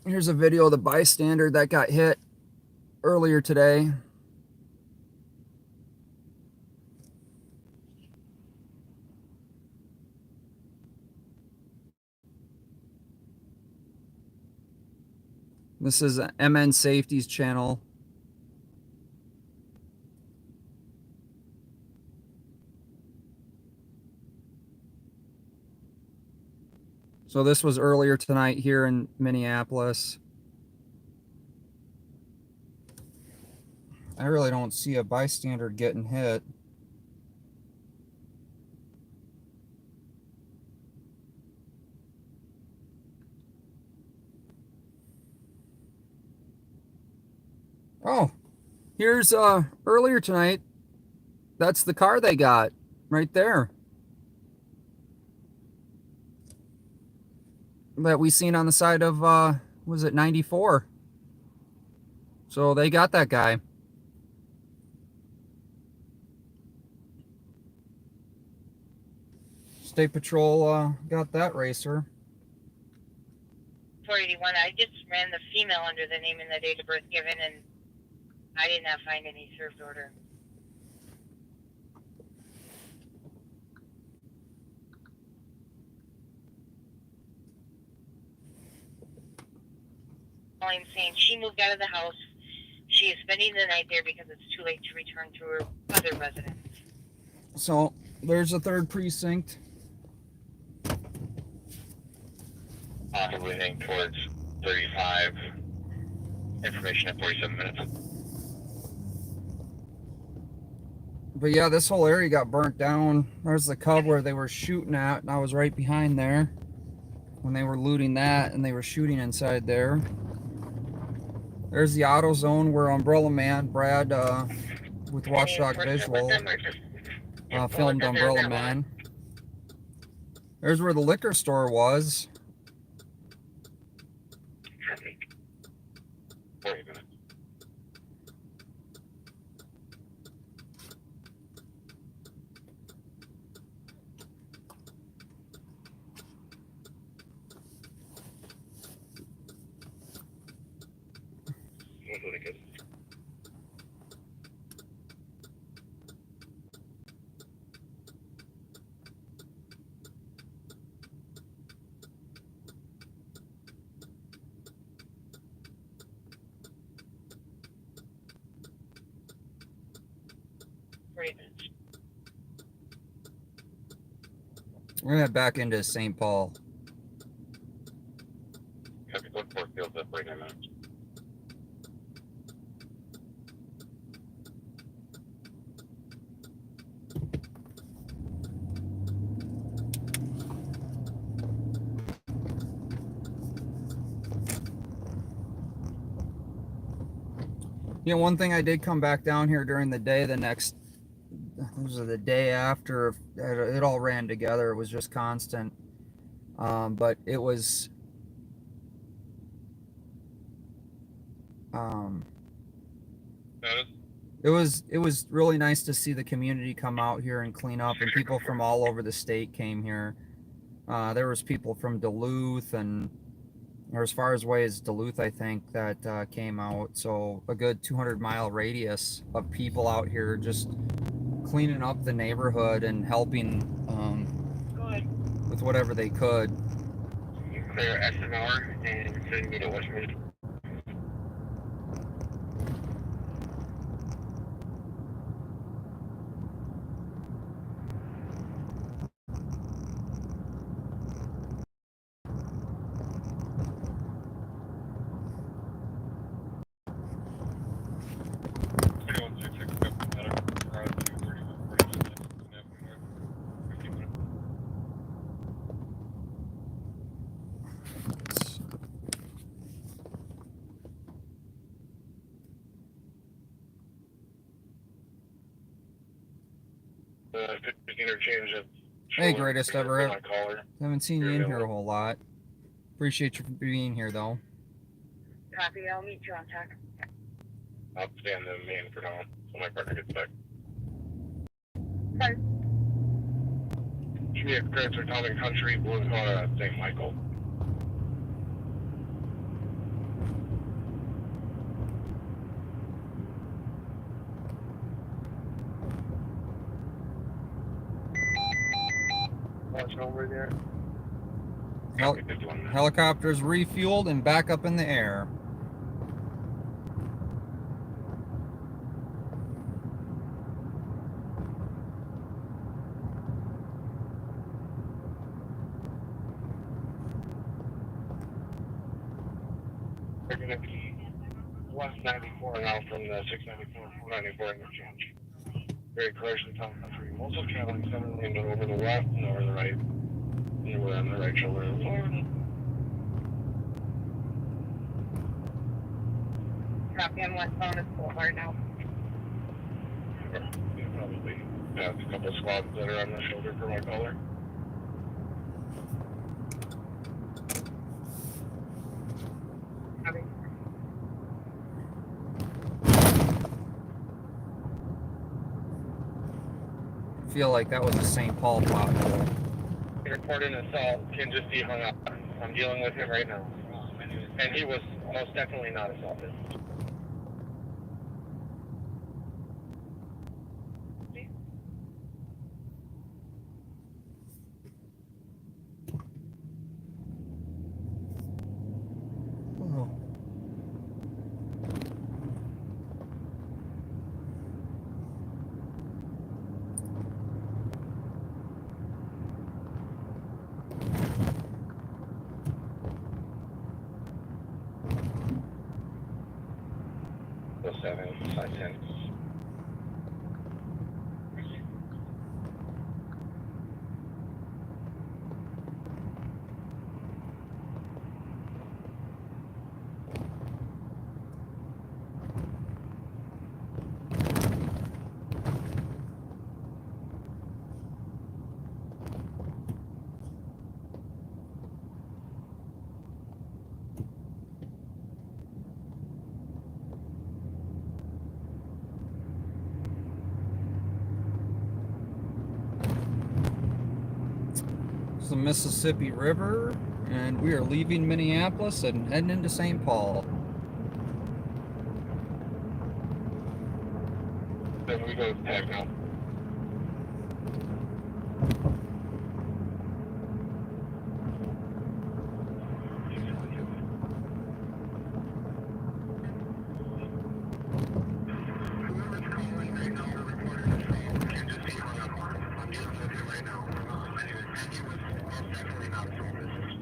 [SPEAKER 3] Here's a video of the bystander that got hit earlier today. This is MN Safety's channel. So this was earlier tonight here in Minneapolis. I really don't see a bystander getting hit. Oh, here's earlier tonight. That's the car they got right there. That we seen on the side of was it 94? So they got that guy. State Patrol got that racer.
[SPEAKER 2] 481. I just ran the female under the name and the date of birth given, and I did not find any served order. I'm saying she moved out of the house. She is spending the night there because it's too late to return to her other residence.
[SPEAKER 3] So there's a 3rd precinct.
[SPEAKER 6] Possibly heading towards 35. Information at 47 minutes.
[SPEAKER 3] But yeah, this whole area got burnt down. There's the cub where they were shooting at, and I was right behind there when they were looting that, and they were shooting inside there. There's the auto zone where Umbrella Man, Brad, with Watchdog Visual, filmed Umbrella Man. There's where the liquor store was.
[SPEAKER 6] 40 minutes. Really good.
[SPEAKER 3] We're gonna head back into St. Paul.
[SPEAKER 6] Copy, code 4 fields up 49 minutes.
[SPEAKER 3] You know, one thing I did come back down here during the day, the day after, it all ran together. It was just constant. But it was, it was really nice to see the community come out here and clean up, and people from all over the state came here. There was people from Duluth, and or as far away as Duluth, I think, that came out. So a good 200-mile radius of people out here just cleaning up the neighborhood and helping with whatever they could.
[SPEAKER 6] You clear Eisenhower and send me to Westminster. Interchange of
[SPEAKER 3] Hey, greatest ever.
[SPEAKER 6] my caller.
[SPEAKER 3] Haven't seen you in here a whole lot. Appreciate you being here, though.
[SPEAKER 2] Copy, I'll meet you on tech.
[SPEAKER 6] I'll stay on the main for now, so my partner gets back.
[SPEAKER 2] Okay.
[SPEAKER 6] Give me a credit for Town and Country, Blue St. Michael. Watch over there.
[SPEAKER 3] Helicopters refueled and back up in the air.
[SPEAKER 6] They're going to be west 94 now from the 694, 494 interchange. Very closely Town and Country. Also traveling 7 lanes over the left and over the right. And we're on the right shoulder of Florida.
[SPEAKER 2] Copy, I'm westbound at Boulevard now.
[SPEAKER 6] Yeah, probably have a couple squads that are on the shoulder for my caller.
[SPEAKER 2] Copy.
[SPEAKER 3] I feel like that was a St. Paul pothole.
[SPEAKER 6] Report an assault. Can just be hung up. I'm dealing with him right now. And he was most definitely not assaulted.
[SPEAKER 3] Oh.
[SPEAKER 1] 07, 510.
[SPEAKER 3] It's the Mississippi River, and we are leaving Minneapolis and heading into St. Paul.
[SPEAKER 1] Then we go tag now.
[SPEAKER 5] Whoever's calling right now, the reporter's phone can just be hung up on. I'm dealing with him right now. Anyway, Peggy was most definitely not a phone business.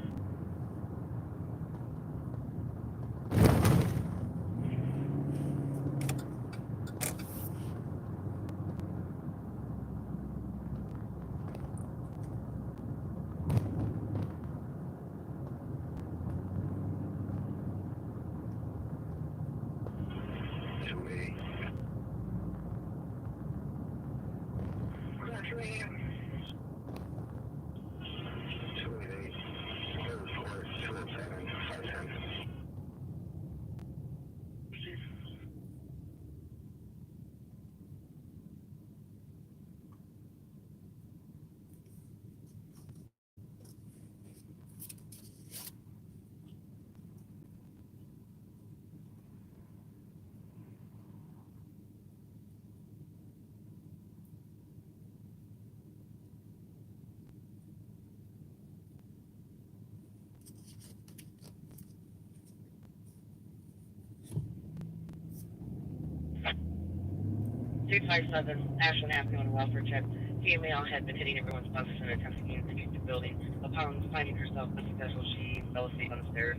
[SPEAKER 8] Three five seven Ashland Avenue on a welfare check. Female had been hitting everyone's buses and attempting to exit the building. Upon finding herself unsuccessful, she fell asleep on the stairs.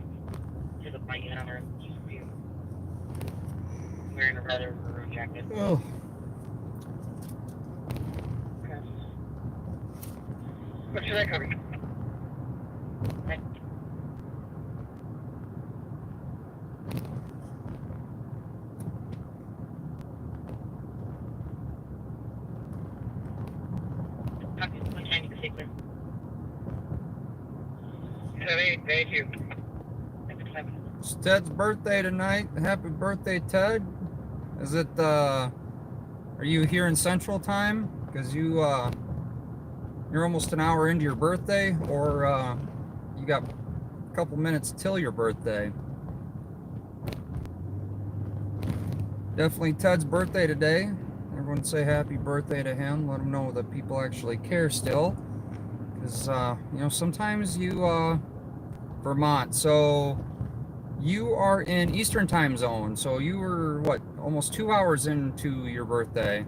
[SPEAKER 8] To the blanket on her, wearing a rather maroon jacket.
[SPEAKER 3] Oh,
[SPEAKER 8] Okay. What should I cover?
[SPEAKER 1] Thank you.
[SPEAKER 3] it's Ted's birthday tonight. Happy birthday, Ted. Is it, are you here in Central Time? Because you're almost an hour into your birthday, or you got a couple minutes till your birthday. Definitely Ted's birthday today. Everyone say happy birthday to him. Let him know that people actually care still. Because, you know, sometimes you, Vermont, so you are in Eastern Time Zone. So you were, what, almost 2 hours into your birthday.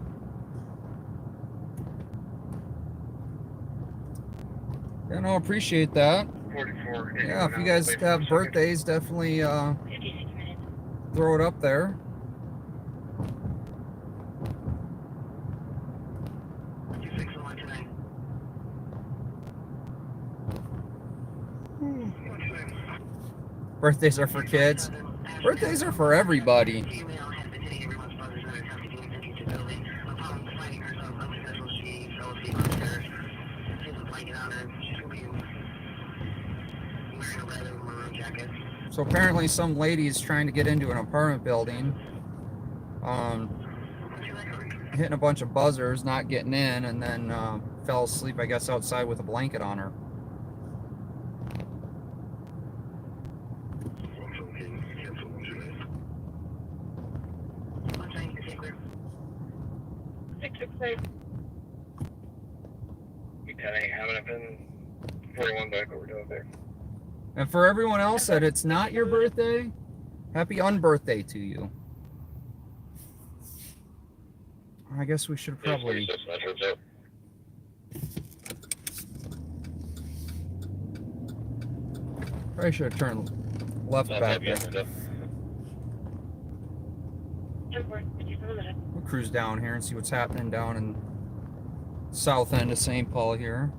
[SPEAKER 3] Yeah, no, appreciate that.
[SPEAKER 1] 44.
[SPEAKER 3] Yeah, if you guys have birthdays, definitely throw it up there. Birthdays are for kids. Birthdays are for everybody.
[SPEAKER 5] Female had been hitting everyone's buses and attempting to exit the building. Upon finding herself unsuccessful, she fell asleep on the stairs. She has a blanket on her. She's going to be wearing a rather maroon jacket.
[SPEAKER 3] So apparently some lady's trying to get into an apartment building, hitting a bunch of buzzers, not getting in, and then fell asleep, I guess, outside with a blanket on her.
[SPEAKER 1] You 10-8 having it been 41 back over to there.
[SPEAKER 3] And for everyone else that it's not your birthday, happy unbirthday to you. I guess we should probably... Probably should have turned left back there. We'll cruise down here and see what's happening down in south end of St. Paul here.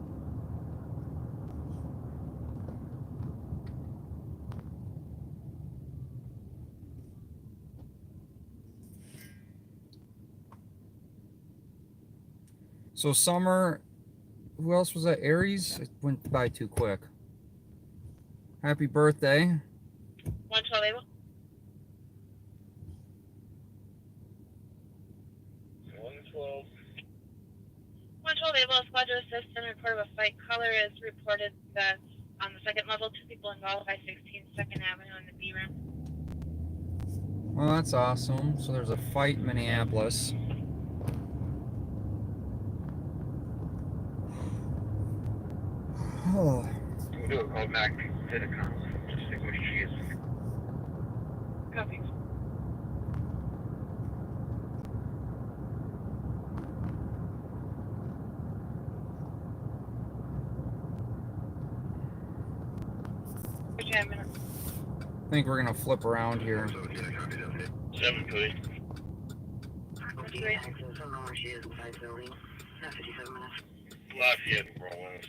[SPEAKER 3] So Summer, who else was that? Aries? It went by too quick. Happy birthday.
[SPEAKER 2] 112 Able.
[SPEAKER 1] 112.
[SPEAKER 2] 112 Able, a squad to assist and report of a fight. Caller is reported that on the second level, 2 people involved by 16 2nd Avenue in the B room.
[SPEAKER 3] Well, that's awesome. So there's a fight in Minneapolis. Oh.
[SPEAKER 1] We'll do a call back to the comms. Just see what she is.
[SPEAKER 2] Copy.
[SPEAKER 3] I think we're gonna flip around here.
[SPEAKER 1] 7, please.
[SPEAKER 5] Okay, I don't know where she is inside the building. Not 57 minutes.
[SPEAKER 1] Lafayette, Rowan.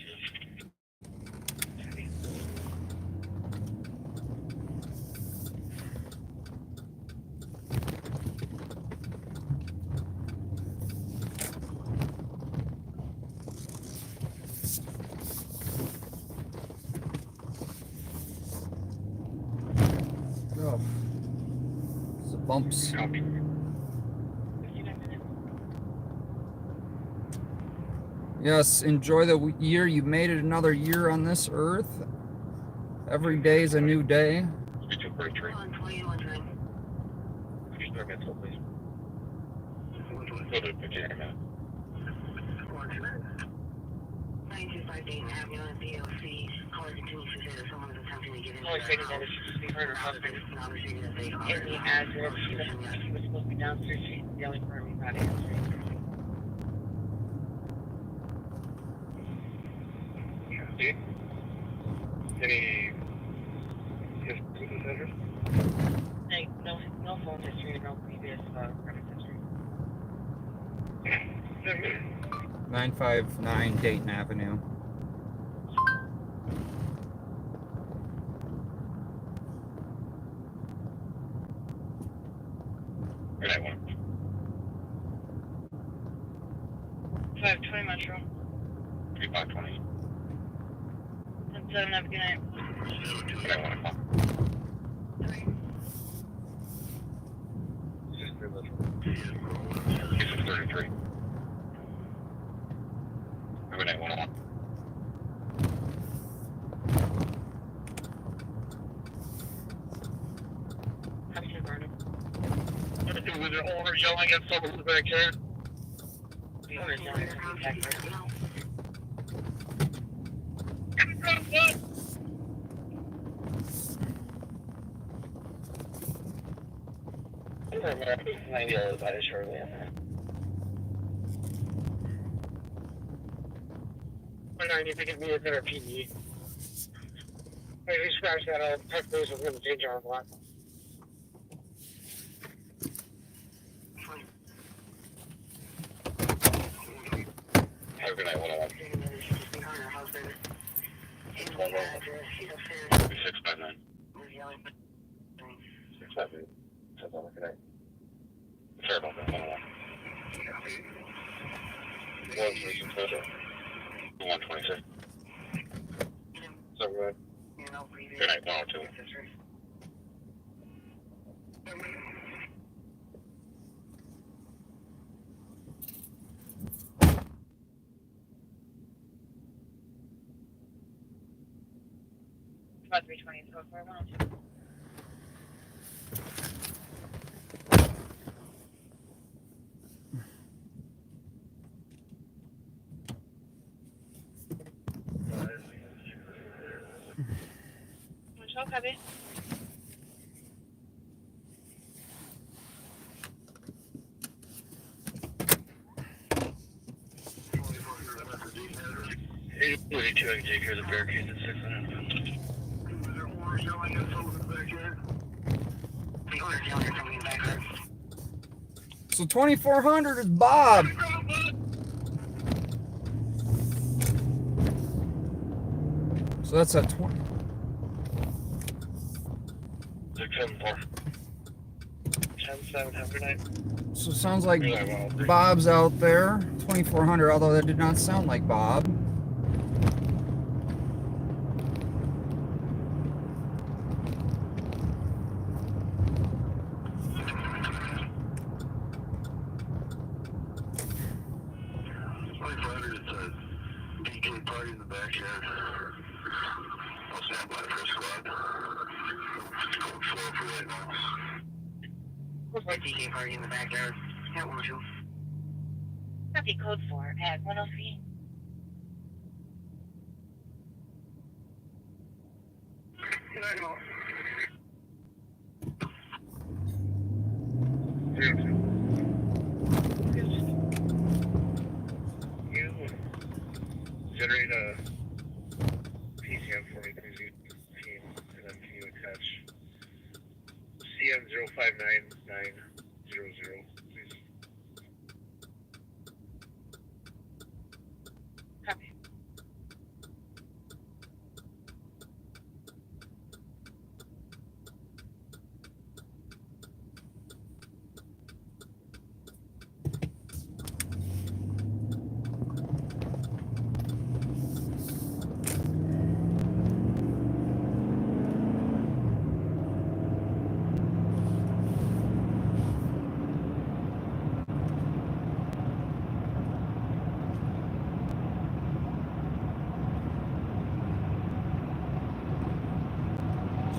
[SPEAKER 3] Oh. The bumps.
[SPEAKER 1] Copy.
[SPEAKER 2] 59 minutes.
[SPEAKER 3] Yes, enjoy the year. You made it another year on this earth. Every day is a new day.
[SPEAKER 1] Speak to 33.
[SPEAKER 5] 121 time.
[SPEAKER 1] Please start mental, please. Go to 59 minutes.
[SPEAKER 5] 925 Dayton Avenue on DLC. Caller continues to say that someone is attempting to get into
[SPEAKER 8] Only
[SPEAKER 5] their
[SPEAKER 8] stated that
[SPEAKER 5] house.
[SPEAKER 8] she heard her husband
[SPEAKER 5] Not receiving that they
[SPEAKER 8] in the address. She was supposed to be downstairs. She's yelling for me, not answering.
[SPEAKER 1] See? Any history with this address?
[SPEAKER 8] Hey, no phone history, no previous reference history.
[SPEAKER 1] 7 minutes.
[SPEAKER 3] 959 Dayton Avenue.
[SPEAKER 1] Good night, 1.
[SPEAKER 2] 520 Metro.
[SPEAKER 1] 3520.
[SPEAKER 2] And 7 have a good night.
[SPEAKER 1] Good night, 1 o'clock. Just 3 minutes. This is 33. Good night, 1 o'clock.
[SPEAKER 8] Have you burned him?
[SPEAKER 1] Was the owner yelling at someone in the backyard?
[SPEAKER 8] The owner's yelling at me back there.
[SPEAKER 1] I yelled about it shortly after. 190, if you give me a better PD. Hey, we scratched that out. Touch base with him, change our block. Have a good night, 101. 659. 659. Says on the good night. Sorry about that, 101. 126. So good. Good night, 102.
[SPEAKER 2] About 320 so far. 102. Copy.
[SPEAKER 1] Hey, 42, I can take care of the barricades at 600.
[SPEAKER 3] So 2400 is Bob. So that's a 20.
[SPEAKER 1] 674. 10700.
[SPEAKER 3] So it sounds like Bob's out there. 2400, although that did not sound like Bob.
[SPEAKER 5] Party in the backyard. I'll stand by for a squad. Code 4 for right now.
[SPEAKER 8] What's my DK party in the backyard? At 102.
[SPEAKER 2] Copy code 4 at 103.
[SPEAKER 1] You generate a PCM for me, please, team, and then can you attach CM059900, please?
[SPEAKER 2] Copy.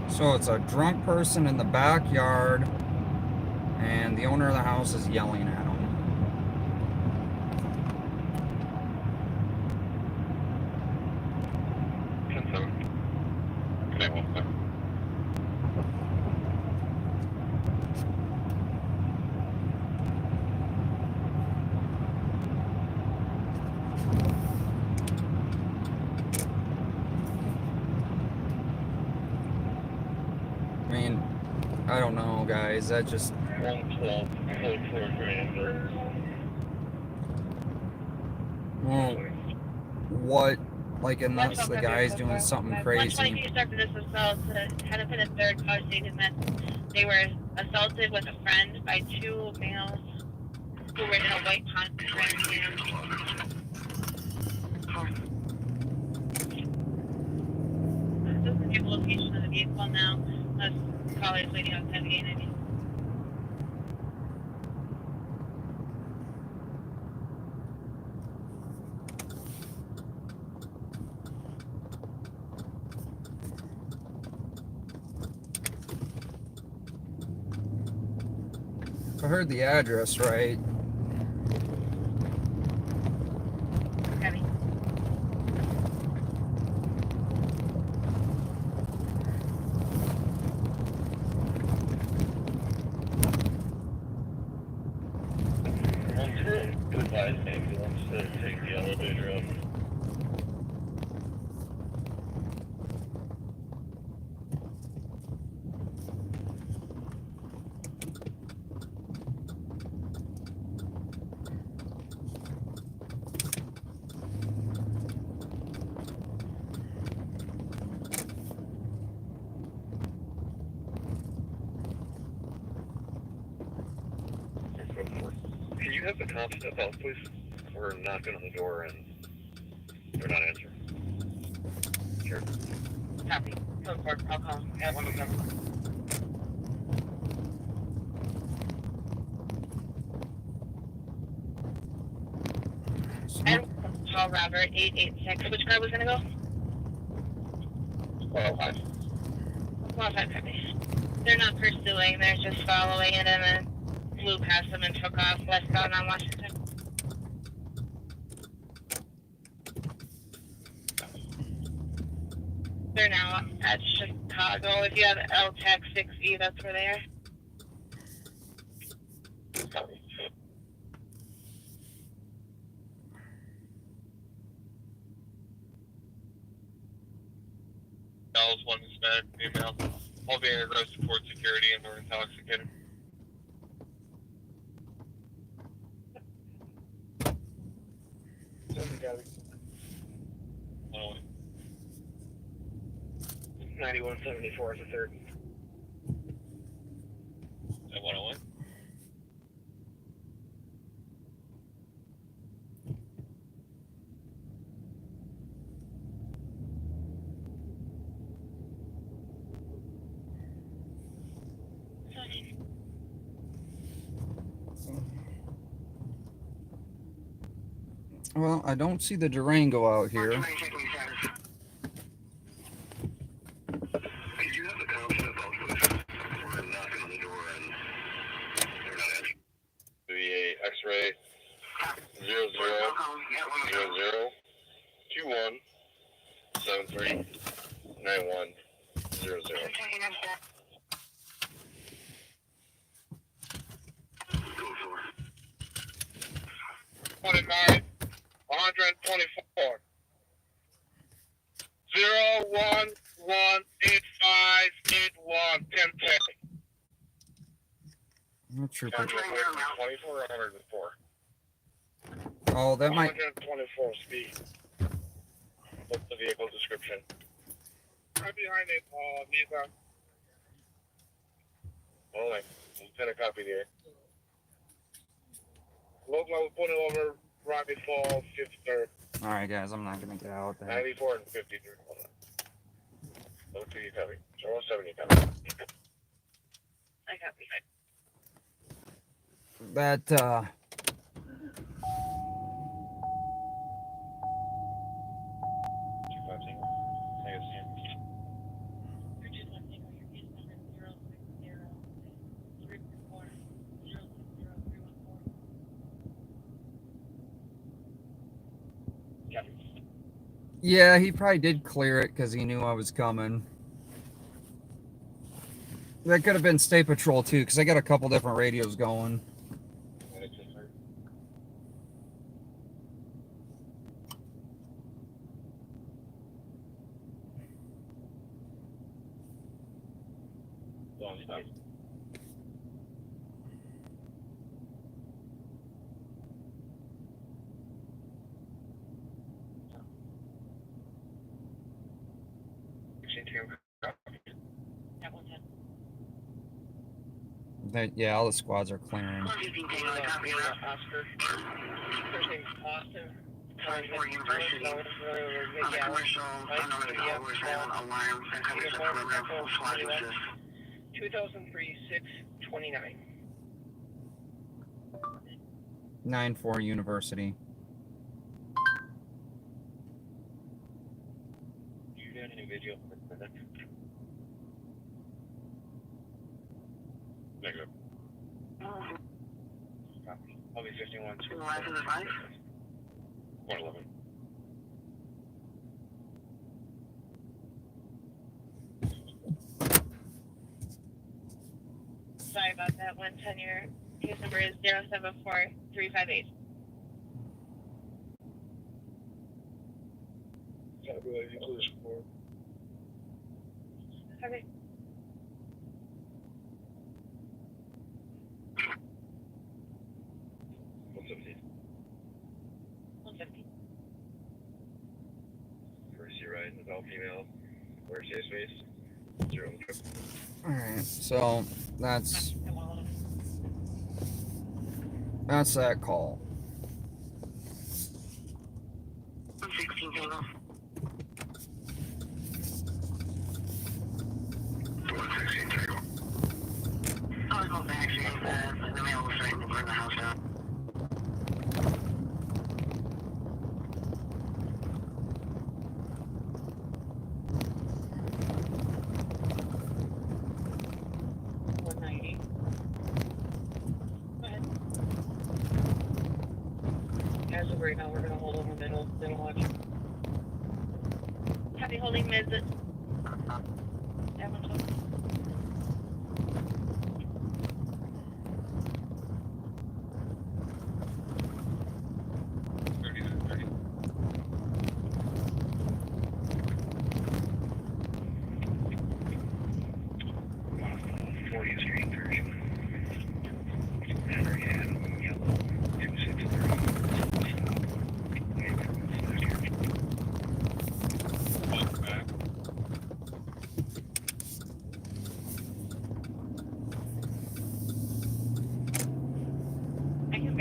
[SPEAKER 3] So it's a drunk person in the backyard, and the owner of the house is yelling at him. I mean, I don't know, guys. That just...
[SPEAKER 1] 112, code 4 for Amber.
[SPEAKER 3] Well, what? Like, unless the guy's doing something crazy.
[SPEAKER 2] 120, you started this assault to Hennepin and 3rd College Station that they were assaulted with a friend by 2 males who were in a white Honda Grand Am. This is the location of the vehicle now. The caller is waiting outside the gate.
[SPEAKER 3] I heard the address right.
[SPEAKER 2] Heavy.
[SPEAKER 1] Advise ambulance to take the elevator up. Can you have the cop step out, please? We're knocking on the door and they're not answering. Sure.
[SPEAKER 8] Copy. Code 4, I'll call at 107.
[SPEAKER 2] And call Robert 886. Which car was gonna go?
[SPEAKER 1] 105.
[SPEAKER 2] Well, copy. They're not pursuing, they're just following it and then flew past them and took off westbound on Washington. They're now at Chicago. If you have LTAC 6E, that's where they are.
[SPEAKER 6] Dallas 1 Hispanic female. All being aggressive towards security and they're intoxicated.
[SPEAKER 1] Gabby. 9174 is the third.
[SPEAKER 6] At 101.
[SPEAKER 3] Well, I don't see the Durango out here.
[SPEAKER 5] Could you have the cops step up, please? We're knocking on the door and they're not answering.
[SPEAKER 6] The X-ray 0000 21 73 91 00.
[SPEAKER 5] Go for it.
[SPEAKER 1] 29 124 0118581 1010.
[SPEAKER 3] Not sure.
[SPEAKER 1] 24 or 104.
[SPEAKER 3] Oh, that might.
[SPEAKER 1] 124 speed. What's the vehicle description? Right behind it, Lisa. Hold on. Lieutenant copy there. Local was putting over right before 53rd.
[SPEAKER 3] All right, guys, I'm not gonna get out there.
[SPEAKER 1] 94 and 53rd. Hold on. Look to you copy. 070 copy.
[SPEAKER 8] I copy.
[SPEAKER 3] That yeah, he probably did clear it because he knew I was coming. That could have been State Patrol too, because I got a couple different radios going. Yeah, all the squads are clearing.
[SPEAKER 8] Oscar. First name's Austin.
[SPEAKER 5] 24 University. On the commercial, unlimited callers, alarms, and coverage of perimeter, full SWAT assist.
[SPEAKER 8] 2003 629.
[SPEAKER 3] 9-4 University.
[SPEAKER 6] You got any video? Negative.
[SPEAKER 1] Copy. I'll be 51.
[SPEAKER 5] To the left of the device.
[SPEAKER 6] 111.
[SPEAKER 2] Sorry about that. 110, your case number is 074358.
[SPEAKER 1] Tabulating includes support.
[SPEAKER 2] Okay.
[SPEAKER 6] What's up, Steve?
[SPEAKER 2] 150.
[SPEAKER 6] First year ride, adult female, wear safe space, 0 on the trip.
[SPEAKER 3] All right, so that's that call.
[SPEAKER 5] 16 Tango. 116 Tango. I'll go back and the mail was saying to burn the house down.
[SPEAKER 8] As of right now, we're gonna hold over middle watch.
[SPEAKER 2] Happy holding mid.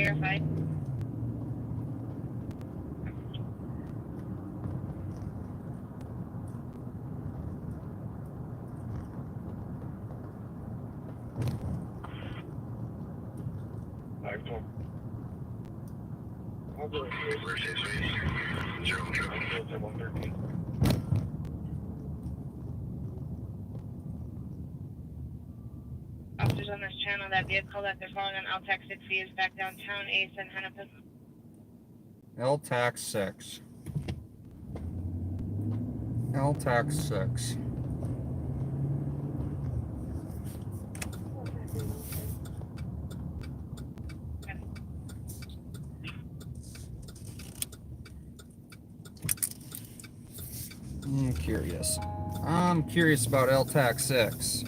[SPEAKER 2] verified.
[SPEAKER 1] I've told. I'll do it.
[SPEAKER 5] Where's his face? 0
[SPEAKER 1] I'll do it at 113.
[SPEAKER 2] Officers on this channel, that vehicle that they're following on Altac 60 is back downtown, Ace and Hennepin.
[SPEAKER 3] LTAC 6. LTAC 6. I'm curious about LTAC 6.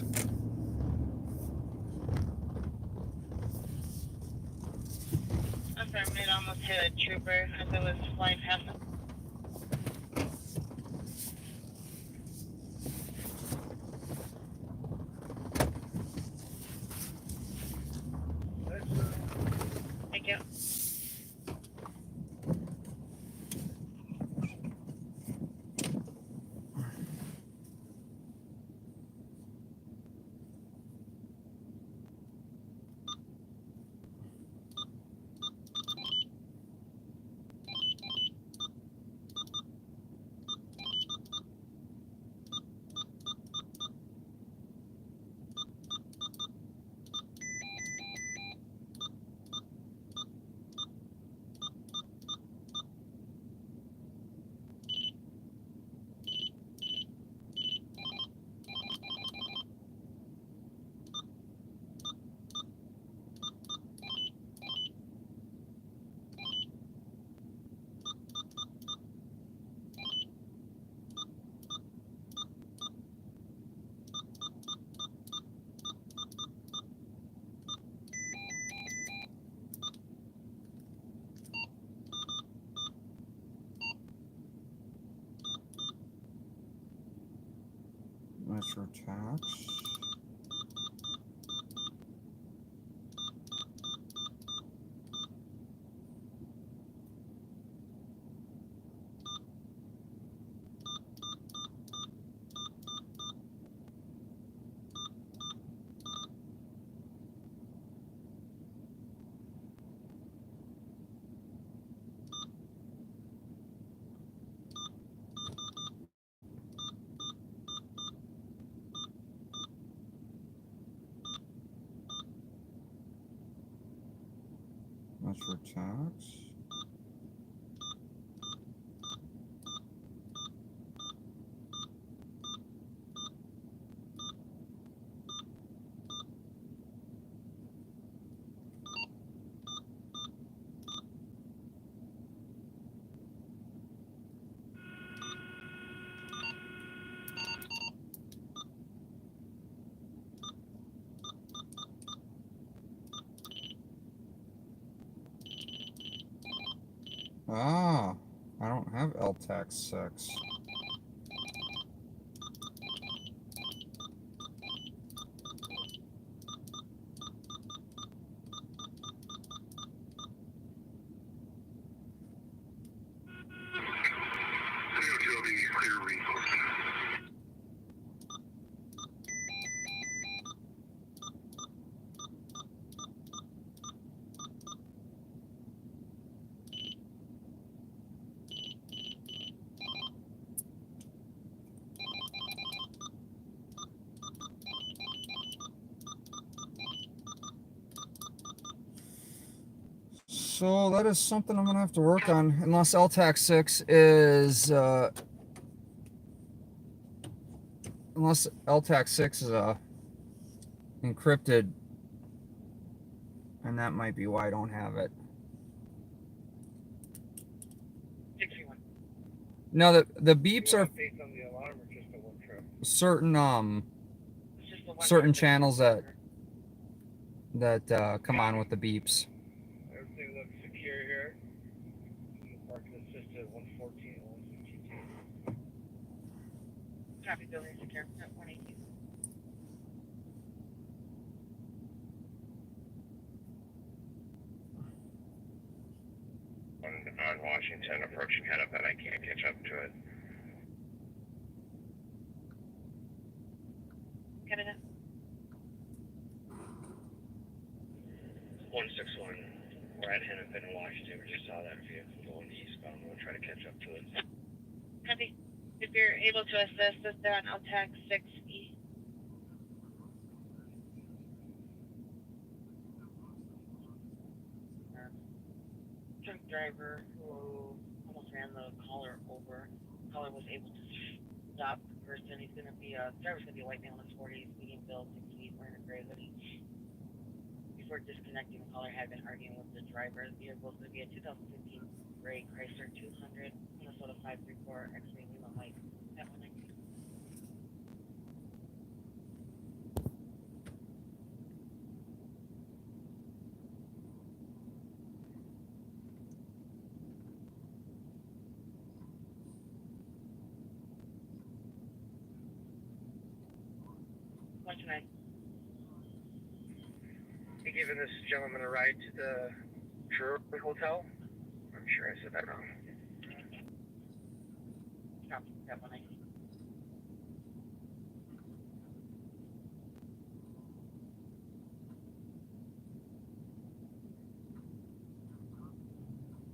[SPEAKER 2] Affirm, it almost hit a trooper as it was flying past him. Thank you.
[SPEAKER 3] Metro tax. Metro tax. Ah, I don't have LTAC 6. So that is something I'm gonna have to work on, unless LTAC 6 is unless LTAC 6 is encrypted, and that might be why I don't have it.
[SPEAKER 8] 61.
[SPEAKER 3] No, the beeps are
[SPEAKER 1] Based on the alarm or just the one trip?
[SPEAKER 3] certain
[SPEAKER 8] It's just the one
[SPEAKER 3] certain
[SPEAKER 8] trip.
[SPEAKER 3] channels that come on with the beeps.
[SPEAKER 1] Everything looks secure here. Parking assisted 114 and 152.
[SPEAKER 8] Traffic building secure at 118.
[SPEAKER 1] on Washington, approaching head up, and I can't catch up to it.
[SPEAKER 8] Canada.
[SPEAKER 1] 161. We're at Hennepin in Washington. We just saw that vehicle going eastbound. We'll try to catch up to it.
[SPEAKER 2] Copy. If you're able to assist us there on LTAC 6E.
[SPEAKER 8] Truck driver who almost ran the caller over. Caller was able to stop the person. He's gonna be driver's gonna be a white male in his 40s, medium build, 6 feet, wearing a gray hoodie. Before disconnecting, the caller had been arguing with the driver. The vehicle is gonna be a 2015 gray Chrysler 200, Minnesota 534, X-ray Lima Mike. That one I can. What's tonight?
[SPEAKER 1] You giving this gentleman a ride to the Drury Hotel? I'm sure I said that wrong.
[SPEAKER 8] Stop. That one I can.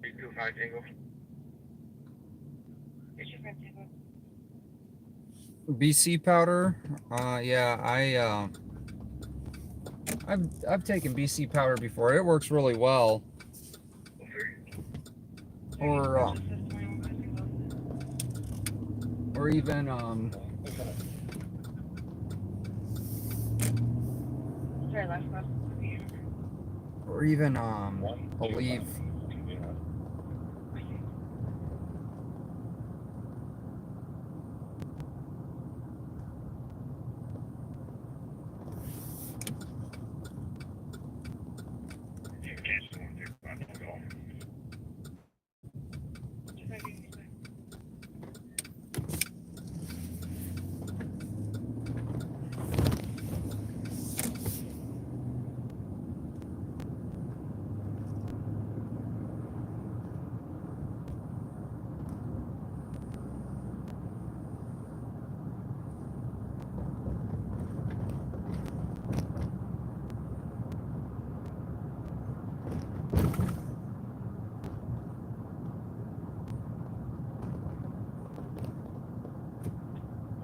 [SPEAKER 1] Three, 2-5 Tango.
[SPEAKER 8] Is your friend Tango?
[SPEAKER 3] BC powder. Yeah, I've taken BC powder before. It works really well. Or even
[SPEAKER 8] Sorry, last call.
[SPEAKER 3] or even believe.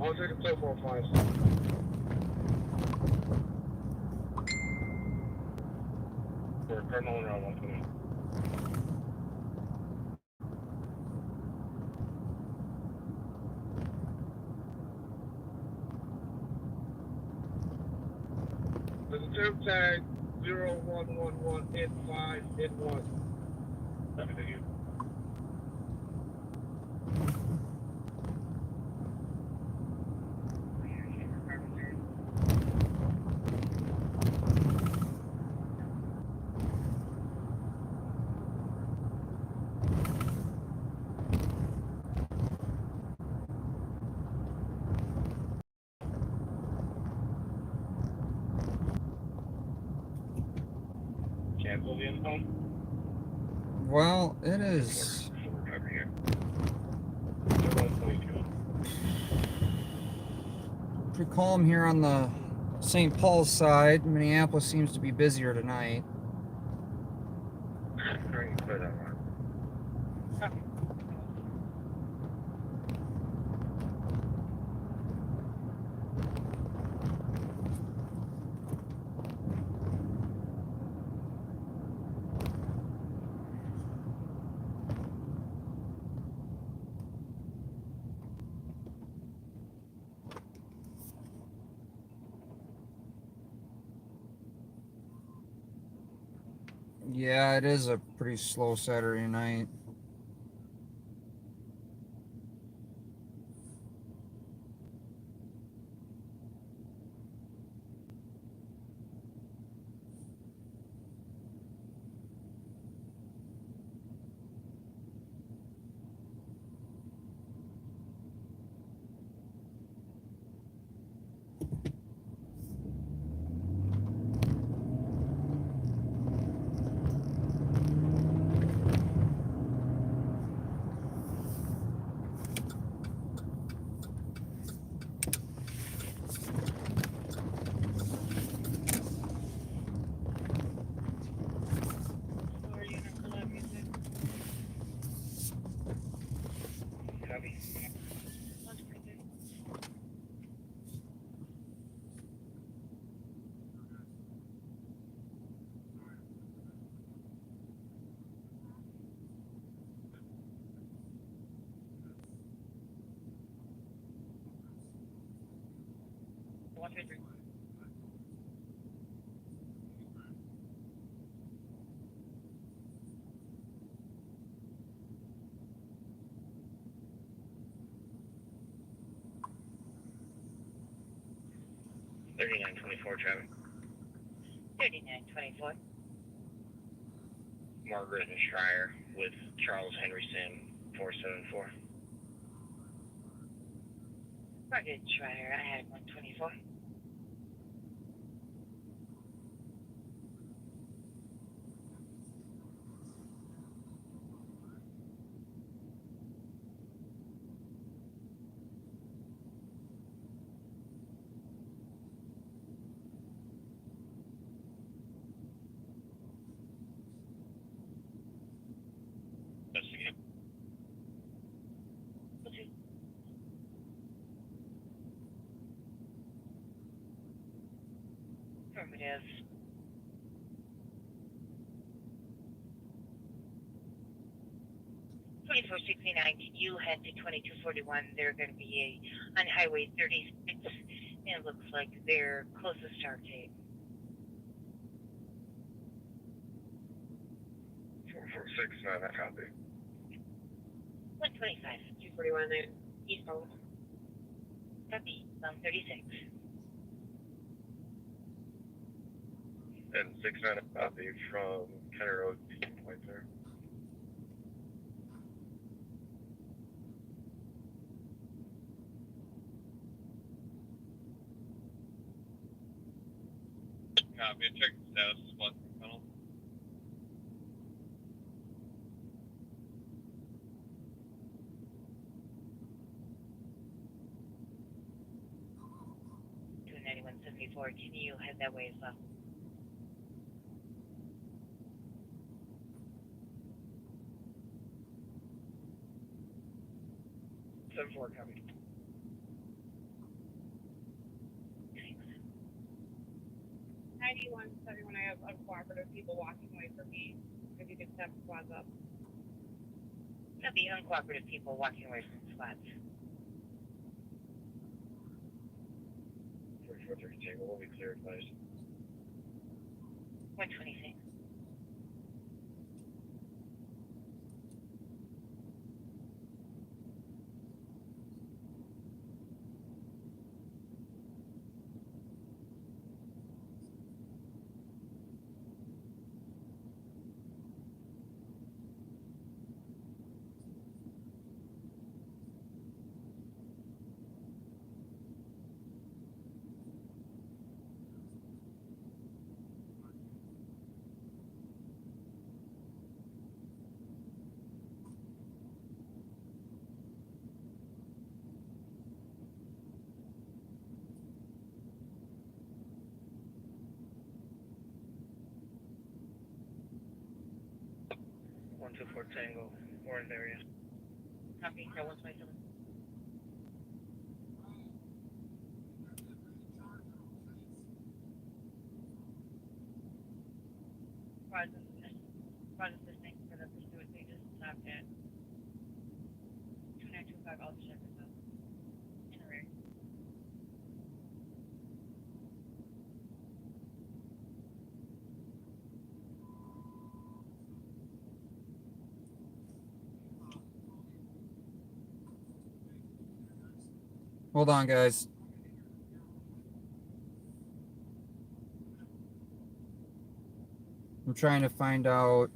[SPEAKER 1] I'll take a play for 5. For Cardinal and Round 120. There's a tube tag 01118581. Thank you. Cancel the info.
[SPEAKER 3] Well, it is. Pretty calm here on the St. Paul's side. Minneapolis seems to be busier tonight. Yeah, it is a pretty slow Saturday night.
[SPEAKER 8] 123.
[SPEAKER 1] traffic.
[SPEAKER 8] 3924.
[SPEAKER 1] Margaret and Schreier with Charles Henryson 474.
[SPEAKER 8] Margaret Schreier, I had 124.
[SPEAKER 1] Investigate.
[SPEAKER 8] Okay. Affirmative. Can you head to 2241? They're going to be on Highway 36, and it looks like their closest start date.
[SPEAKER 1] 446, that copy.
[SPEAKER 8] 125.
[SPEAKER 2] 241 there. Eastbound.
[SPEAKER 8] Copy. 36.
[SPEAKER 1] And 69 copy from Kenner Road, point there.
[SPEAKER 6] Copy. Check the status. West tunnel.
[SPEAKER 8] To 9174. Can you head that way as well?
[SPEAKER 1] Four copy.
[SPEAKER 9] 9171, I have uncooperative people walking away from me. If you could step squads up.
[SPEAKER 8] There'll be uncooperative people walking away from squads.
[SPEAKER 1] 4430 Tango will be cleared, please.
[SPEAKER 8] 126.
[SPEAKER 1] Fort Tango, orange area.
[SPEAKER 8] Copy. 127. Squad assisting for the pursuit. They just stopped at 2925. I'll check this out. In the rear.
[SPEAKER 3] Hold on, guys. I'm trying to find out.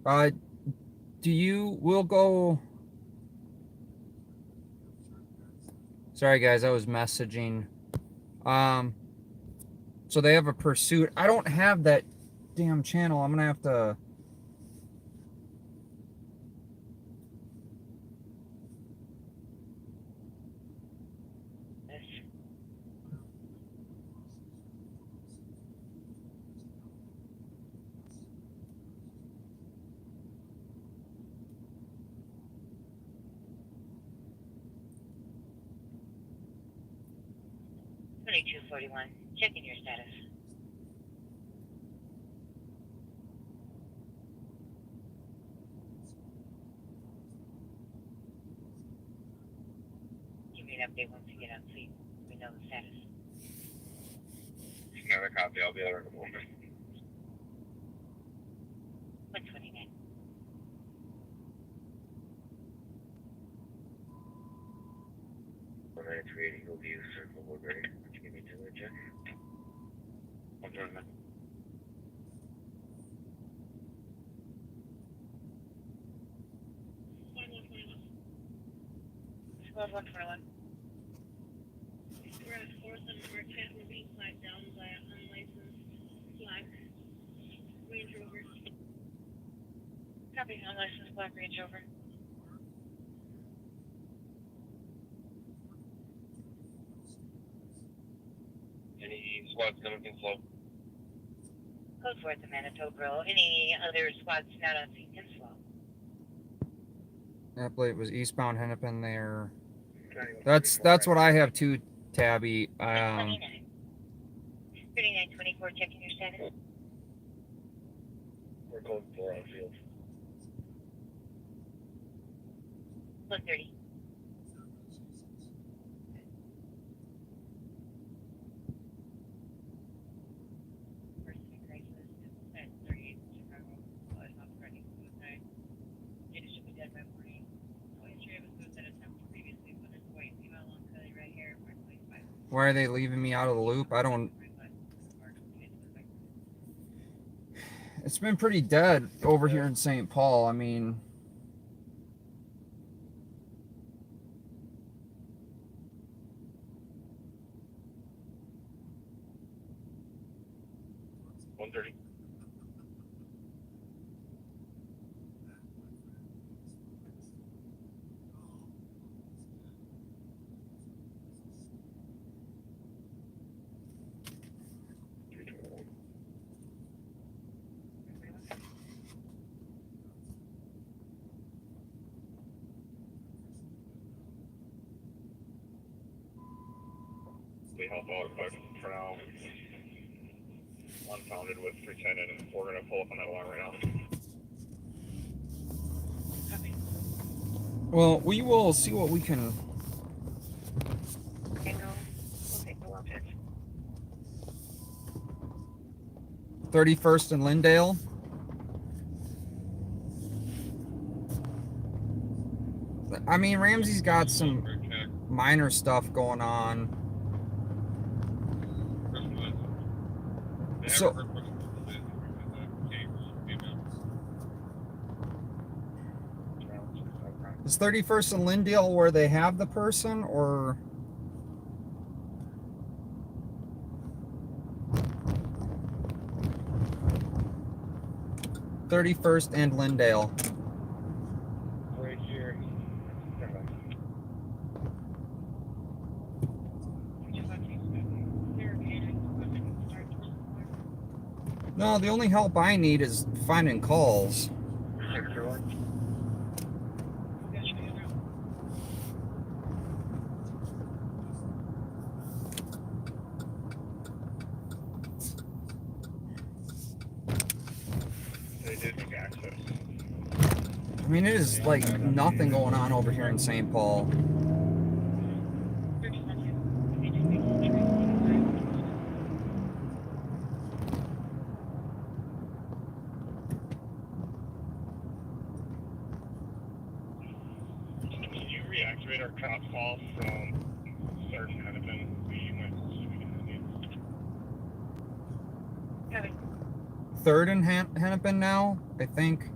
[SPEAKER 3] We'll go. Sorry, guys, I was messaging. So they have a pursuit. I don't have that damn channel. I'm gonna have to.
[SPEAKER 8] $22.41. Checking your status. update once you get on so we know the status.
[SPEAKER 1] Another copy, I'll be there in a moment.
[SPEAKER 8] 129.
[SPEAKER 1] Eagle View, Circle Woodbury. Would you give me to the check? 129.
[SPEAKER 8] Squad 121.
[SPEAKER 9] We're at 4th and Marquette. We're being flagged down by an unlicensed black Range Rover.
[SPEAKER 8] Copy, unlicensed black Range Rover.
[SPEAKER 1] Any squads coming in slow?
[SPEAKER 8] Code 4 at the Manitoba. Any other squads not on scene can slow.
[SPEAKER 3] I believe it was eastbound Hennepin there. That's what I have too, Tabby.
[SPEAKER 8] 29. 3924, checking your status.
[SPEAKER 1] We're code 4 on field.
[SPEAKER 8] 130.
[SPEAKER 3] Why are they leaving me out of the loop? I don't. It's been pretty dead over here in St. Paul. I mean,
[SPEAKER 1] We help out, but for now, unfounded with 310, and we're gonna pull up on that alarm right now.
[SPEAKER 3] well, we will see what we can.
[SPEAKER 8] We'll take the watch.
[SPEAKER 3] 31st and Lindale. I mean, Ramsey's got some minor stuff going on. So, is 31st and Lindale where they have the person, or? "31st and Lindale."
[SPEAKER 1] Right here.
[SPEAKER 3] No, the only help I need is finding calls.
[SPEAKER 1] 631. They did make access.
[SPEAKER 3] I mean, it is like nothing going on over here in St. Paul.
[SPEAKER 1] Can you reactivate our cops call from Sergeant Hennepin? We might need.
[SPEAKER 3] 3rd and Hennepin now, I think.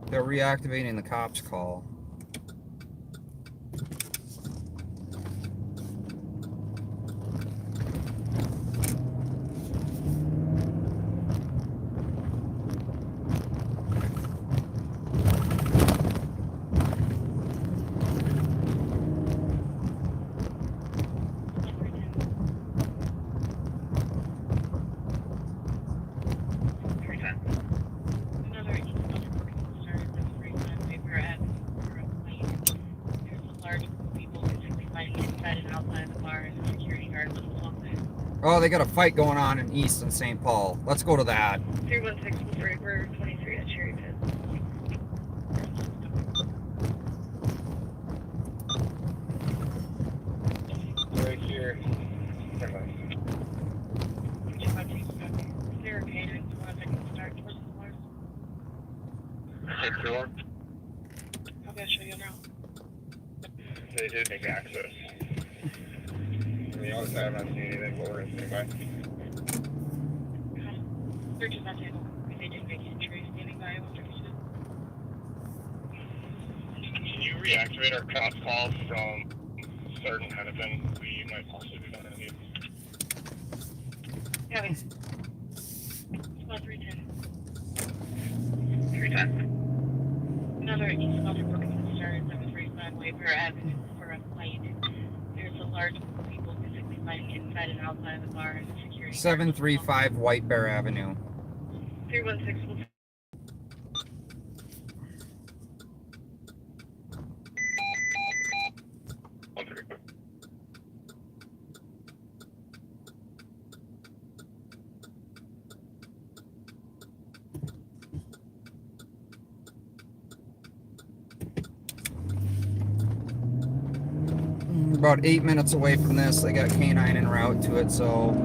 [SPEAKER 3] They're reactivating the cops call.
[SPEAKER 9] Another started this recent. We were at a plane. There's a large group of people basically fighting inside and outside of the bar, and the security guard was something.
[SPEAKER 3] Oh, they got a fight going on in East and St. Paul. Let's go to that.
[SPEAKER 9] 316 was River 23 at Cherry Pit.
[SPEAKER 1] here.
[SPEAKER 9] They're okay, I just want to take a start towards the Mars.
[SPEAKER 1] 6-4.
[SPEAKER 9] Okay, I'll show you now.
[SPEAKER 1] They did make access. On the outside, I'm not seeing anything, but we're going to stay by.
[SPEAKER 9] Search is not table. They did make entry standing by. What's your vision?
[SPEAKER 1] Can you reactivate our cross calls from certain Hennepin? We might possibly be on you.
[SPEAKER 9] Yeah, wait. Squad 310.
[SPEAKER 1] 310.
[SPEAKER 9] Another East Squadron booking started 735 Wayfair Avenue for a flight. There's a large group of people physically fighting inside and outside of the bar and the security.
[SPEAKER 3] 735 White Bear Avenue.
[SPEAKER 9] 316 will
[SPEAKER 3] About 8 minutes away from this. They got canine en route to it, so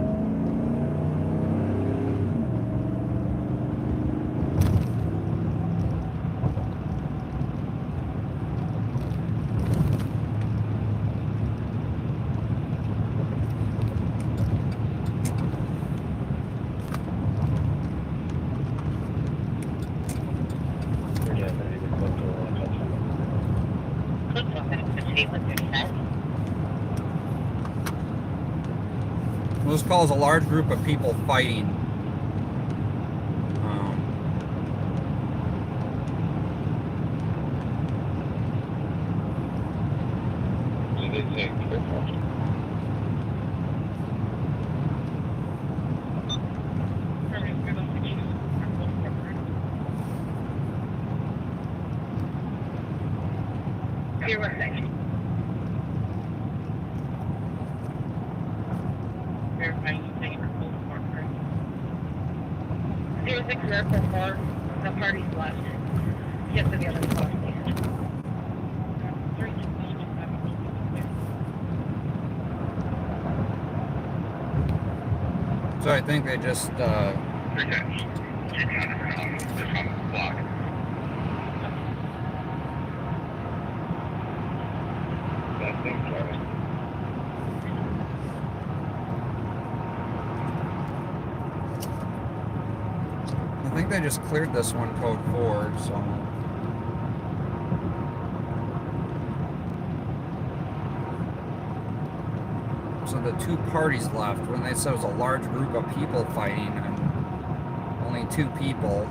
[SPEAKER 3] those calls a large group of people fighting.
[SPEAKER 1] Did they say
[SPEAKER 9] Here, one second. Verifying you say for full support first. 0604, the party's left. Get to the other spot, please.
[SPEAKER 3] So I think they just
[SPEAKER 1] Just on the block. That thing, Charlie.
[SPEAKER 3] I think they just cleared this one, code 4, so the two parties left when they said it was a large group of people fighting and only 2 people.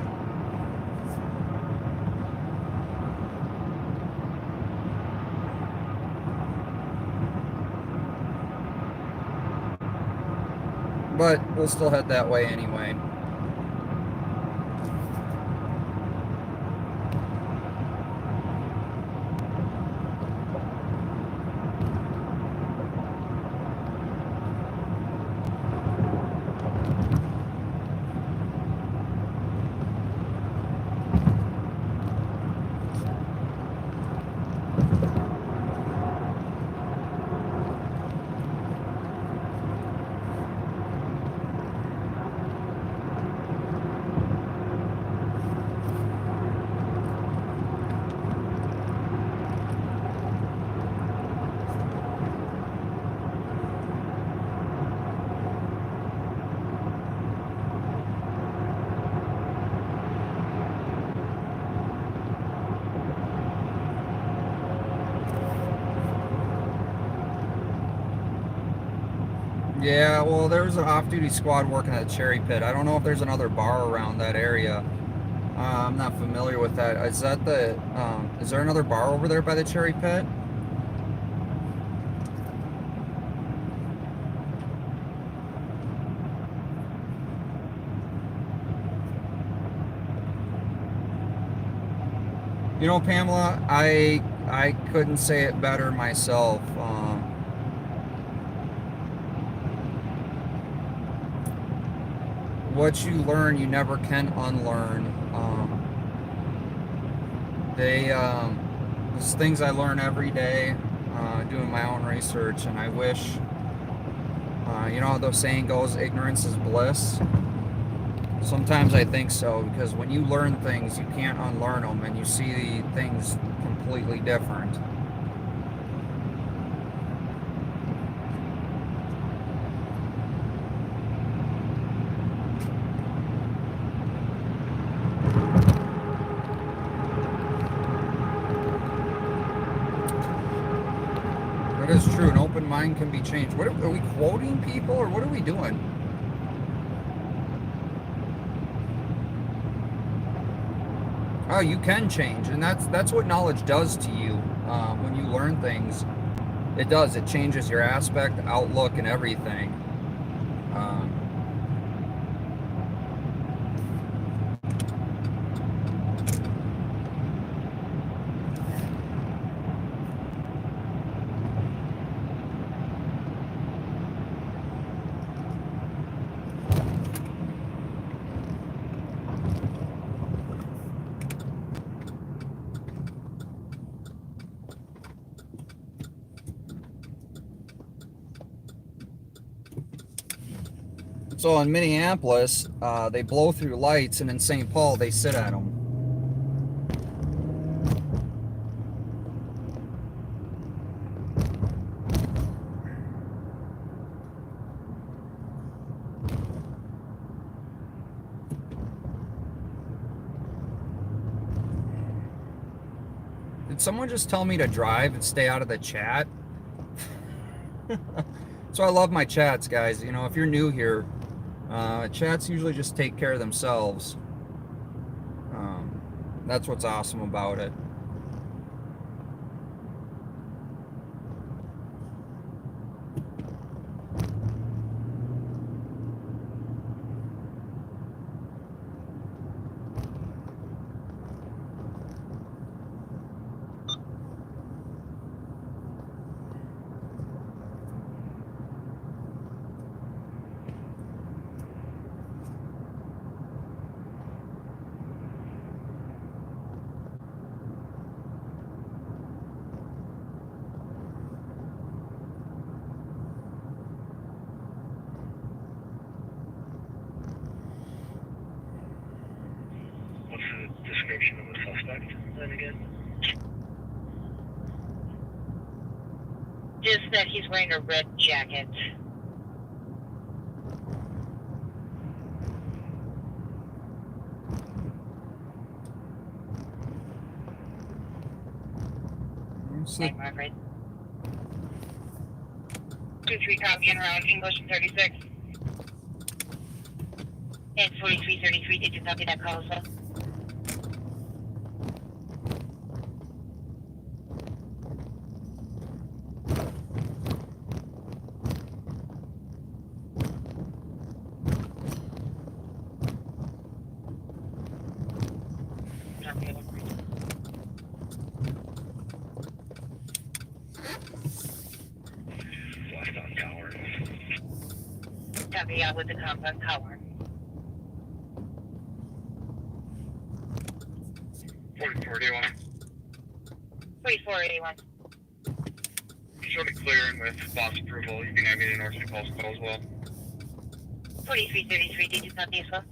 [SPEAKER 3] But we'll still head that way anyway. Yeah, well, there's an off-duty squad working at Cherry Pit. I don't know if there's another bar around that area. I'm not familiar with that. Is that the, is there another bar over there by the Cherry Pit? You know, Pamela, I couldn't say it better myself. What you learn, you never can unlearn. There's things I learn every day, doing my own research, and I wish You know how the saying goes, ignorance is bliss? Sometimes I think so, because when you learn things, you can't unlearn them, and you see things completely different. That is true. An open mind can be changed. What are we quoting people, or what are we doing? Oh, you can change, and that's what knowledge does to you. When you learn things, it does. It changes your aspect, outlook, and everything. Um, so in Minneapolis, they blow through lights, and in St. Paul, they sit at them. Did someone just tell me to drive and stay out of the chat? So I love my chats, guys. You know, if you're new here, chats usually just take care of themselves. That's what's awesome about it.
[SPEAKER 1] What's the description of the suspect then again?
[SPEAKER 2] Just that he's wearing a red jacket. Hey, Margaret. 2-3 copy en route, English 36. And 4333, did you copy that call as well?
[SPEAKER 1] Flashed on tower.
[SPEAKER 2] Copy out with the compound tower.
[SPEAKER 1] 4481.
[SPEAKER 2] 3481.
[SPEAKER 1] You showed me clearing with boss approval. You can have me to North St. Paul's call as well.
[SPEAKER 2] 4333, did you copy as well?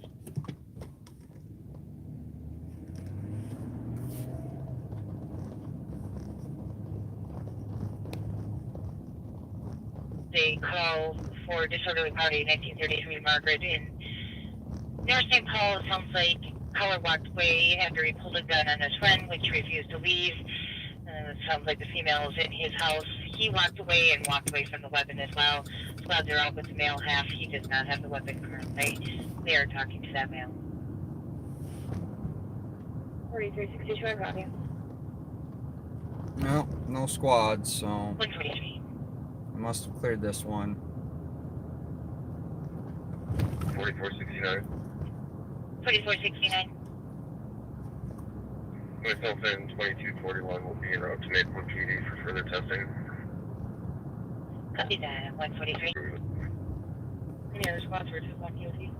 [SPEAKER 2] The call for disorderly party 1933 Margaret in North St. Paul. It sounds like caller walked away after he pulled a gun on his friend, which refused to leave. It sounds like the female is in his house. He walked away and walked away from the weapon as well. Squads are out with the male half. He does not have the weapon currently. They are talking to that male. 4362, I got you.
[SPEAKER 3] No, no squads, so
[SPEAKER 2] 143.
[SPEAKER 3] I must have cleared this one.
[SPEAKER 6] 4469.
[SPEAKER 2] 4469.
[SPEAKER 6] Myself and 2241 will be en route to Maplewood PD for further testing.
[SPEAKER 2] Copy that, 143. Any other squads for 21 guilty?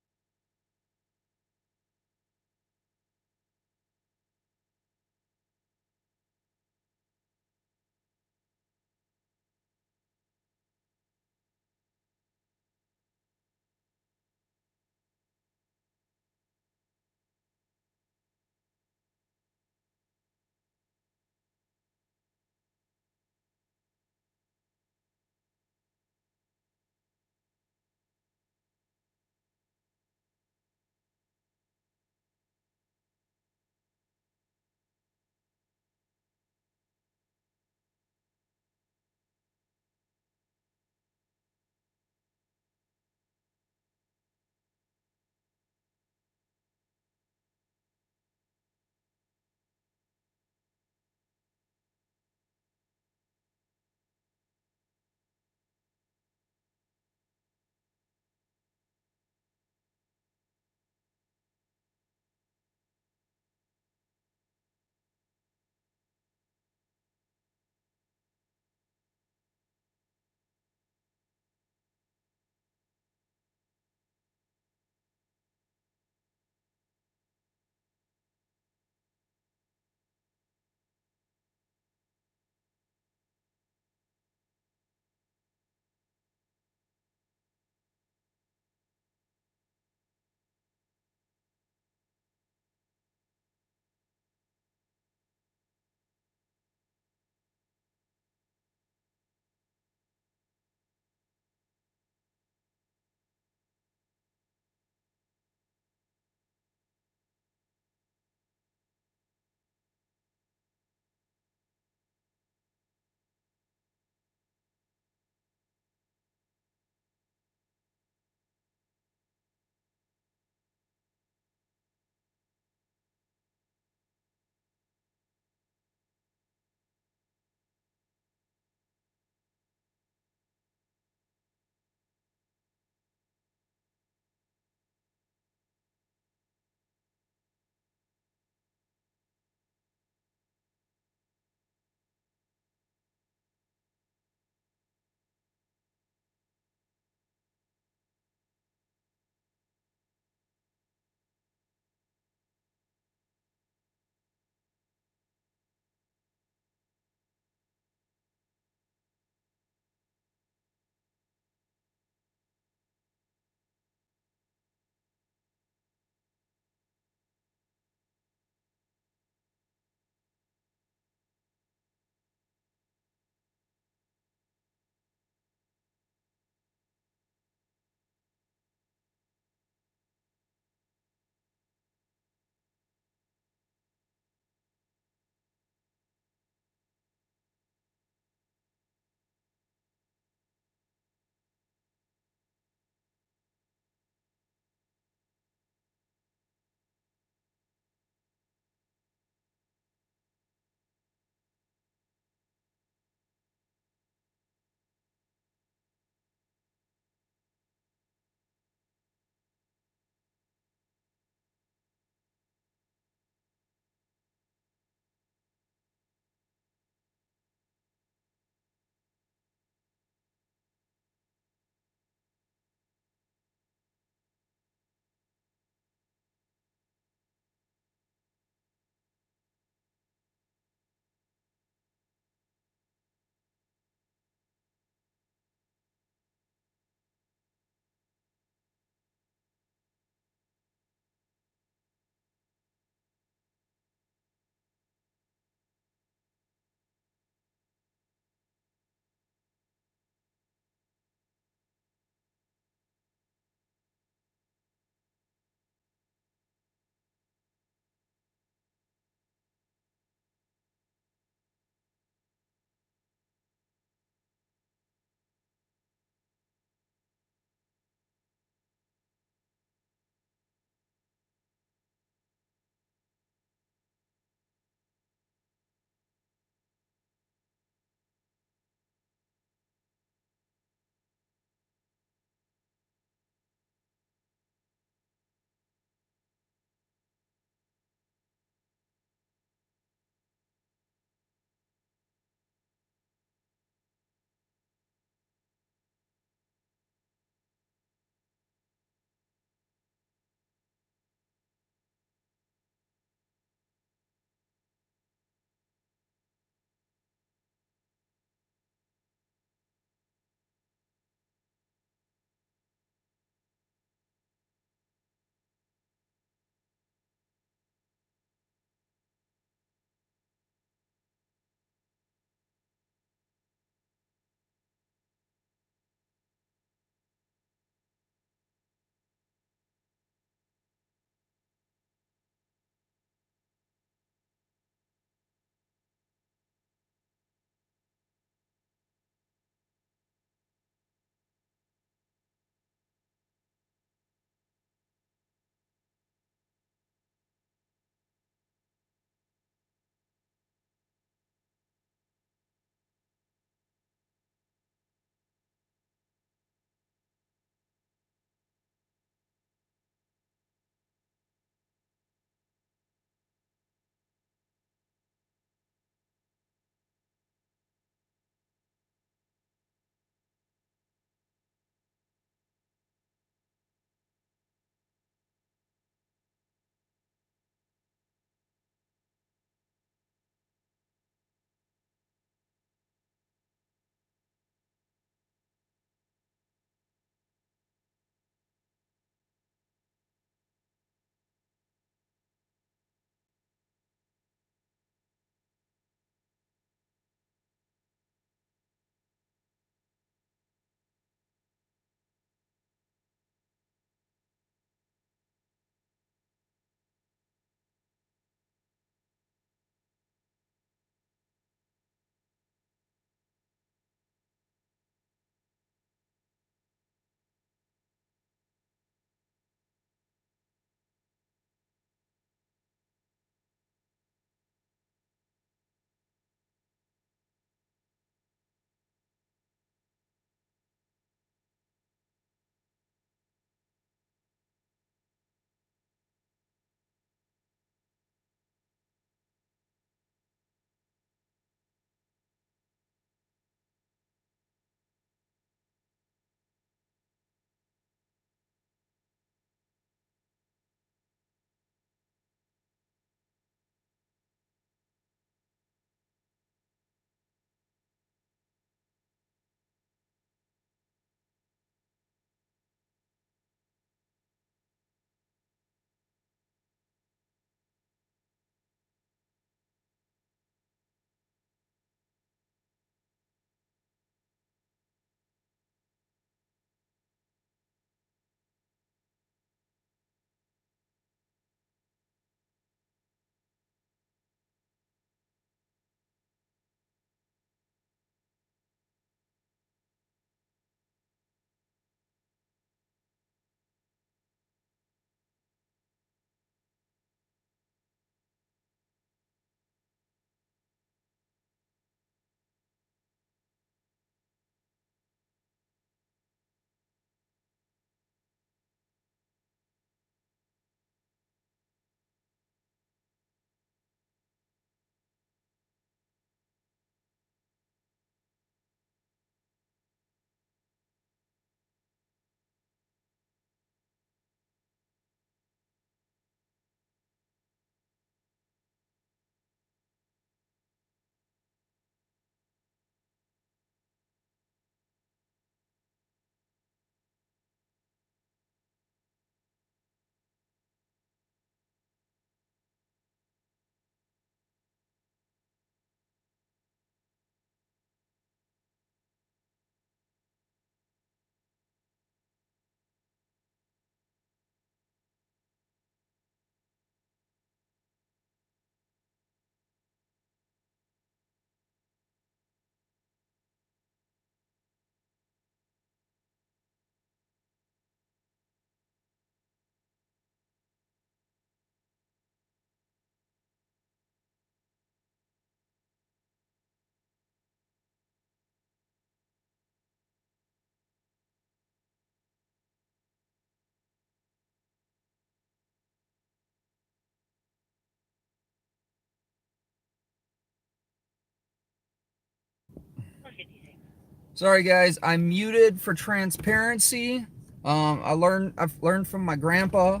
[SPEAKER 3] Sorry guys, I'm muted for transparency. I've learned from my grandpa.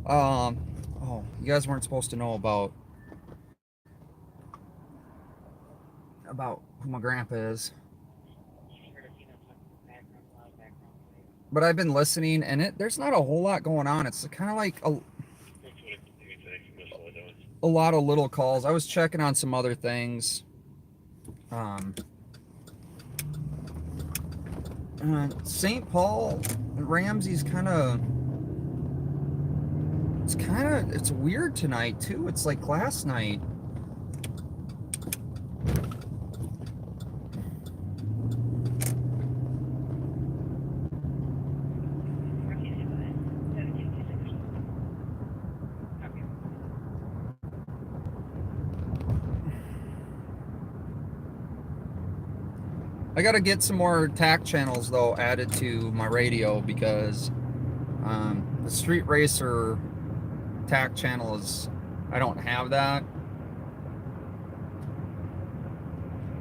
[SPEAKER 3] Oh, you guys weren't supposed to know about who my grandpa is. But I've been listening, and there's not a whole lot going on. It's kind of like a lot of little calls. I was checking on some other things. St. Paul and Ramsey's it's weird tonight too. It's like last night. I gotta get some more TAC channels though added to my radio because the Street Racer TAC channel I don't have that.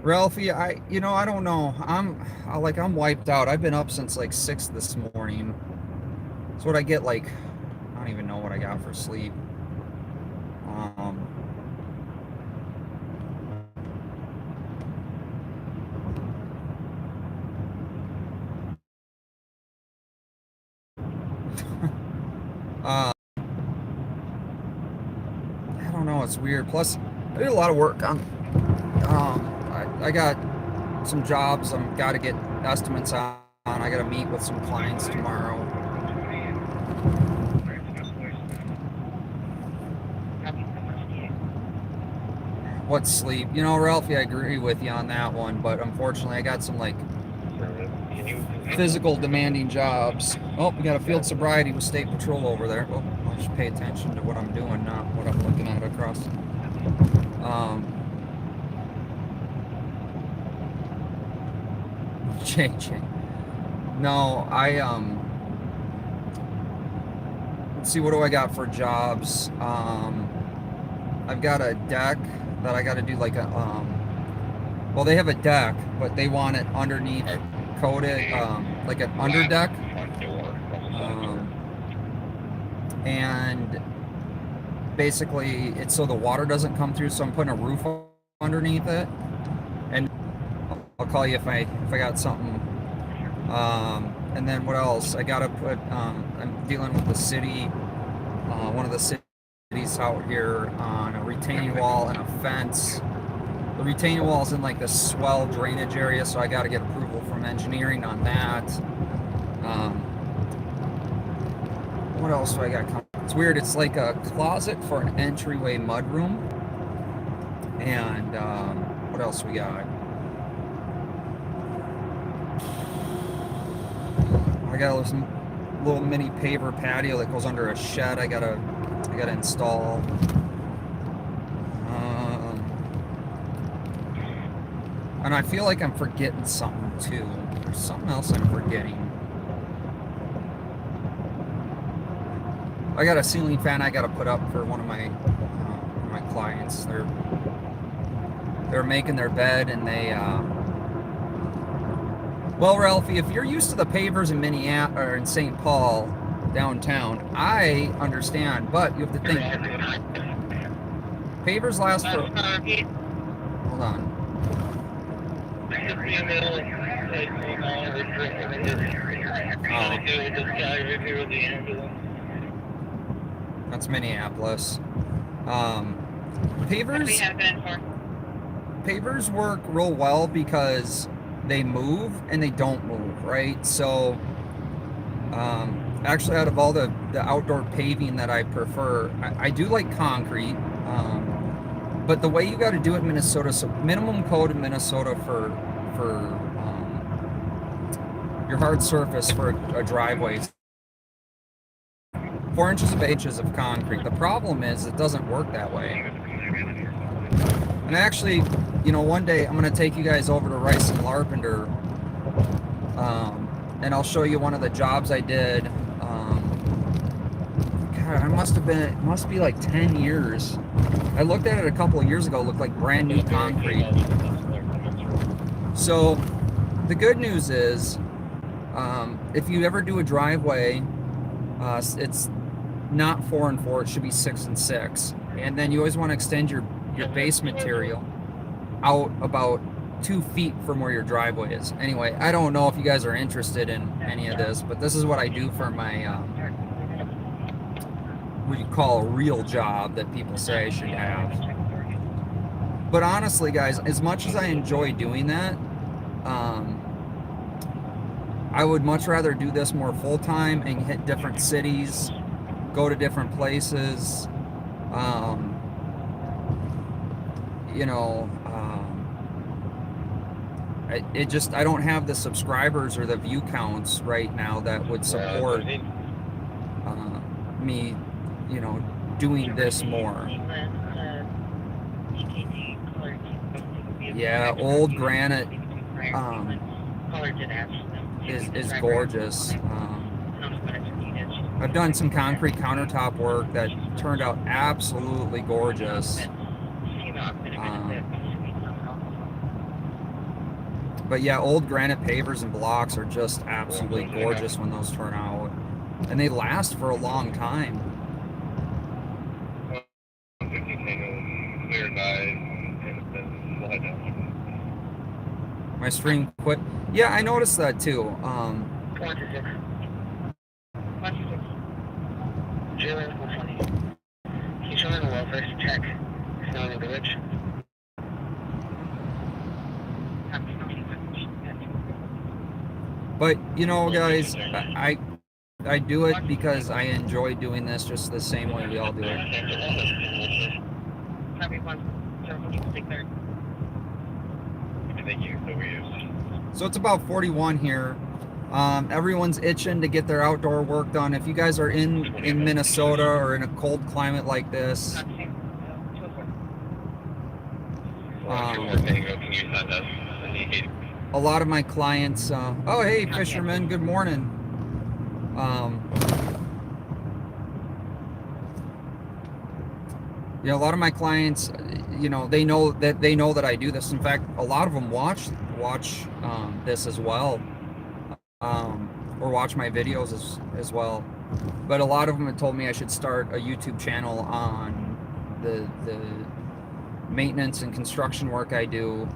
[SPEAKER 3] Ralphie, I don't know. I'm wiped out. I've been up since like 6 this morning. That's what I get, like, I don't even know what I got for sleep. I don't know, it's weird. Plus, I did a lot of work on, I got some jobs I'm got to get estimates on. I got to meet with some clients tomorrow. What sleep? You know, Ralphie, I agree with you on that one, but unfortunately I got some, like, physical demanding jobs. Oh, we got a field sobriety with state patrol over there. Well, I'll just pay attention to what I'm doing, not what I'm looking at across. JJ. No, let's see, what do I got for jobs? I've got a deck that I got to do, like well, they have a deck, but they want it underneath coated, like an under deck. And basically it's so the water doesn't come through, so I'm putting a roof underneath it. And I'll call you if I got something. And then what else? I gotta put, I'm dealing with the city, one of the cities out here, on a retaining wall and a fence. The retaining wall is in like the swell drainage area, so I gotta get approval from engineering on that. What else do I got coming? It's weird, it's like a closet for an entryway mudroom. And what else we got? I got a little mini paver patio that goes under a shed I gotta install. And I feel like I'm forgetting something too. There's something else I'm forgetting. I got a ceiling fan I gotta put up for one of my clients. They're making their bed, and they well, Ralphie, if you're used to the pavers in Minneapolis or in St. Paul downtown, I understand, but you have to think pavers last for. Hold on. That's Minneapolis. Pavers work real well because they move and they don't move, right? So actually, out of all the outdoor paving that I prefer, I do like concrete, but the way you got to do it in Minnesota, so minimum code in Minnesota for your hard surface for a driveway, 4 inches of concrete. The problem is it doesn't work that way. And actually, you know, one day I'm going to take you guys over to Rice and Larpenter, and I'll show you one of the jobs I did. God, it must be like 10 years. I looked at it a couple of years ago. It looked like brand new concrete. So the good news is, if you ever do a driveway, it's not 4 and 4, it should be 6 and 6. And then you always want to extend your base material out about 2 feet from where your driveway is. Anyway, I don't know if you guys are interested in any of this, but this is what I do for my, what you call a real job that people say I should have. But honestly, guys, as much as I enjoy doing that, I would much rather do this more full-time and hit different cities, go to different places, you know, I don't have the subscribers or the view counts right now that would support me, you know, doing this more. Yeah, old granite is gorgeous. I've done some concrete countertop work that turned out absolutely gorgeous. But yeah, old granite pavers and blocks are just absolutely gorgeous when those turn out. And they last for a long time. My stream quit. Yeah, I noticed that too.
[SPEAKER 5] 126. 126. Jalen 120. He's showing the welfare check. Snow in the village.
[SPEAKER 3] But you know, guys, I do it because I enjoy doing this just the same way we all do it. So it's about 41 here. Everyone's itching to get their outdoor work done. If you guys are in Minnesota or in a cold climate like this, a lot of my clients, oh hey fisherman, good morning. You know, a lot of my clients, you know, they know that I do this. In fact, a lot of them watch this as well, or watch my videos as well. But a lot of them have told me I should start a YouTube channel on the maintenance and construction work I do.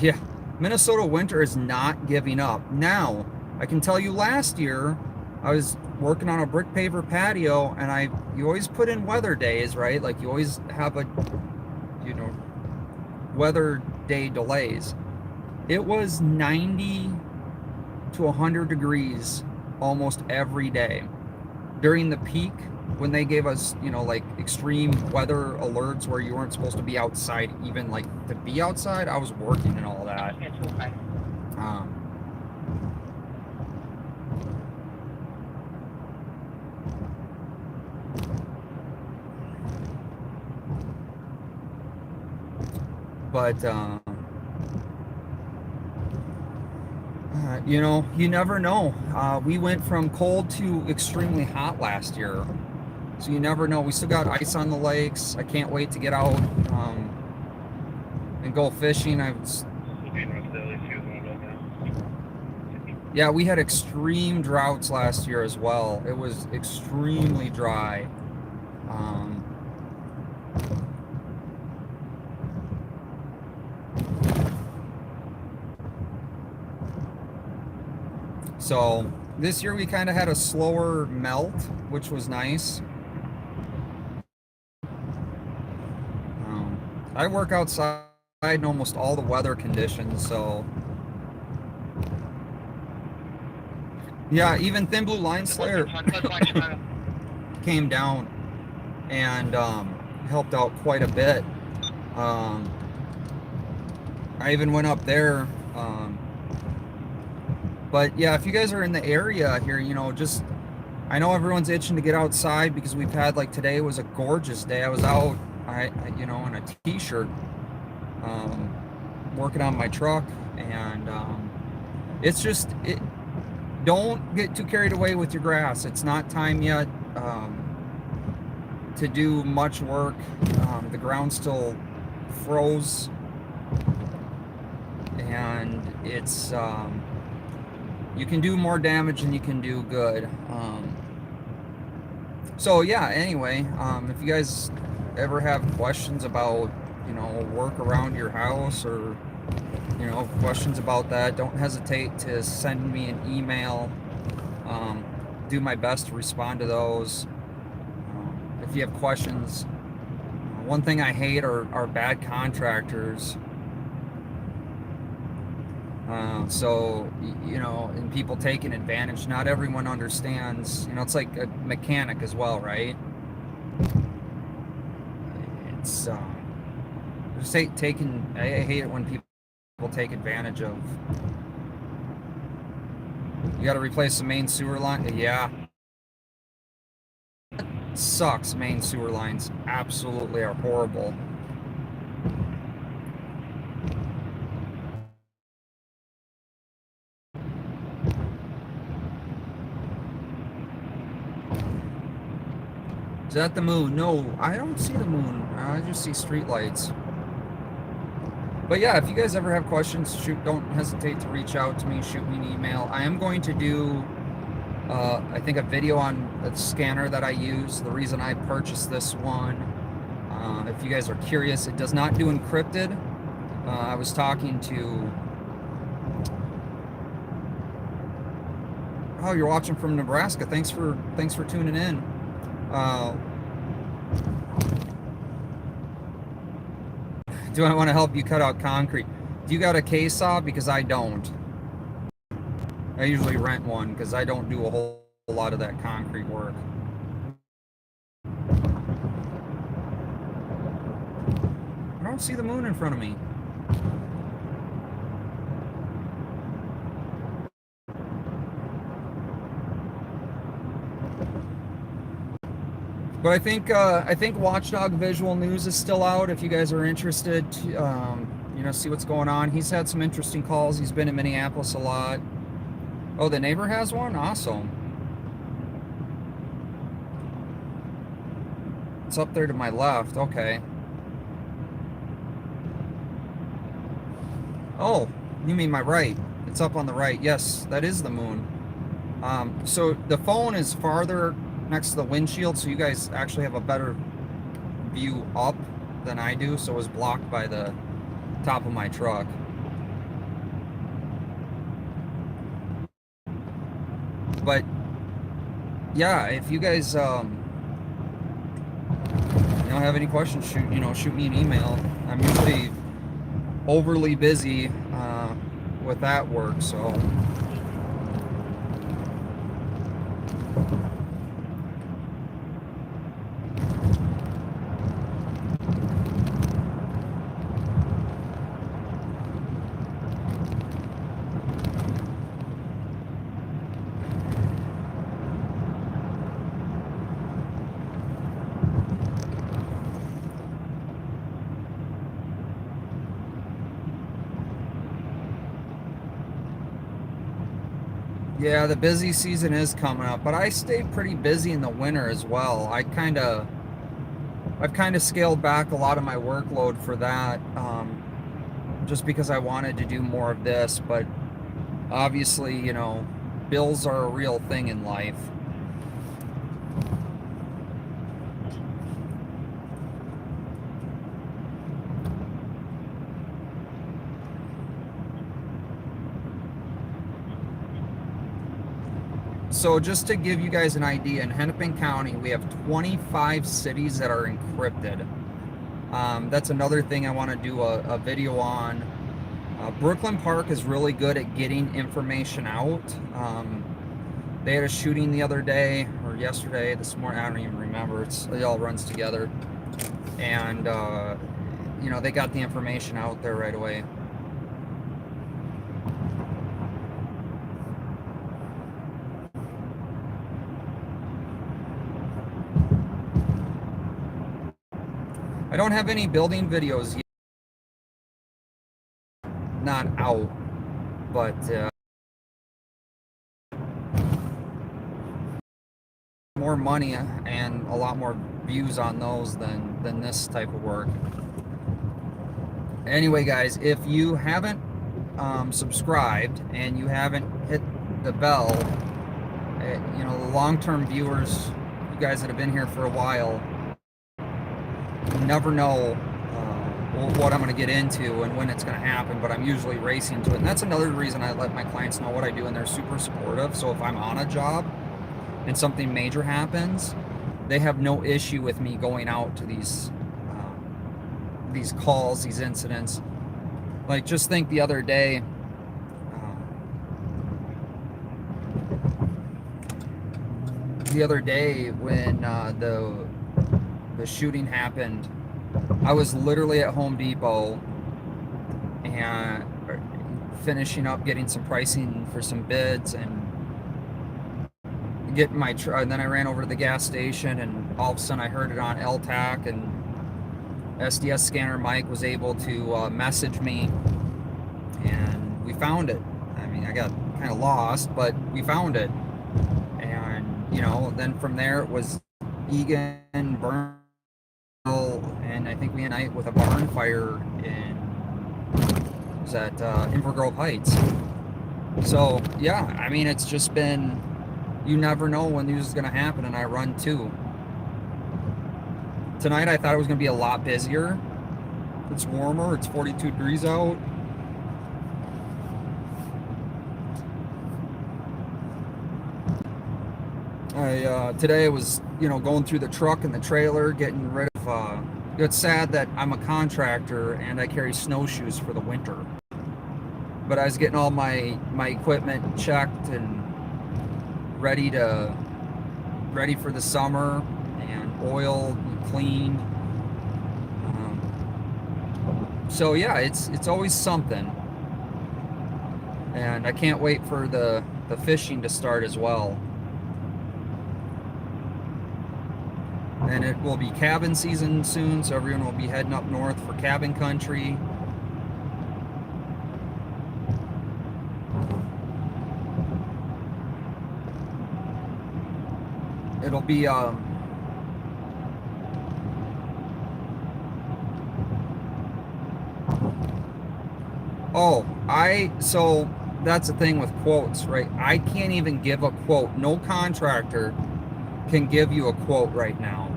[SPEAKER 3] Yeah, Minnesota winter is not giving up. Now, I can tell you last year, I was working on a brick paver patio, and you always put in weather days, right? Like you always have a, you know, weather day delays. It was 90 to 100 degrees almost every day. During the peak, when they gave us, you know, like extreme weather alerts where you weren't supposed to be outside, even like to be outside, I was working and all that. But you know, you never know. We went from cold to extremely hot last year, so you never know. We still got ice on the lakes. I can't wait to get out and go fishing. Yeah, we had extreme droughts last year as well. It was extremely dry. So this year we kind of had a slower melt, which was nice. I work outside in almost all the weather conditions, so yeah, even Thin Blue Line Slayer came down and helped out quite a bit. I even went up there. But yeah, if you guys are in the area here, you know, just, I know everyone's itching to get outside because we've had, like, today was a gorgeous day. I was out, you know, in a t-shirt, working on my truck, and it's just, don't get too carried away with your grass. It's not time yet. to do much work. The ground still froze, and it's you can do more damage than you can do good. So yeah, anyway, if you guys ever have questions about, you know, work around your house, or, you know, questions about that, don't hesitate to send me an email. Do my best to respond to those. If you have questions, one thing I hate are bad contractors. So, you know, and people taking advantage. Not everyone understands. You know, it's like a mechanic as well, right? It's just I hate it when people take advantage of. You got to replace the main sewer line. Yeah, it sucks. Main sewer lines absolutely are horrible. Is that the moon? No, I don't see the moon. I just see streetlights. But yeah, if you guys ever have questions, don't hesitate to reach out to me. Shoot me an email. I am going to do, I think, a video on the scanner that I use. The reason I purchased this one. If you guys are curious, it does not do encrypted. I was talking to. Oh, you're watching from Nebraska. Thanks for tuning in. Do I want to help you cut out concrete? Do you got a K-saw? Because I don't. I usually rent one because I don't do a whole lot of that concrete work. I don't see the moon in front of me. But I think Watchdog Visual News is still out. If you guys are interested, you know, see what's going on. He's had some interesting calls. He's been in Minneapolis a lot. Oh, the neighbor has one? Awesome. It's up there to my left. Okay. Oh, you mean my right? It's up on the right. Yes, that is the moon. So the phone is farther next to the windshield, so you guys actually have a better view up than I do, so it was blocked by the top of my truck. But yeah, if you guys you know, have any questions, shoot me an email. I'm usually overly busy with that work, so yeah, the busy season is coming up, but I stay pretty busy in the winter as well. I've kind of scaled back a lot of my workload for that, just because I wanted to do more of this. But obviously, you know, bills are a real thing in life. So just to give you guys an idea, in Hennepin County, we have 25 cities that are encrypted. That's another thing I want to do a video on. Brooklyn Park is really good at getting information out. They had a shooting the other day, or yesterday, this morning, I don't even remember. It all runs together. And, you know, they got the information out there right away. I don't have any building videos yet. Not out, but more money and a lot more views on those than this type of work. Anyway, guys, if you haven't subscribed and you haven't hit the bell, you know, the long-term viewers, you guys that have been here for a while, you never know what I'm going to get into and when it's going to happen, but I'm usually racing to it. And that's another reason I let my clients know what I do, and they're super supportive. So if I'm on a job and something major happens, they have no issue with me going out to these calls, these incidents. Like, just think the other day, when the shooting happened, I was literally at Home Depot and finishing up getting some pricing for some bids and getting my and then I ran over to the gas station, and all of a sudden I heard it on LTAC, and SDS scanner Mike was able to message me, and we found it. I mean, I got kind of lost, but we found it. And, you know, then from there it was Egan, Burnsville, and I think we ended with a barn fire in, was that Invergrove Heights. So, yeah, I mean, it's just been, you never know when news is going to happen, and I run too. Tonight I thought it was going to be a lot busier. It's warmer, it's 42 degrees out. Today I was, you know, going through the truck and the trailer, getting rid of, it's sad that I'm a contractor and I carry snowshoes for the winter. But I was getting all my equipment checked and ready for the summer, and oiled and cleaned. So yeah, it's always something. And I can't wait for the fishing to start as well. And it will be cabin season soon, so everyone will be heading up north for cabin country. It'll be so that's the thing with quotes, right? I can't even give a quote. No contractor can give you a quote right now.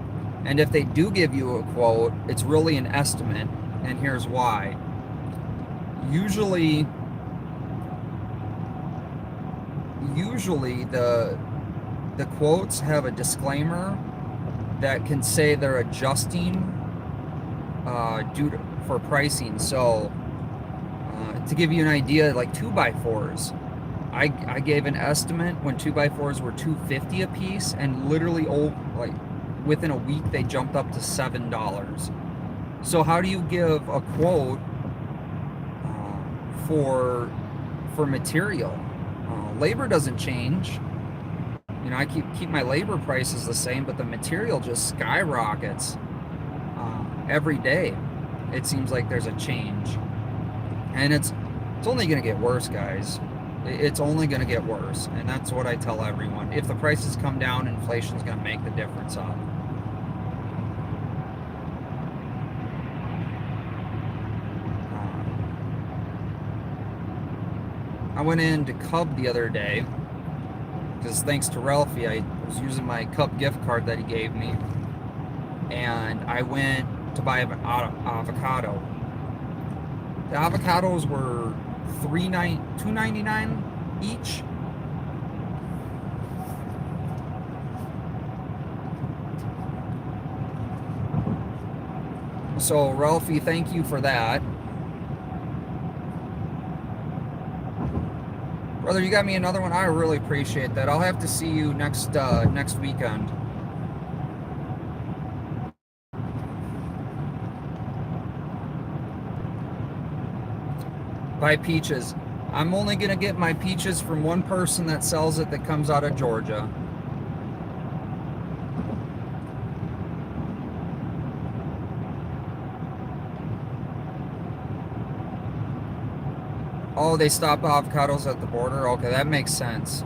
[SPEAKER 3] And if they do give you a quote, it's really an estimate, and here's why. Usually the quotes have a disclaimer that can say they're adjusting for pricing. So to give you an idea, like 2x4s, I gave an estimate when 2x4s were $2.50 a piece, and literally within a week they jumped up to $7. So how do you give a quote for material? Labor doesn't change. You know, I keep my labor prices the same, but the material just skyrockets every day. It seems like there's a change, and it's only going to get worse, guys. It's only going to get worse, and that's what I tell everyone. If the prices come down, inflation's going to make the difference up. I went into Cub the other day, because thanks to Ralphie, I was using my Cub gift card that he gave me, and I went to buy an avocado. The avocados were $2.99 each. So Ralphie, thank you for that. Brother, you got me another one. I really appreciate that. I'll have to see you next weekend. Buy peaches. I'm only gonna get my peaches from one person that sells it, that comes out of Georgia. Oh, they stop avocados at the border? Okay, that makes sense.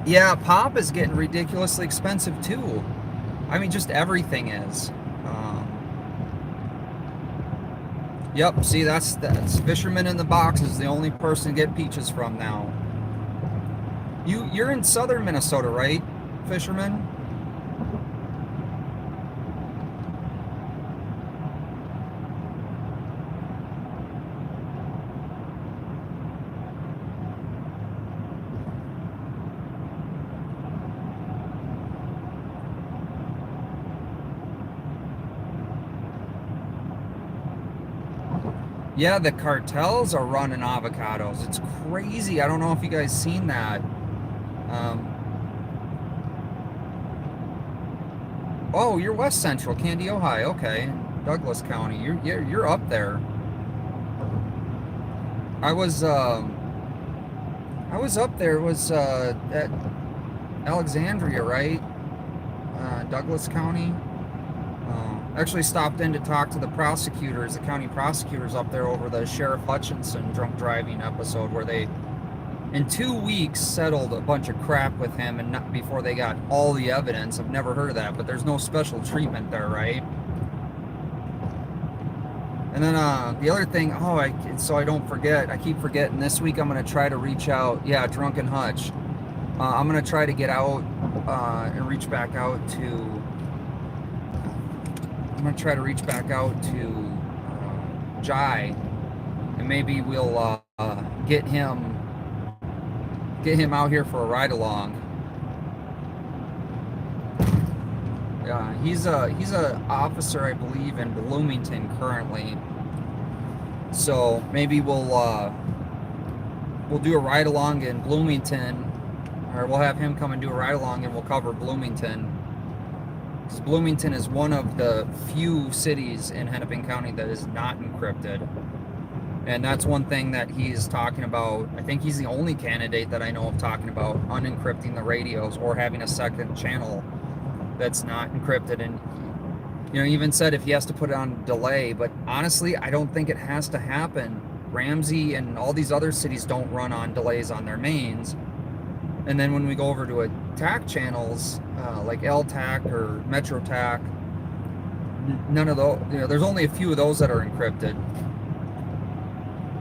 [SPEAKER 3] Yeah, pop is getting ridiculously expensive too. I mean, just everything is. Yep, see, that's Fisherman in the Box is the only person to get peaches from now. You're in southern Minnesota, right, Fisherman? Yeah, the cartels are running avocados. It's crazy. I don't know if you guys seen that. Oh, you're West Central, Candy, Ohio. Okay, Douglas County. You're up there. I was up there. It was at Alexandria, right? Douglas County. Actually stopped in to talk to the prosecutors, the county prosecutors up there over the Sheriff Hutchinson drunk driving episode where they, in 2 weeks, settled a bunch of crap with him and not before they got all the evidence. I've never heard of that, but there's no special treatment there, right? And then the other thing, so I don't forget, I keep forgetting, this week I'm going to try to reach out, yeah, Drunken Hutch. I'm going to try to get out and reach back out to, I'm going to try to reach back out to Jai, and maybe we'll get him out here for a ride along. Yeah, he's a officer, I believe, in Bloomington currently. So maybe we'll do a ride along in Bloomington, or we'll have him come and do a ride along, and we'll cover Bloomington. Because Bloomington is one of the few cities in Hennepin County that is not encrypted. And that's one thing that he's talking about. I think he's the only candidate that I know of talking about unencrypting the radios or having a second channel that's not encrypted. And, you know, he even said if he has to put it on delay. But honestly, I don't think it has to happen. Ramsey and all these other cities don't run on delays on their mains. And then when we go over to TAC channels, like LTAC or MetroTAC, none of those, you know, there's only a few of those that are encrypted.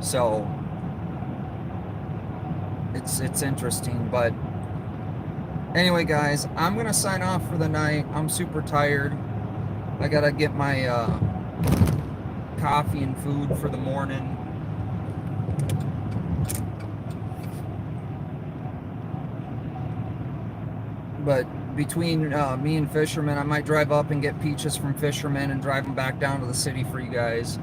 [SPEAKER 3] So it's interesting. But anyway, guys, I'm gonna sign off for the night. I'm super tired. I gotta get my coffee and food for the morning. But between me and Fisherman, I might drive up and get peaches from Fisherman and drive them back down to the city for you guys.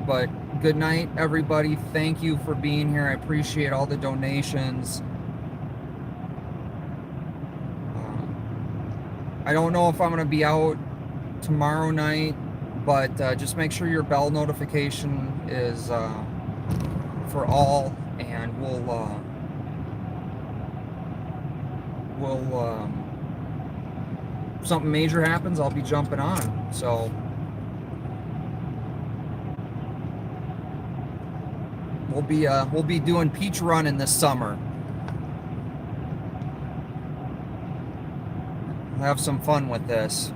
[SPEAKER 3] But good night, everybody. Thank you for being here. I appreciate all the donations. I don't know if I'm going to be out tomorrow night, but just make sure your bell notification is for all, and we'll if something major happens, I'll be jumping on. So we'll be doing peach running this summer. We'll have some fun with this.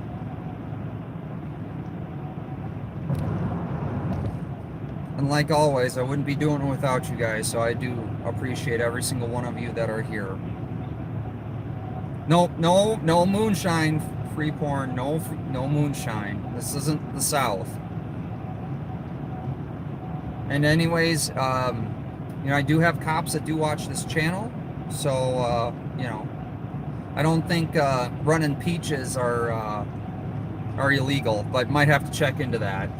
[SPEAKER 3] And like always, I wouldn't be doing it without you guys, so I do appreciate every single one of you that are here. No moonshine, free porn, no moonshine. This isn't the South. And anyways, you know, I do have cops that do watch this channel, so you know, I don't think running peaches are illegal, but might have to check into that.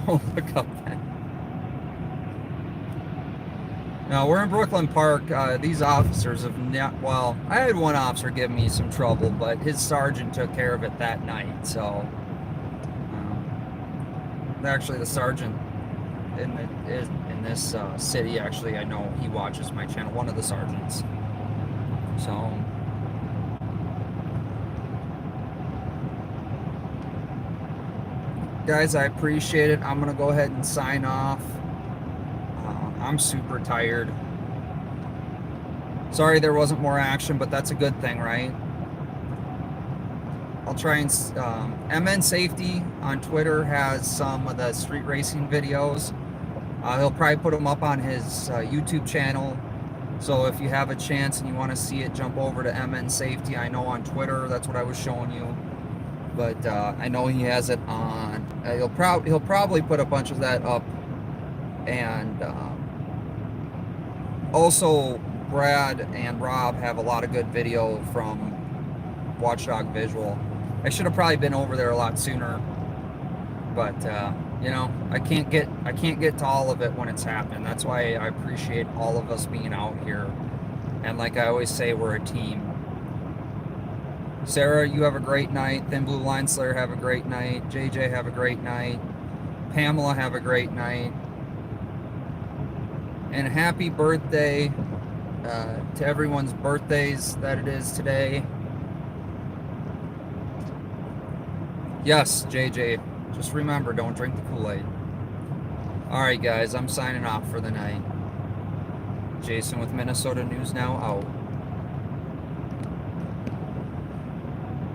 [SPEAKER 3] Don't look up that. Now, we're in Brooklyn Park. These officers have not, well, I had one officer give me some trouble, but his sergeant took care of it that night. So, actually, the sergeant in this city, actually, I know he watches my channel, one of the sergeants. So, guys, I appreciate it. I'm going to go ahead and sign off. I'm super tired. Sorry there wasn't more action, but that's a good thing, right? I'll try and MN Safety on Twitter has some of the street racing videos. He'll probably put them up on his YouTube channel. So if you have a chance and you want to see it, jump over to MN Safety. I know on Twitter, that's what I was showing you. But I know he has it on. He'll probably put a bunch of that up. And also Brad and Rob have a lot of good video from Watchdog Visual. I should have probably been over there a lot sooner, but you know, I can't get to all of it when it's happening. That's why I appreciate all of us being out here. And like I always say, we're a team. Sarah, you have a great night. Thin Blue Line Slayer, have a great night. JJ, have a great night. Pamela, have a great night. And happy birthday to everyone's birthdays that it is today. Yes, JJ, just remember, don't drink the Kool-Aid. Alright guys, I'm signing off for the night. Jason with Minnesota News Now, out.